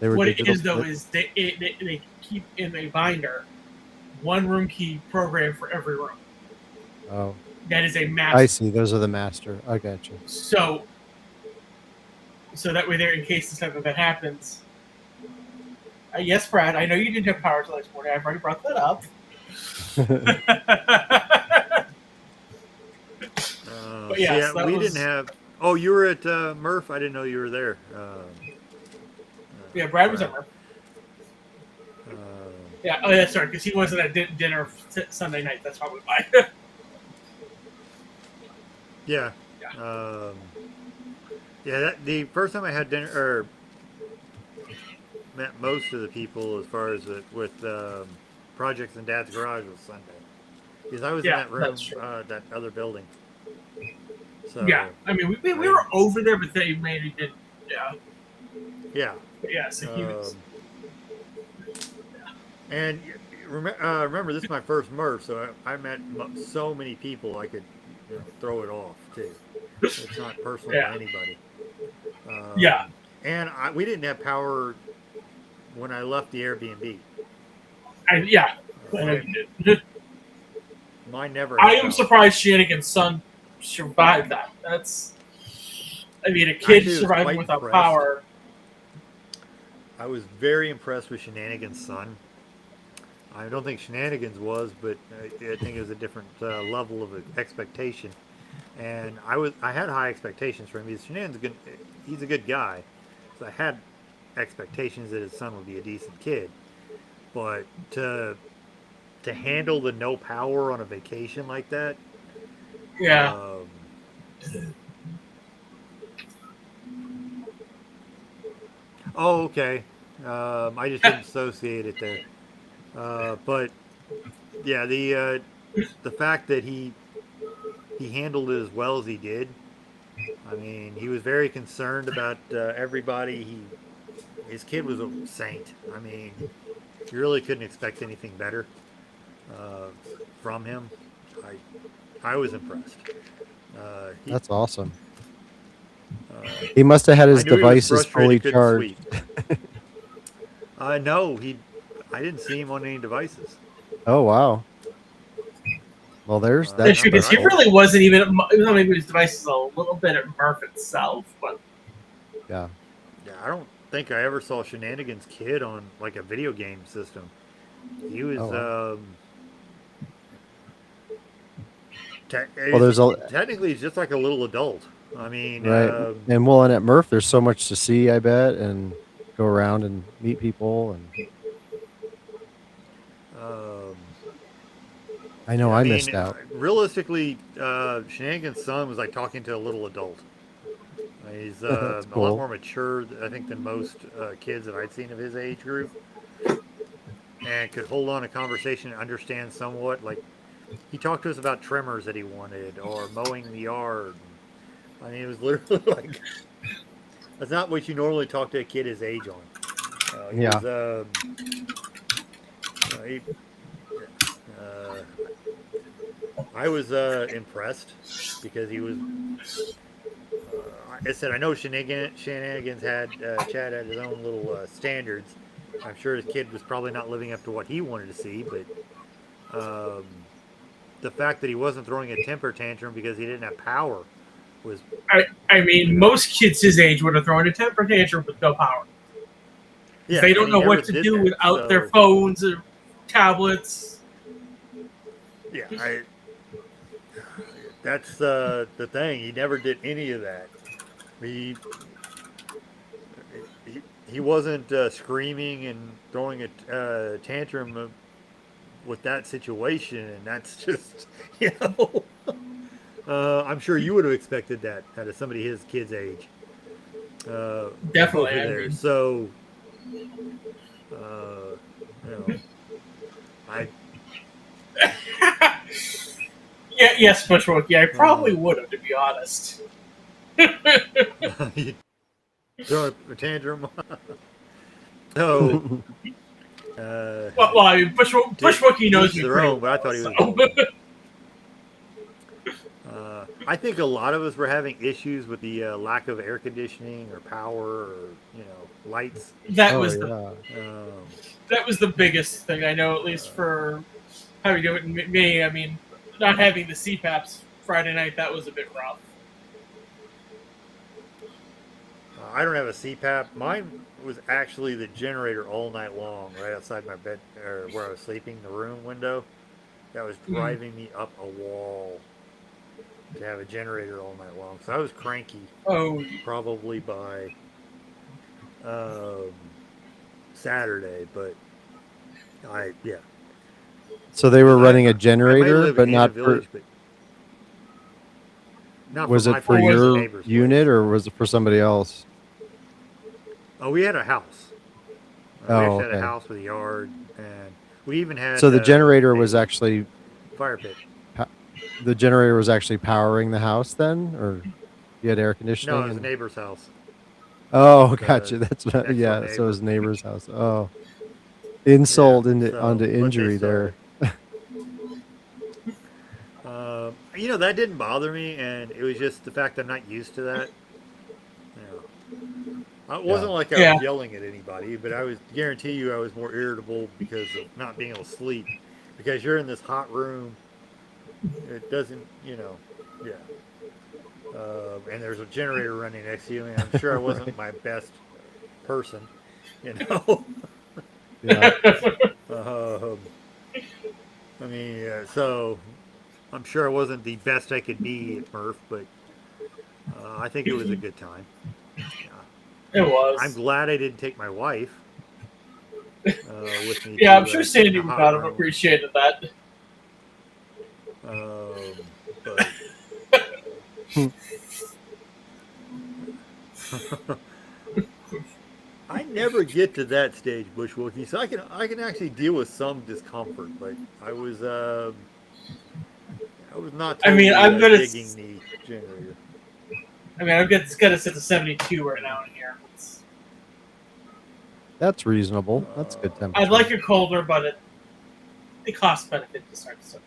They were What it digital. is though is they keep in a binder one room key program for every room. Oh, That is a I master. see. Those are the master. I got you. So that way there, in case this type of event happens. Yes, Brad, I know you didn't have power till next morning. I've already brought that up. But yes, that we was, didn't have. Oh, you were at Murph. I didn't know you were there. yeah, Brad was at Brad. work. Uh, Yeah, oh yeah, sorry, because he wasn't at dinner Sunday night. That's probably why. yeah. Yeah. Yeah. The first time I had dinner or met most of the people as far as with projects in Dad's garage was Sunday because I was in Yeah, that room, that's true. that other building. So Yeah, I mean, we were over there, but they maybe didn't. Yeah, yeah. but yeah, so he was. And remember, this is my first Murph, so I met so many people I could throw it off too. It's not personal Yeah. to anybody. Yeah. And we didn't have power when I left the Airbnb. Yeah. I know you did. Mine never. I had am power. surprised Shenanigan's son survived that. That's. I mean, a kid Actually, I was surviving quite without impressed. power. I was very impressed with Shenanigan's son. I don't think Shenanigans was, but I think it was a different level of expectation. And I had high expectations for him. He's a good guy, so I had expectations that his son would be a decent kid. But to handle the no power on a vacation like that, Yeah. um, oh okay, I just didn't associate it there. But yeah, the fact that he handled it as well as he did. I mean, he was very concerned about everybody. His kid was a saint. I mean, you really couldn't expect anything better uh, from him. I I was impressed. He That's awesome. uh, He must have had I his knew he was devices frustrated he fully couldn't charged. sweep. No, he. I didn't see him on any devices. Oh wow. Well, there's that's Not that Because he I special. saw. really wasn't even. Even though maybe his device is a little bit at Murph itself, but Yeah. Yeah, I don't think I ever saw Shenanigans Kid on like a video game system. He was Oh wow. Well, there's a technically he's just like a little adult. I mean, right, and well, and at Murph, there's so much to see. I bet, and go around and meet people, and um, I know yeah, I I mean, missed out. realistically, Shenanigan's son was like talking to a little adult. He's That's a lot cool. more mature, I think, than most kids that I'd seen of his age group, and could hold on a conversation and understand somewhat. Like he talked to us about trimmers that he wanted or mowing the yard. I mean, it was literally like that's not what you normally talk to a kid his age on. He Yeah. was, he, uh, I was impressed because he was. I said I know Shenanigans had Chad had his own little standards. I'm sure his kid was probably not living up to what he wanted to see, but um, the fact that he wasn't throwing a temper tantrum because he didn't have power was, I mean, you know, most kids his age would have thrown a temper tantrum with no power. yeah, They and don't he know never what to did do that. without their So phones or tablets. yeah, that's the thing. He never did any of that. He he wasn't screaming and throwing a tantrum with that situation, and that's just you know. I'm sure you would have expected that out of somebody his kid's age Definitely. over I there. mean, So, uh, you know, I yeah, yes, Bushwookie. I probably uh, would have, to be honest. you throw a tantrum. So, Well, I mean, Bushwookie to knows each me their pretty own, but I well, thought he was so. vocal. I think a lot of us were having issues with the lack of air conditioning or power or lights. that Oh was the yeah. Um, that was the biggest thing I know, at least for how we do it. And me, I mean, not having the CPAPs Friday night, that was a bit rough. I don't have a CPAP. Mine was actually the generator all night long, right outside my bed or where I was sleeping, the room window. That was Mm. driving me up a wall to have a generator all night long. So I was cranky Oh, probably by um, Saturday, but yeah. So they were Because running a I might generator, live in but Haven not for. Village, but not for Was my it for or was place, the it? your neighbor's place. unit or was it for somebody else? Oh, we had a house. We Oh, actually had a okay. house with a yard, and we even had So the generator was a actually fire pit. pa- the generator was actually powering the house then, or you had air No, it conditioning was a and. neighbor's house. Oh, The gotcha. That's what, next door yeah. So neighbor. his neighbor's house. Oh, Yeah. insult into onto So, but they injury there. sold. That didn't bother me, and it was just the fact I'm not used to that. It Yeah. wasn't like I Yeah, was yelling at anybody, but I was guarantee you I was more irritable because of not being able to sleep. Because you're in this hot room, it doesn't, yeah. and there's a generator running next to you, and I'm sure I wasn't my best person, you know. Yeah. um, I mean, so I'm sure I wasn't the best I could be at Murph, but I think it was a good time. It I'm was. glad I didn't take my wife with me Yeah, I'm to sure sit in Sandy a would hot not have room. appreciated that. But I never get to that stage, Bushwookie, so I can actually deal with some discomfort. But I was not I mean, totally I'm gonna. digging the generator. I mean, I'm gonna sit to 72 right now in here. That's reasonable. That's good I'd temperature. like it colder, but it costs benefit to start to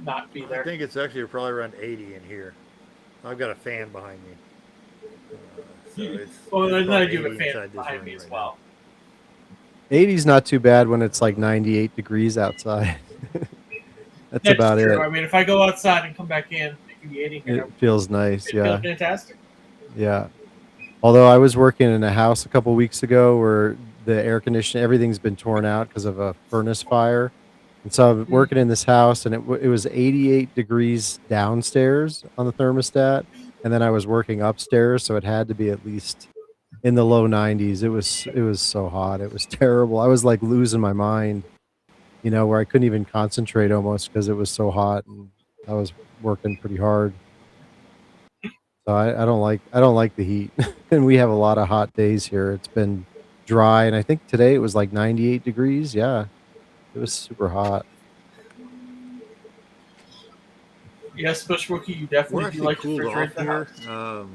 not be I there. think it's actually probably around 80 in here. I've got a fan behind me, so Well, it's then I probably do have a 80 fan inside this behind room me as right now. well. 80's not too bad when it's like 98 degrees outside. That's That's about true. it. I mean, if I go outside and come back in, it can be 80 here. It feels nice. It feels Yeah. fantastic. Yeah. Although I was working in a house a couple weeks ago where the air conditioning, everything's been torn out because of a furnace fire. And so I'm working in this house and it was 88 degrees downstairs on the thermostat. And then I was working upstairs. So it had to be at least in the low 90s. It was so hot. It was terrible. I was like losing my mind, where I couldn't even concentrate almost because it was so hot and I was working pretty hard. So I don't like the heat. And we have a lot of hot days here. It's been dry and I think today it was like 98 degrees. Yeah. It was super hot. Yes, Bush Rookie, you We're definitely do actually like to cooled off refrigerate the here. house.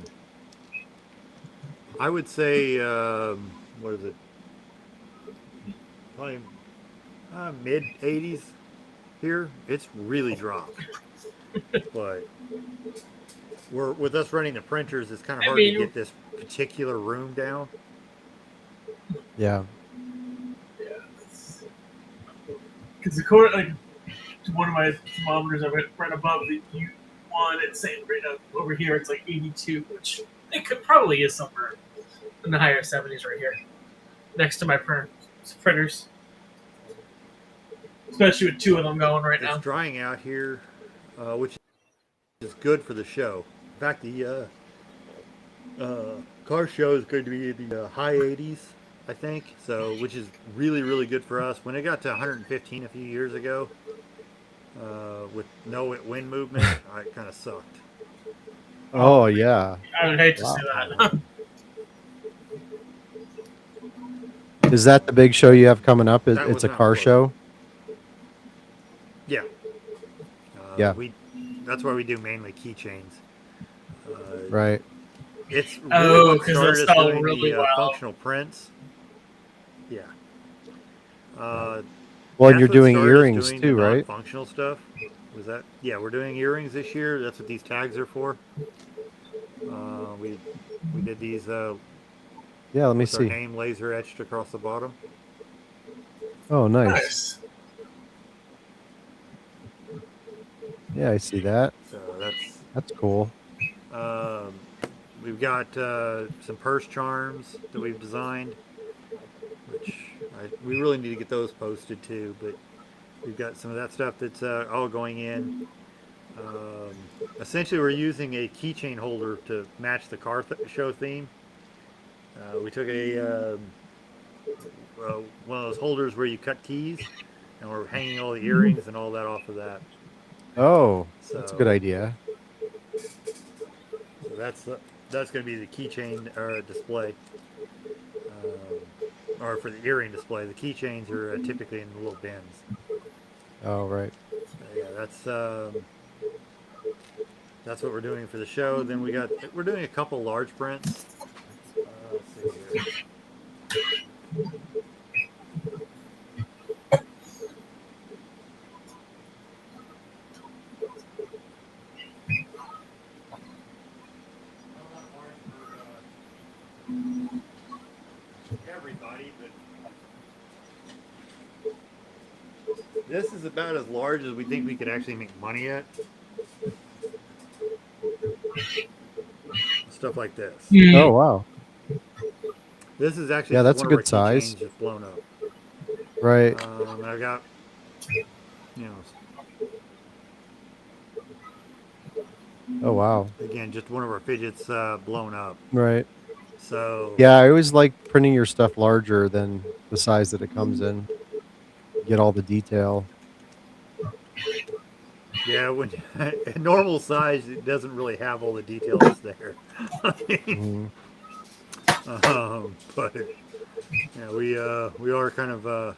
I would say what is it? Probably mid 80s here. It's really dropped, but we're with us running the printers. It's kind of I hard to mean, get this particular room down. Yeah. because according like to one of my thermometers I went right above the U1, it's saying right now over here it's like 82, which it could probably is somewhere in the higher 70s right here, next to my printers, especially with two of them going right It's now. drying out here, which is good for the show. In fact, the car show is going to be in the high 80s, I think. So, which is really, really good for us. When it got to 115 a few years ago, with no wind movement, it kind of sucked. Oh yeah. I would hate to Wow. see that. Is that the big show you have coming up? That It's was a not car close. show? Yeah. Yeah. That's why we do mainly keychains. Right. It's really Oh, what 'cause started they'll us sell doing really the well. functional prints. Yeah. Well, and That's you're what doing started us earrings doing the too, right? non-functional stuff. Was that? Yeah, we're doing earrings this year. That's what these tags are for. We did these Yeah, let me with our see. name laser etched across the bottom. Oh, nice. Nice. Yeah, I see that. So That's cool. um, we've got some purse charms that we've designed, which we really need to get those posted too. But we've got some of that stuff that's all going in. Essentially, we're using a keychain holder to match the car show theme. We took one of those holders where you cut keys, and we're hanging all the earrings and all that off of that. Oh, that's a good So, idea. so that's going to be the keychain display, or for the earring display. The keychains are typically in the little bins. Oh, right. Yeah, that's what we're doing for the show. Then we're doing a couple large prints. Let's see here. Everybody, but this is about as large as we think we could actually make money at. stuff like this. Oh wow. This is actually Yeah, just that's one a of our good size. keychains just blown up. Right. And I've got, you know, Oh wow. again, just one of our fidgets blown up. Right. So Yeah, I always like printing your stuff larger than the size that it comes in. Get all the detail. yeah, when at normal size, it doesn't really have all the details there. I mean, Mhm. but yeah, we are kind of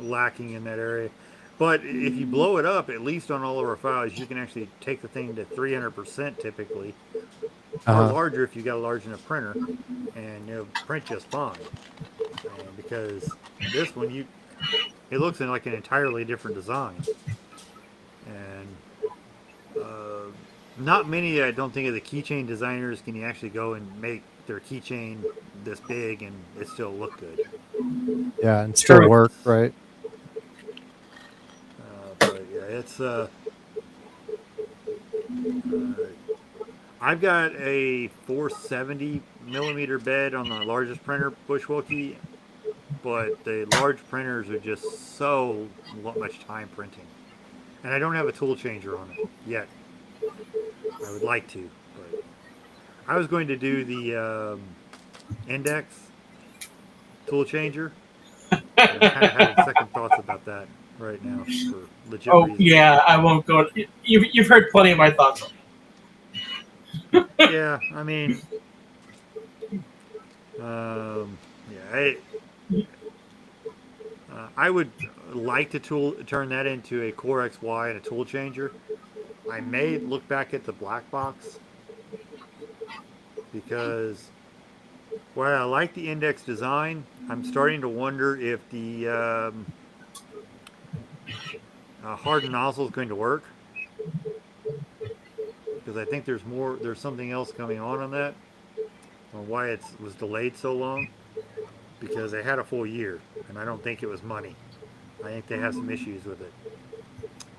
lacking in that area. But if you blow it up, at least on all of our files, you can actually take the thing to 300% typically, or Uh-huh. larger if you got a large enough printer, and it'll print just fine. And because this one, it looks like an entirely different design, and not many, I don't think, of the keychain designers can you actually go and make their keychain this big and it still look good. Yeah, and still True. work, right? But yeah, it's I've got a 470 millimeter bed on the largest printer, Bushwilkie, but the large printers are just so much time printing, and I don't have a tool changer on it yet. I would like to, but I was going to do the index tool changer. But I'm kind of having second thoughts about that right now for legit Oh reasons. yeah, I won't go. You've heard plenty of my thoughts on Yeah, I mean, yeah, I would like to turn that into a Core XY and a tool changer. I may look back at the black box because while I like the index design, I'm starting to wonder if the hardened nozzle is going to work, because I think there's something else coming on that, or why it was delayed so long, because they had a full year, and I don't think it was money. I think they have some issues with it.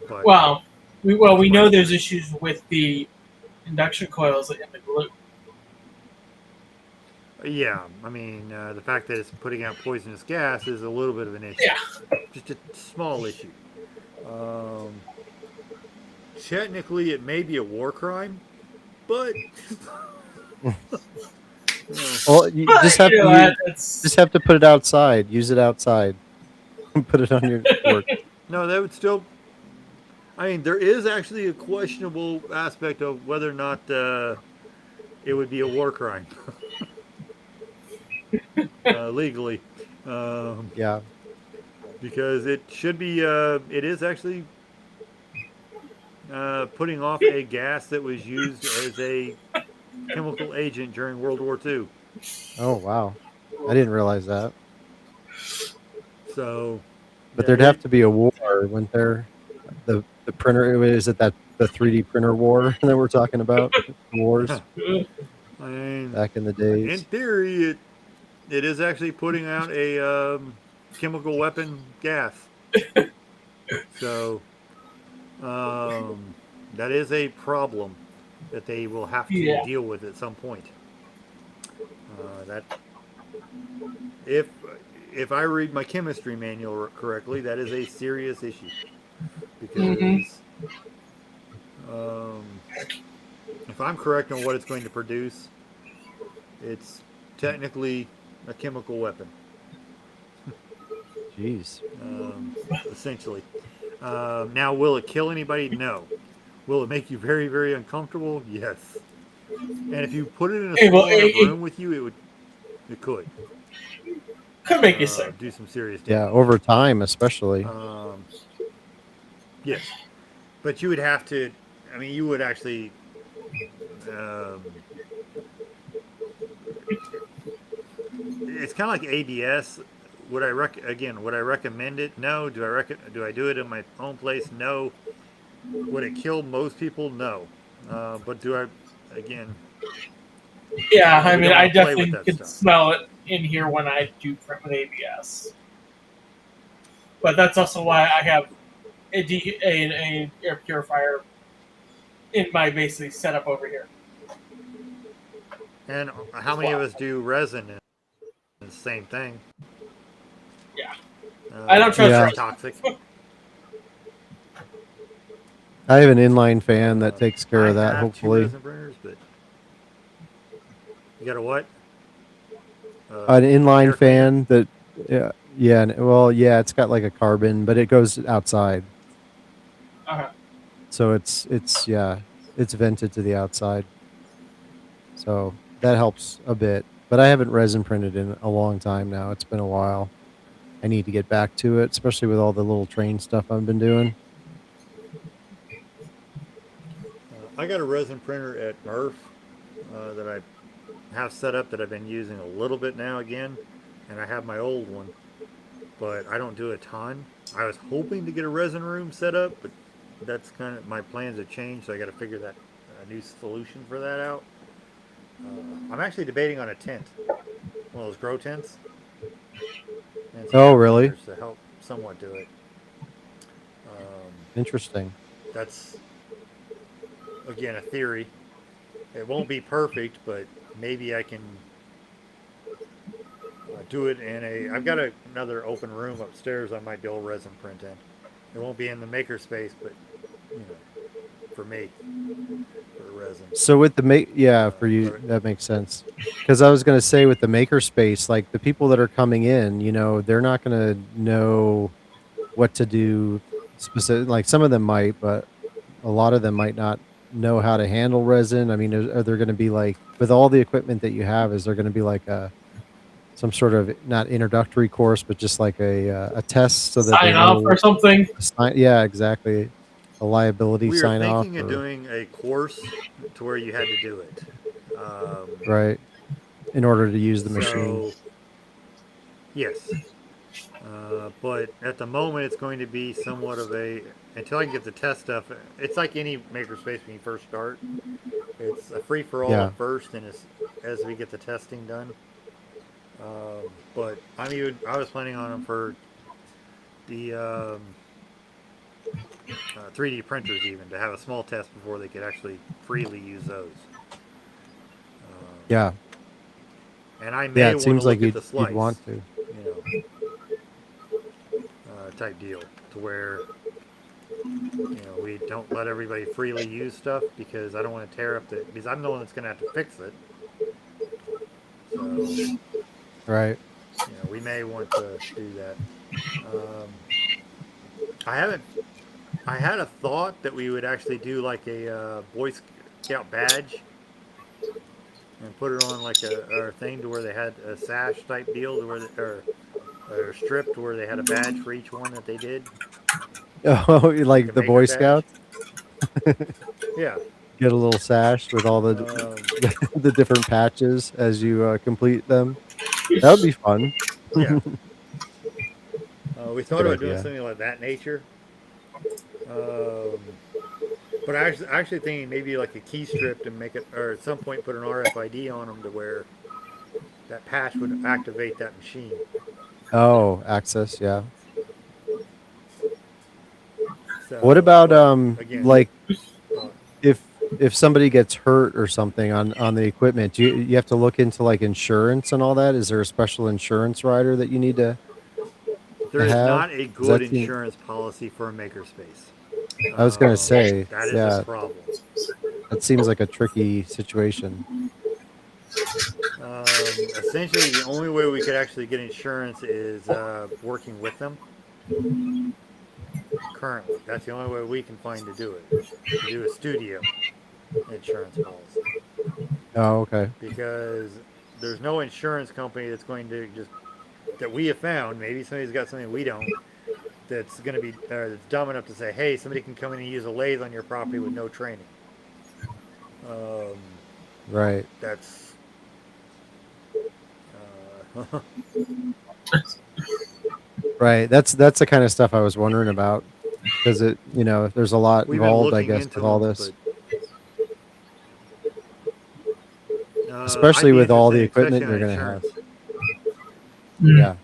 But Well, that's we my know there's theory. issues with the induction coils and the glue. Yeah, I mean, the fact that it's putting out poisonous gas is a little bit of an issue. Yeah. Just a small issue. Um, Technically, it may be a war crime, but you know, Well, you But just have you to know, just have to put it outside. Use it outside. Put it on your work. no, that would still. I mean, there is actually a questionable aspect of whether or not it would be a war crime legally, um, Yeah. because it should be. It is actually putting off a gas that was used as a chemical agent during World War II. Oh wow. I didn't realize that. So, But yeah, there'd have to be a war, wouldn't there? The printer is it that the 3D printer war that we're talking about? Wars I mean, back in the in days. theory, it is actually putting out a chemical weapon gas. So, um, that is a problem that they will have to yeah. deal with at some point. That if if I read my chemistry manual correctly, that is a serious issue, hmm because um, if I'm correct on what it's going to produce, it's technically a chemical weapon, Jeez. essentially. Now, will it kill anybody? No. Will it make you very, very uncomfortable? Yes. And if you put it in a Well, small enough room with you, it could could make you sick. do some serious Yeah, damage. over time especially. Yes, but you would have to. I mean, you would actually. Um, it's kind of like ABS. Would I would I recommend it? No. Do I do it in my own place? No. Would it kill most people? No. But do I? Again, Yeah, I we mean, don't I want to play with definitely that could stuff. smell it in here when I do print with ABS. But that's also why I have an air purifier in my basically setup over here. And how many of us do resin? And it's the same thing. Yeah. I don't trust Yeah. It's toxic. I have an inline fan that takes care I of that. have 2 Hopefully, resin printers, but you got a what? an inline air cleaner? fan that. Yeah. Yeah. Well, yeah. It's got like a carbon, but it goes outside, Uh-huh. so it's vented to the outside. So that helps a bit. But I haven't resin printed in a long time now. It's been a while. I need to get back to it, especially with all the little train stuff I've been doing. I got a resin printer at Murph that I have set up that I've been using a little bit now again, and I have my old one, but I don't do a ton. I was hoping to get a resin room set up, but that's kind of my plans have changed, so I got to figure that a new solution for that out. I'm actually debating on a tent, one of those grow tents, and some Oh, air really? cleaners to help somewhat do it. Interesting. That's again a theory. It won't be perfect, but maybe I can do it in a. I've got another open room upstairs. I might be able to resin print in. It won't be in the makerspace, but you know, for me, for the resin. So with the yeah, for you But that makes sense. Because I was going to say with the makerspace, like the people that are coming in, they're not going to know what to do specific. Like some of them might, but a lot of them might not know how to handle resin. I mean, are there going to be like with all the equipment that you have? Is there going to be like some sort of not introductory course, but just like a test so that they Sign off or know? something. Yeah, exactly. A liability we were sign off, thinking of or doing a course to where you had to do it. right, in order to use the machine. So yes, but at the moment it's going to be somewhat of a until I can get the test stuff. It's like any makerspace when you first start. It's a free for all Yeah. at first, and as we get the testing done. But I was planning on them for the 3D printers even to have a small test before they could actually freely use those. Yeah. And I Yeah, may it want to seems like look at the you'd slice, want to. type deal to where we don't let everybody freely use stuff because I don't want to tear up because I'm the one that's going to have to fix it. So Right. we may want to do that. I haven't. I had a thought that we would actually do like a Boy Scout badge and put it on like a thing to where they had a sash type deal to where or strip to where they had a badge for each one that they did, Oh, you like a like the maker Boy badge. Scouts? Yeah. Get a little sash with all the Um, the different patches as you complete them. That would be fun. yeah. We thought Good about doing idea. something like that nature. Um, but actually thinking maybe like a key strip to make it, or at some point put an RFID on them to where that patch would activate that machine. Oh, access, yeah. What So, about but again, like uh, if somebody gets hurt or something on the equipment, you have to look into like insurance and all that? Is there a special insurance rider that you need to there is have? not a 'Cause good insurance policy for a makerspace. I was gonna say, That is a yeah, problem. that seems like a tricky situation. Essentially, the only way we could actually get insurance is working with them. Currently, that's the only way we can find to do it. To do a studio insurance policy, Oh, okay. because there's no insurance company that's going to just that we have found. Maybe somebody's got something we don't. That's going to be that's dumb enough to say, hey, somebody can come in and use a lathe on your property with no training. Right. That's Right. That's the kind of stuff I was wondering about because there's a lot we've been involved, I looking guess, into with all them, this, but I'd especially be with all interested the in, equipment especially you're on going to have. insurance. Yeah.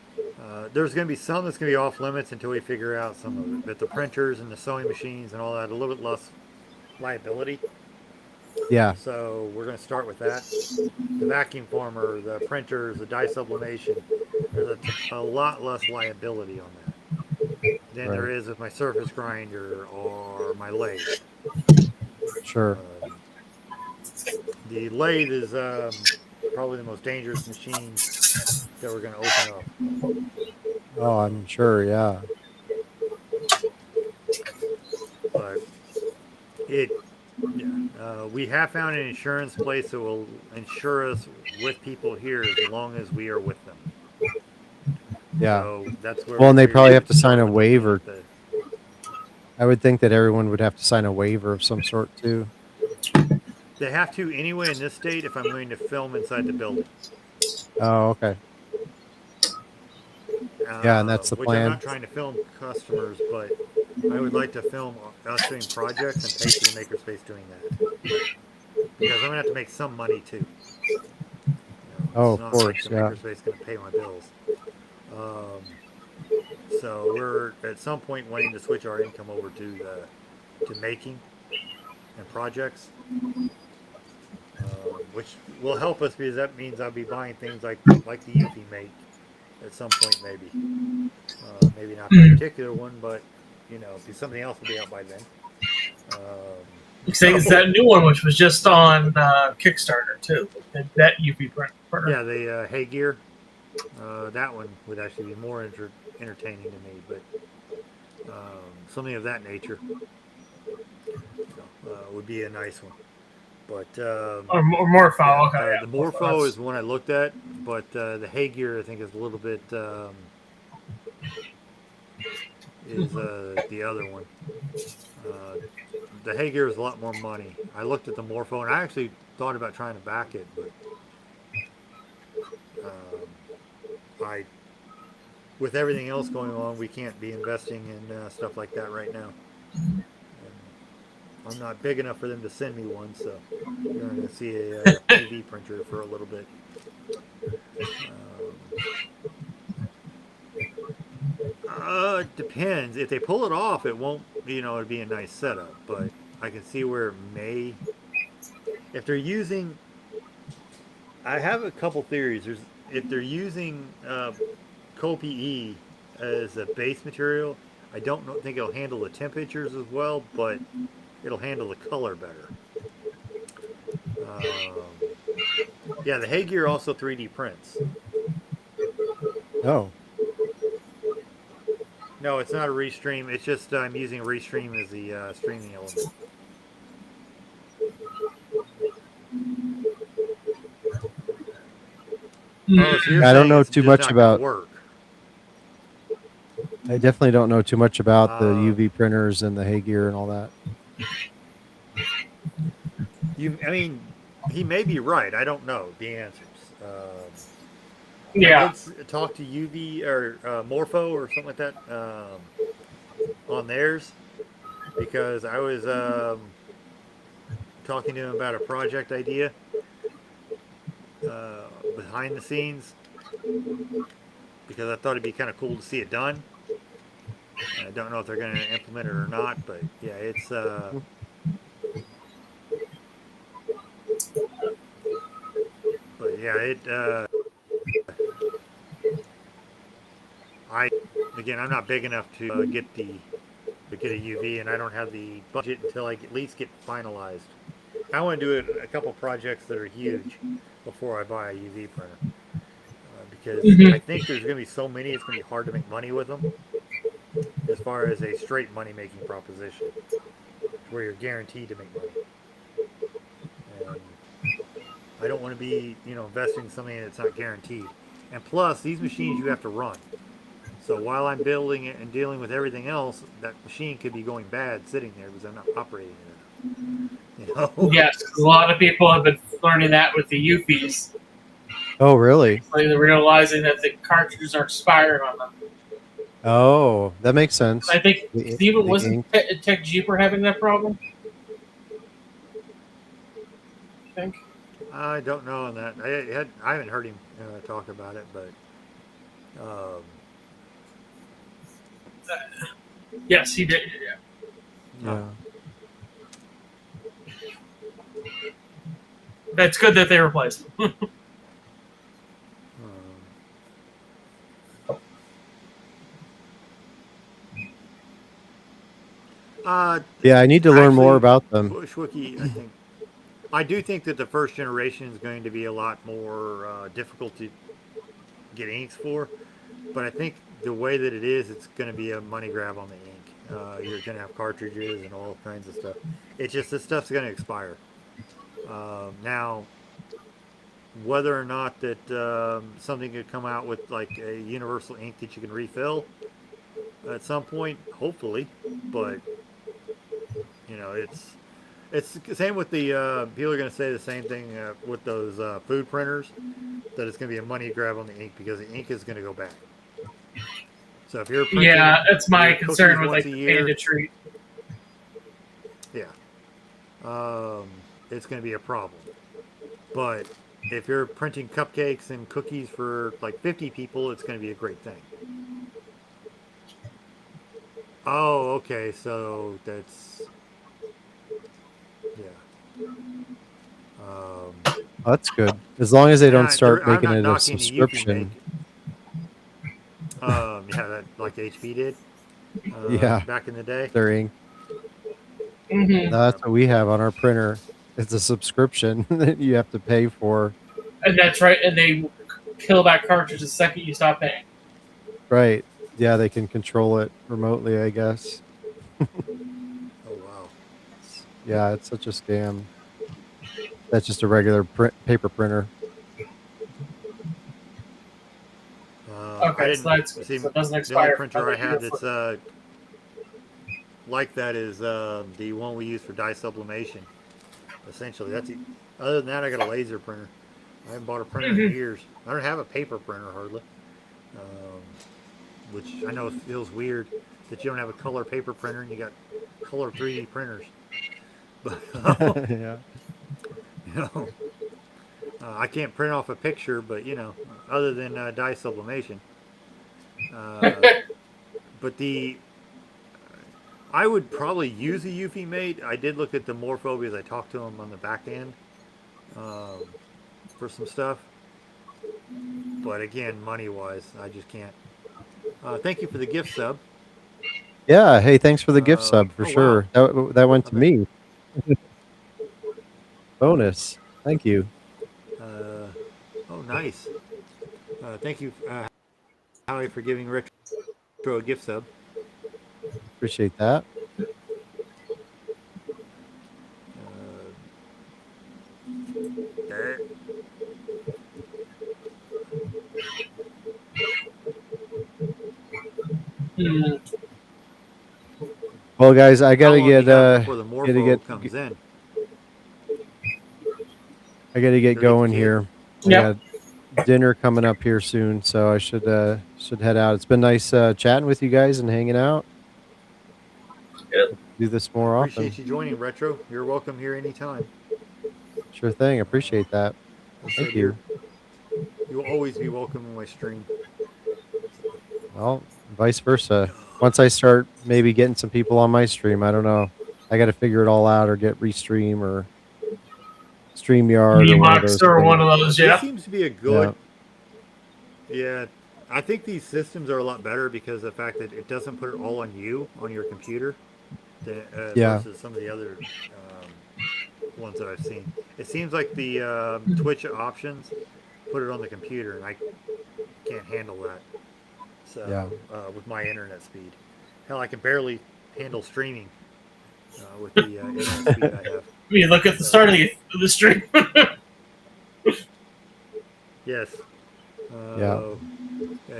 There's going to be some that's going to be off limits until we figure out some of it. But the printers and the sewing machines and all that, a little bit less liability. Yeah. So we're going to start with that. The vacuum former, the printers, the dye sublimation. There's a lot less liability on that than there Right. is with my surface grinder or my lathe. Sure. The lathe is probably the most dangerous machine that we're going to open up. Oh, I'm sure. Yeah. But it, yeah, we have found an insurance place that will insure us with people here as long as we are with them. Yeah. So that's where Well, we and they figured probably we have would to sign start a with looking waiver. at the. I would think that everyone would have to sign a waiver of some sort too. They have to anyway in this state if I'm going to film inside the building, Oh, okay. Yeah, and that's the which I'm plan. not trying to film customers, but I would like to film us doing projects and pay for the makerspace doing that because I'm gonna have to make some money too. Oh, It's of not like course. the Yeah. makerspace is going to pay my bills. Um, so we're at some point wanting to switch our income over to making and projects, which will help us because that means I'll be buying things like the Eufy make at some point maybe. Maybe not that particular one, but because something else will be out by then. It's that new one, which was just on Kickstarter too. That UV printer. Yeah, the Hey Gear. That one would actually be more entertaining to me, but something of that nature would be a nice one. But Or Morpho. yeah, Okay, yeah. the Morpho That's- is the one I looked at, but the Hey Gear I think is a little bit is the other one. Uh, the Hey Gear is a lot more money. I looked at the Morpho and I actually thought about trying to back it, but I with everything else going on, we can't be investing in stuff like that right now. And I'm not big enough for them to send me one, so you're not going to see a UV printer for a little bit. It depends. If they pull it off, it won't. It'd be a nice setup, but I can see where it may. If they're using, I have a couple theories. If they're using CoPE as a base material, I don't think it'll handle the temperatures as well, but it'll handle the color better. Yeah, the Hey Gear also 3D prints. Oh. No, it's not a restream. It's just I'm using restream as the streaming element. Oh, so you're I don't saying know it's too just much not going to about. work? I definitely don't know too much about the Um, UV printers and the Hey Gear and all that. I mean, he may be right. I don't know the answers. I yeah. did talk to UV or Morpho or something like that on theirs because I was talking to him about a project idea behind the scenes because I thought it'd be kind of cool to see it done. I don't know if they're going to implement it or not, but yeah, it's. But yeah, I again, I'm not big enough to get a UV, and I don't have the budget until I at least get finalized. I want to do a couple projects that are huge before I buy a UV printer because I think there's going to be so many, it's going to be hard to make money with them as far as a straight money making proposition where you're guaranteed to make money. And I don't want to be, investing in something that's not guaranteed. And plus, these machines you have to run. So while I'm building it and dealing with everything else, that machine could be going bad sitting there because I'm not operating it. Yes, a lot of people have been learning that with the UFIs. Oh, really? Like they're realizing that the cartridges are expired on them. Oh, that makes sense. I think Steven The wasn't ink. Tech Jeeper having that problem. I think. I don't know on that. I haven't heard him talk about it, but Yes, he did. Yeah. Yeah. It's good that they replaced them. Yeah, I need to learn more Actually, about them. Schwicke, I do think that the first generation is going to be a lot more difficult to get inks for, but I think the way that it is, it's going to be a money grab on the ink. You're going to have cartridges and all kinds of stuff. It's just this stuff's going to expire. Now, whether or not that something could come out with like a universal ink that you can refill at some point, hopefully, but you know, it's the same with the people are going to say the same thing with those food printers, that it's going to be a money grab on the ink because the ink is going to go bad. So if you're printing Yeah, that's my your concern cookies with once like a the year, Panda treat. yeah, it's going to be a problem. But if you're printing cupcakes and cookies for like 50 people, it's going to be a great thing. Oh, okay, so that's yeah. That's good. As long as they don't start I'm making not it a knocking the Eufy make. subscription. Yeah, that like HP did Yeah, back in the day. their ink. Mm-hmm. That's what we have on our printer. It's a subscription that you have to pay for. And that's right. And they kill that cartridge the second you stop paying. Right. Yeah, they can control it remotely, I guess. Oh wow. Yeah, it's such a scam. That's just a regular paper printer. I Okay, so didn't that's good. see So it doesn't the only expire. printer I have that's like that is the one we use for dye sublimation. Essentially, that's it. Other than that, I got a laser printer. I haven't bought a printer in years. I don't have a paper printer hardly, which I know feels weird that you don't have a color paper printer and you got color 3D printers. But Yeah. you know, I can't print off a picture, but you know, other than dye sublimation. But I would probably use a Eufy mate. I did look at the Morpho because I talked to him on the back end for some stuff. But again, money wise, I just can't. Thank you for the gift sub. Yeah. Hey, thanks for the gift sub for oh, sure. That went to me. Bonus. Thank you. Oh, nice. Thank you, Howie, for giving Retro a gift sub. Appreciate that. There. Well, guys, I How gotta long do you get have before the Morpho comes in? I gotta get Go get the going kid? here. Yep. I got dinner coming up here soon, so I should head out. It's been nice chatting with you guys and hanging out. Yep. Do this more often. Appreciate you joining, Retro. You're welcome here anytime. Sure thing. Appreciate that. Thank you. You will always be welcome in my stream. Well, vice versa. Once I start maybe getting some people on my stream, I don't know. I got to figure it all out or get Restream or StreamYard or one of those. Or one of those, yeah. This seems to be a good. Yeah, I think these systems are a lot better because of the fact that it doesn't put it all on you on your computer. Versus some of the other ones that I've seen. It seems like the Twitch options put it on the computer, and I can't handle that. So with my internet speed, hell, I can barely handle streaming with the internet speed I have. You look at the start of the stream. Yes. Yeah.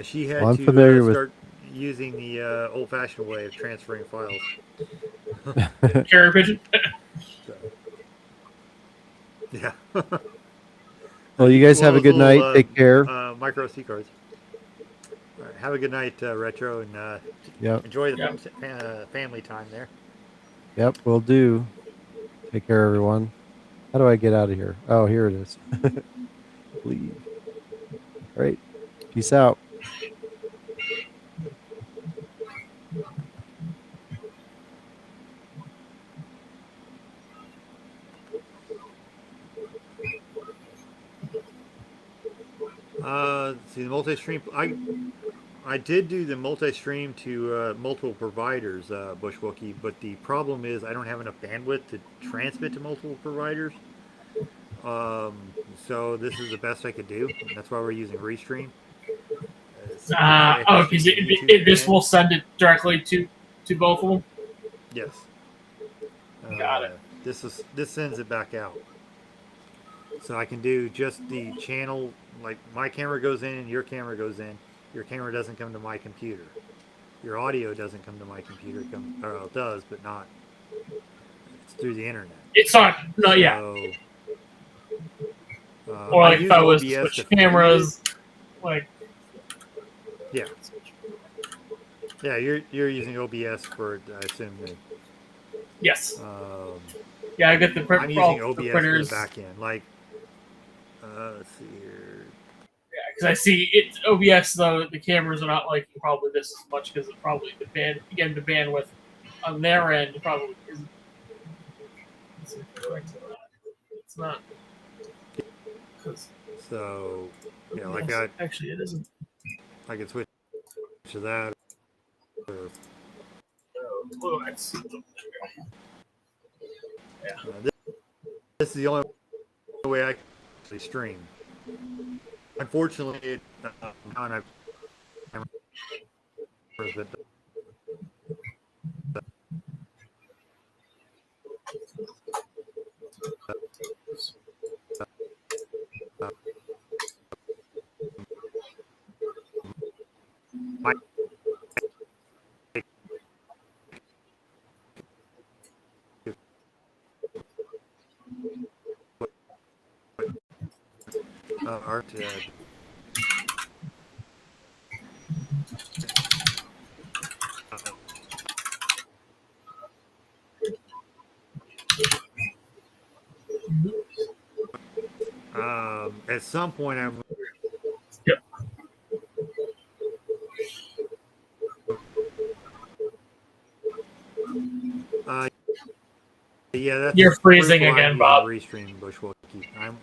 She had I'm to familiar with start using the old-fashioned way of transferring files. Carrier pigeon. So, yeah. Well, you guys have a good night. Take care. Micro SD cards. All right, have a good night, Retro, and enjoy the family time there. Yep, will do. Take care, everyone. How do I get out of here? Oh, here it is. Leave. All right. Peace out. See the multi-stream. I did do the multi-stream to multiple providers, Bushwookie, but the problem is I don't have enough bandwidth to transmit to multiple providers. So this is the best I could do. That's why we're using Restream. It's more efficient Because than YouTube this again. will send it directly to both of them. Yes. Got it. This sends it back out. So I can do just the channel, like my camera goes in and your camera goes in. Your camera doesn't come to my computer. Your audio doesn't come to my computer. It does, but not. It's through the internet. It's not yet. So, Or like if I was to OBS switch cameras, like yeah, yeah, you're using OBS for I assume. yes, Um, yeah, I get the I'm using OBS the for printers. the back end. Like, let's see here. Yeah, because I see it OBS though the cameras are not liking probably this as much because it probably the bandwidth on their end probably isn't. It's not. So, yeah, like Actually, it isn't. I can switch to that. Or, Oh, that's, this is the only way I can actually stream. Unfortunately, art. At some point, I'm. Yep. Yeah, that's You're freezing why I'm again, using Bob. Restream Bushwookie.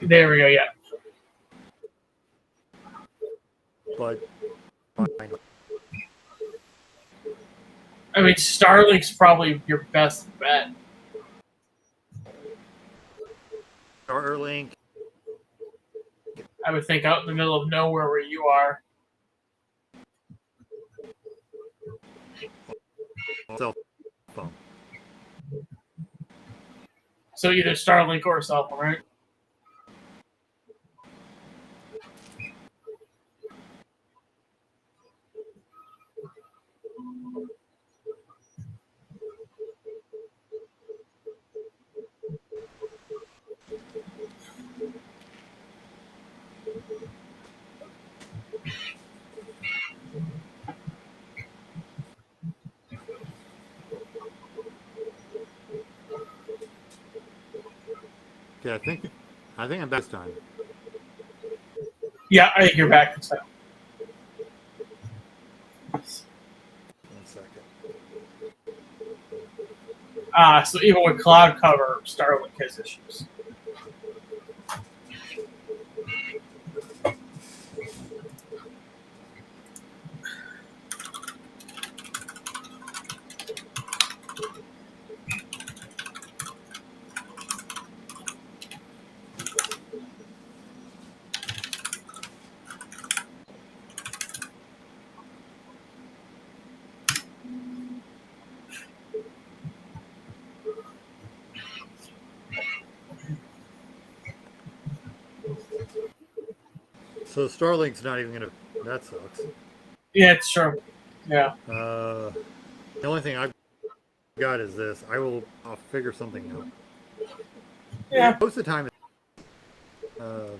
There we go. Yeah. But I mean, Starlink's probably your best bet. Starlink. I would think out in the middle of nowhere where you are. Cell phone. So either Starlink or cell phone, right? Okay, I think I'm back this time. Yeah, I think you're back this time. 1 second. So even with cloud cover, Starlink has issues. So Starlink's not even gonna. That sucks. Yeah, it's true. Yeah. The only thing I've got is this. I'll figure something out. Yeah. Most of the time, on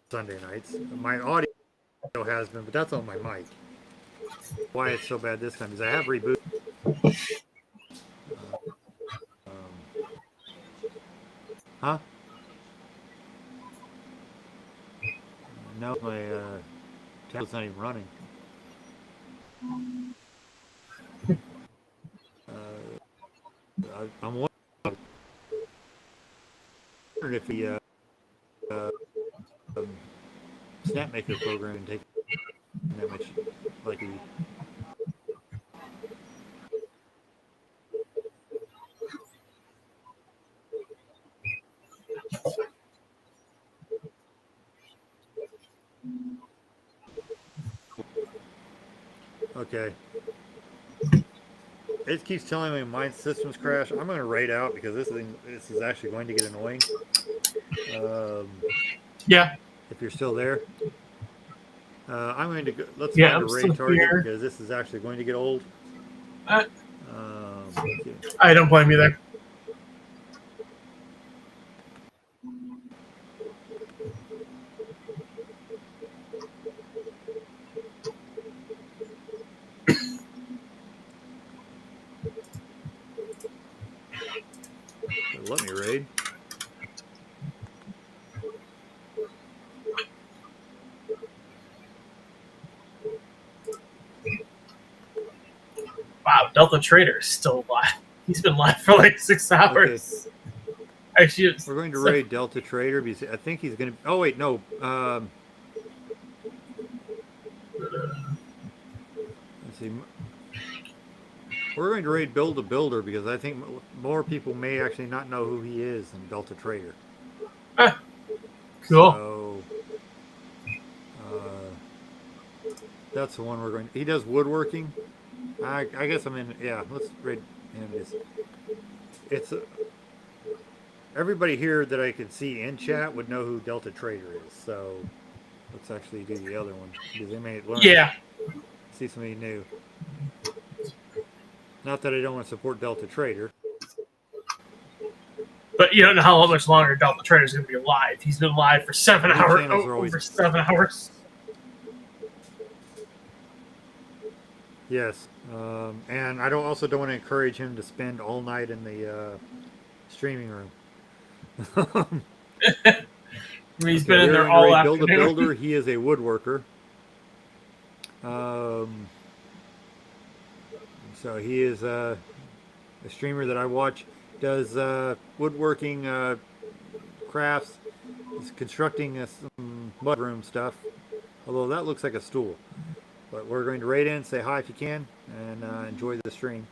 Sunday nights, my audio has been, but that's on my mic. Why it's so bad this time is I have rebooted. Huh? No, my tablet's not even running. I'm wondering. if the Snapmaker program can take that much, like he. Okay. It keeps telling me my system's crashed. I'm going to raid out because this is actually going to get annoying. Yeah. If you're still there, I'm going to go, let's Yeah, find a I'm still raid target here. because this is actually going to get old. Uh, Okay. I don't blame you there. Let me raid. Wow, Delta Trader is still alive. He's been live for like 6 hours. Okay. Actually, We're going to raid Delta Trader because I think he's going to. Oh wait, no. Let's see. We're going to raid Build a Builder because I think more people may actually not know who he is than Delta Trader. Ah, cool. So that's the one we're going to. He does woodworking. I guess I'm in. Yeah, let's raid him. It's everybody here that I can see in chat would know who Delta Trader is. So let's actually do the other one because they may learn. Yeah. See somebody new. Not that I don't want to support Delta Trader. But you don't know how much longer Delta Trader is going to be alive. He's been live for 7 New hours. channels are always Over 7 hours. yes, and I also don't want to encourage him to spend all night in the streaming room. He's been in there We're all going to afternoon. Build a Builder. He is a woodworker. So he is a streamer that I watch. Does woodworking crafts. He's constructing some mudroom stuff. Although that looks like a stool. But we're going to raid in, say hi if you can, and enjoy the stream.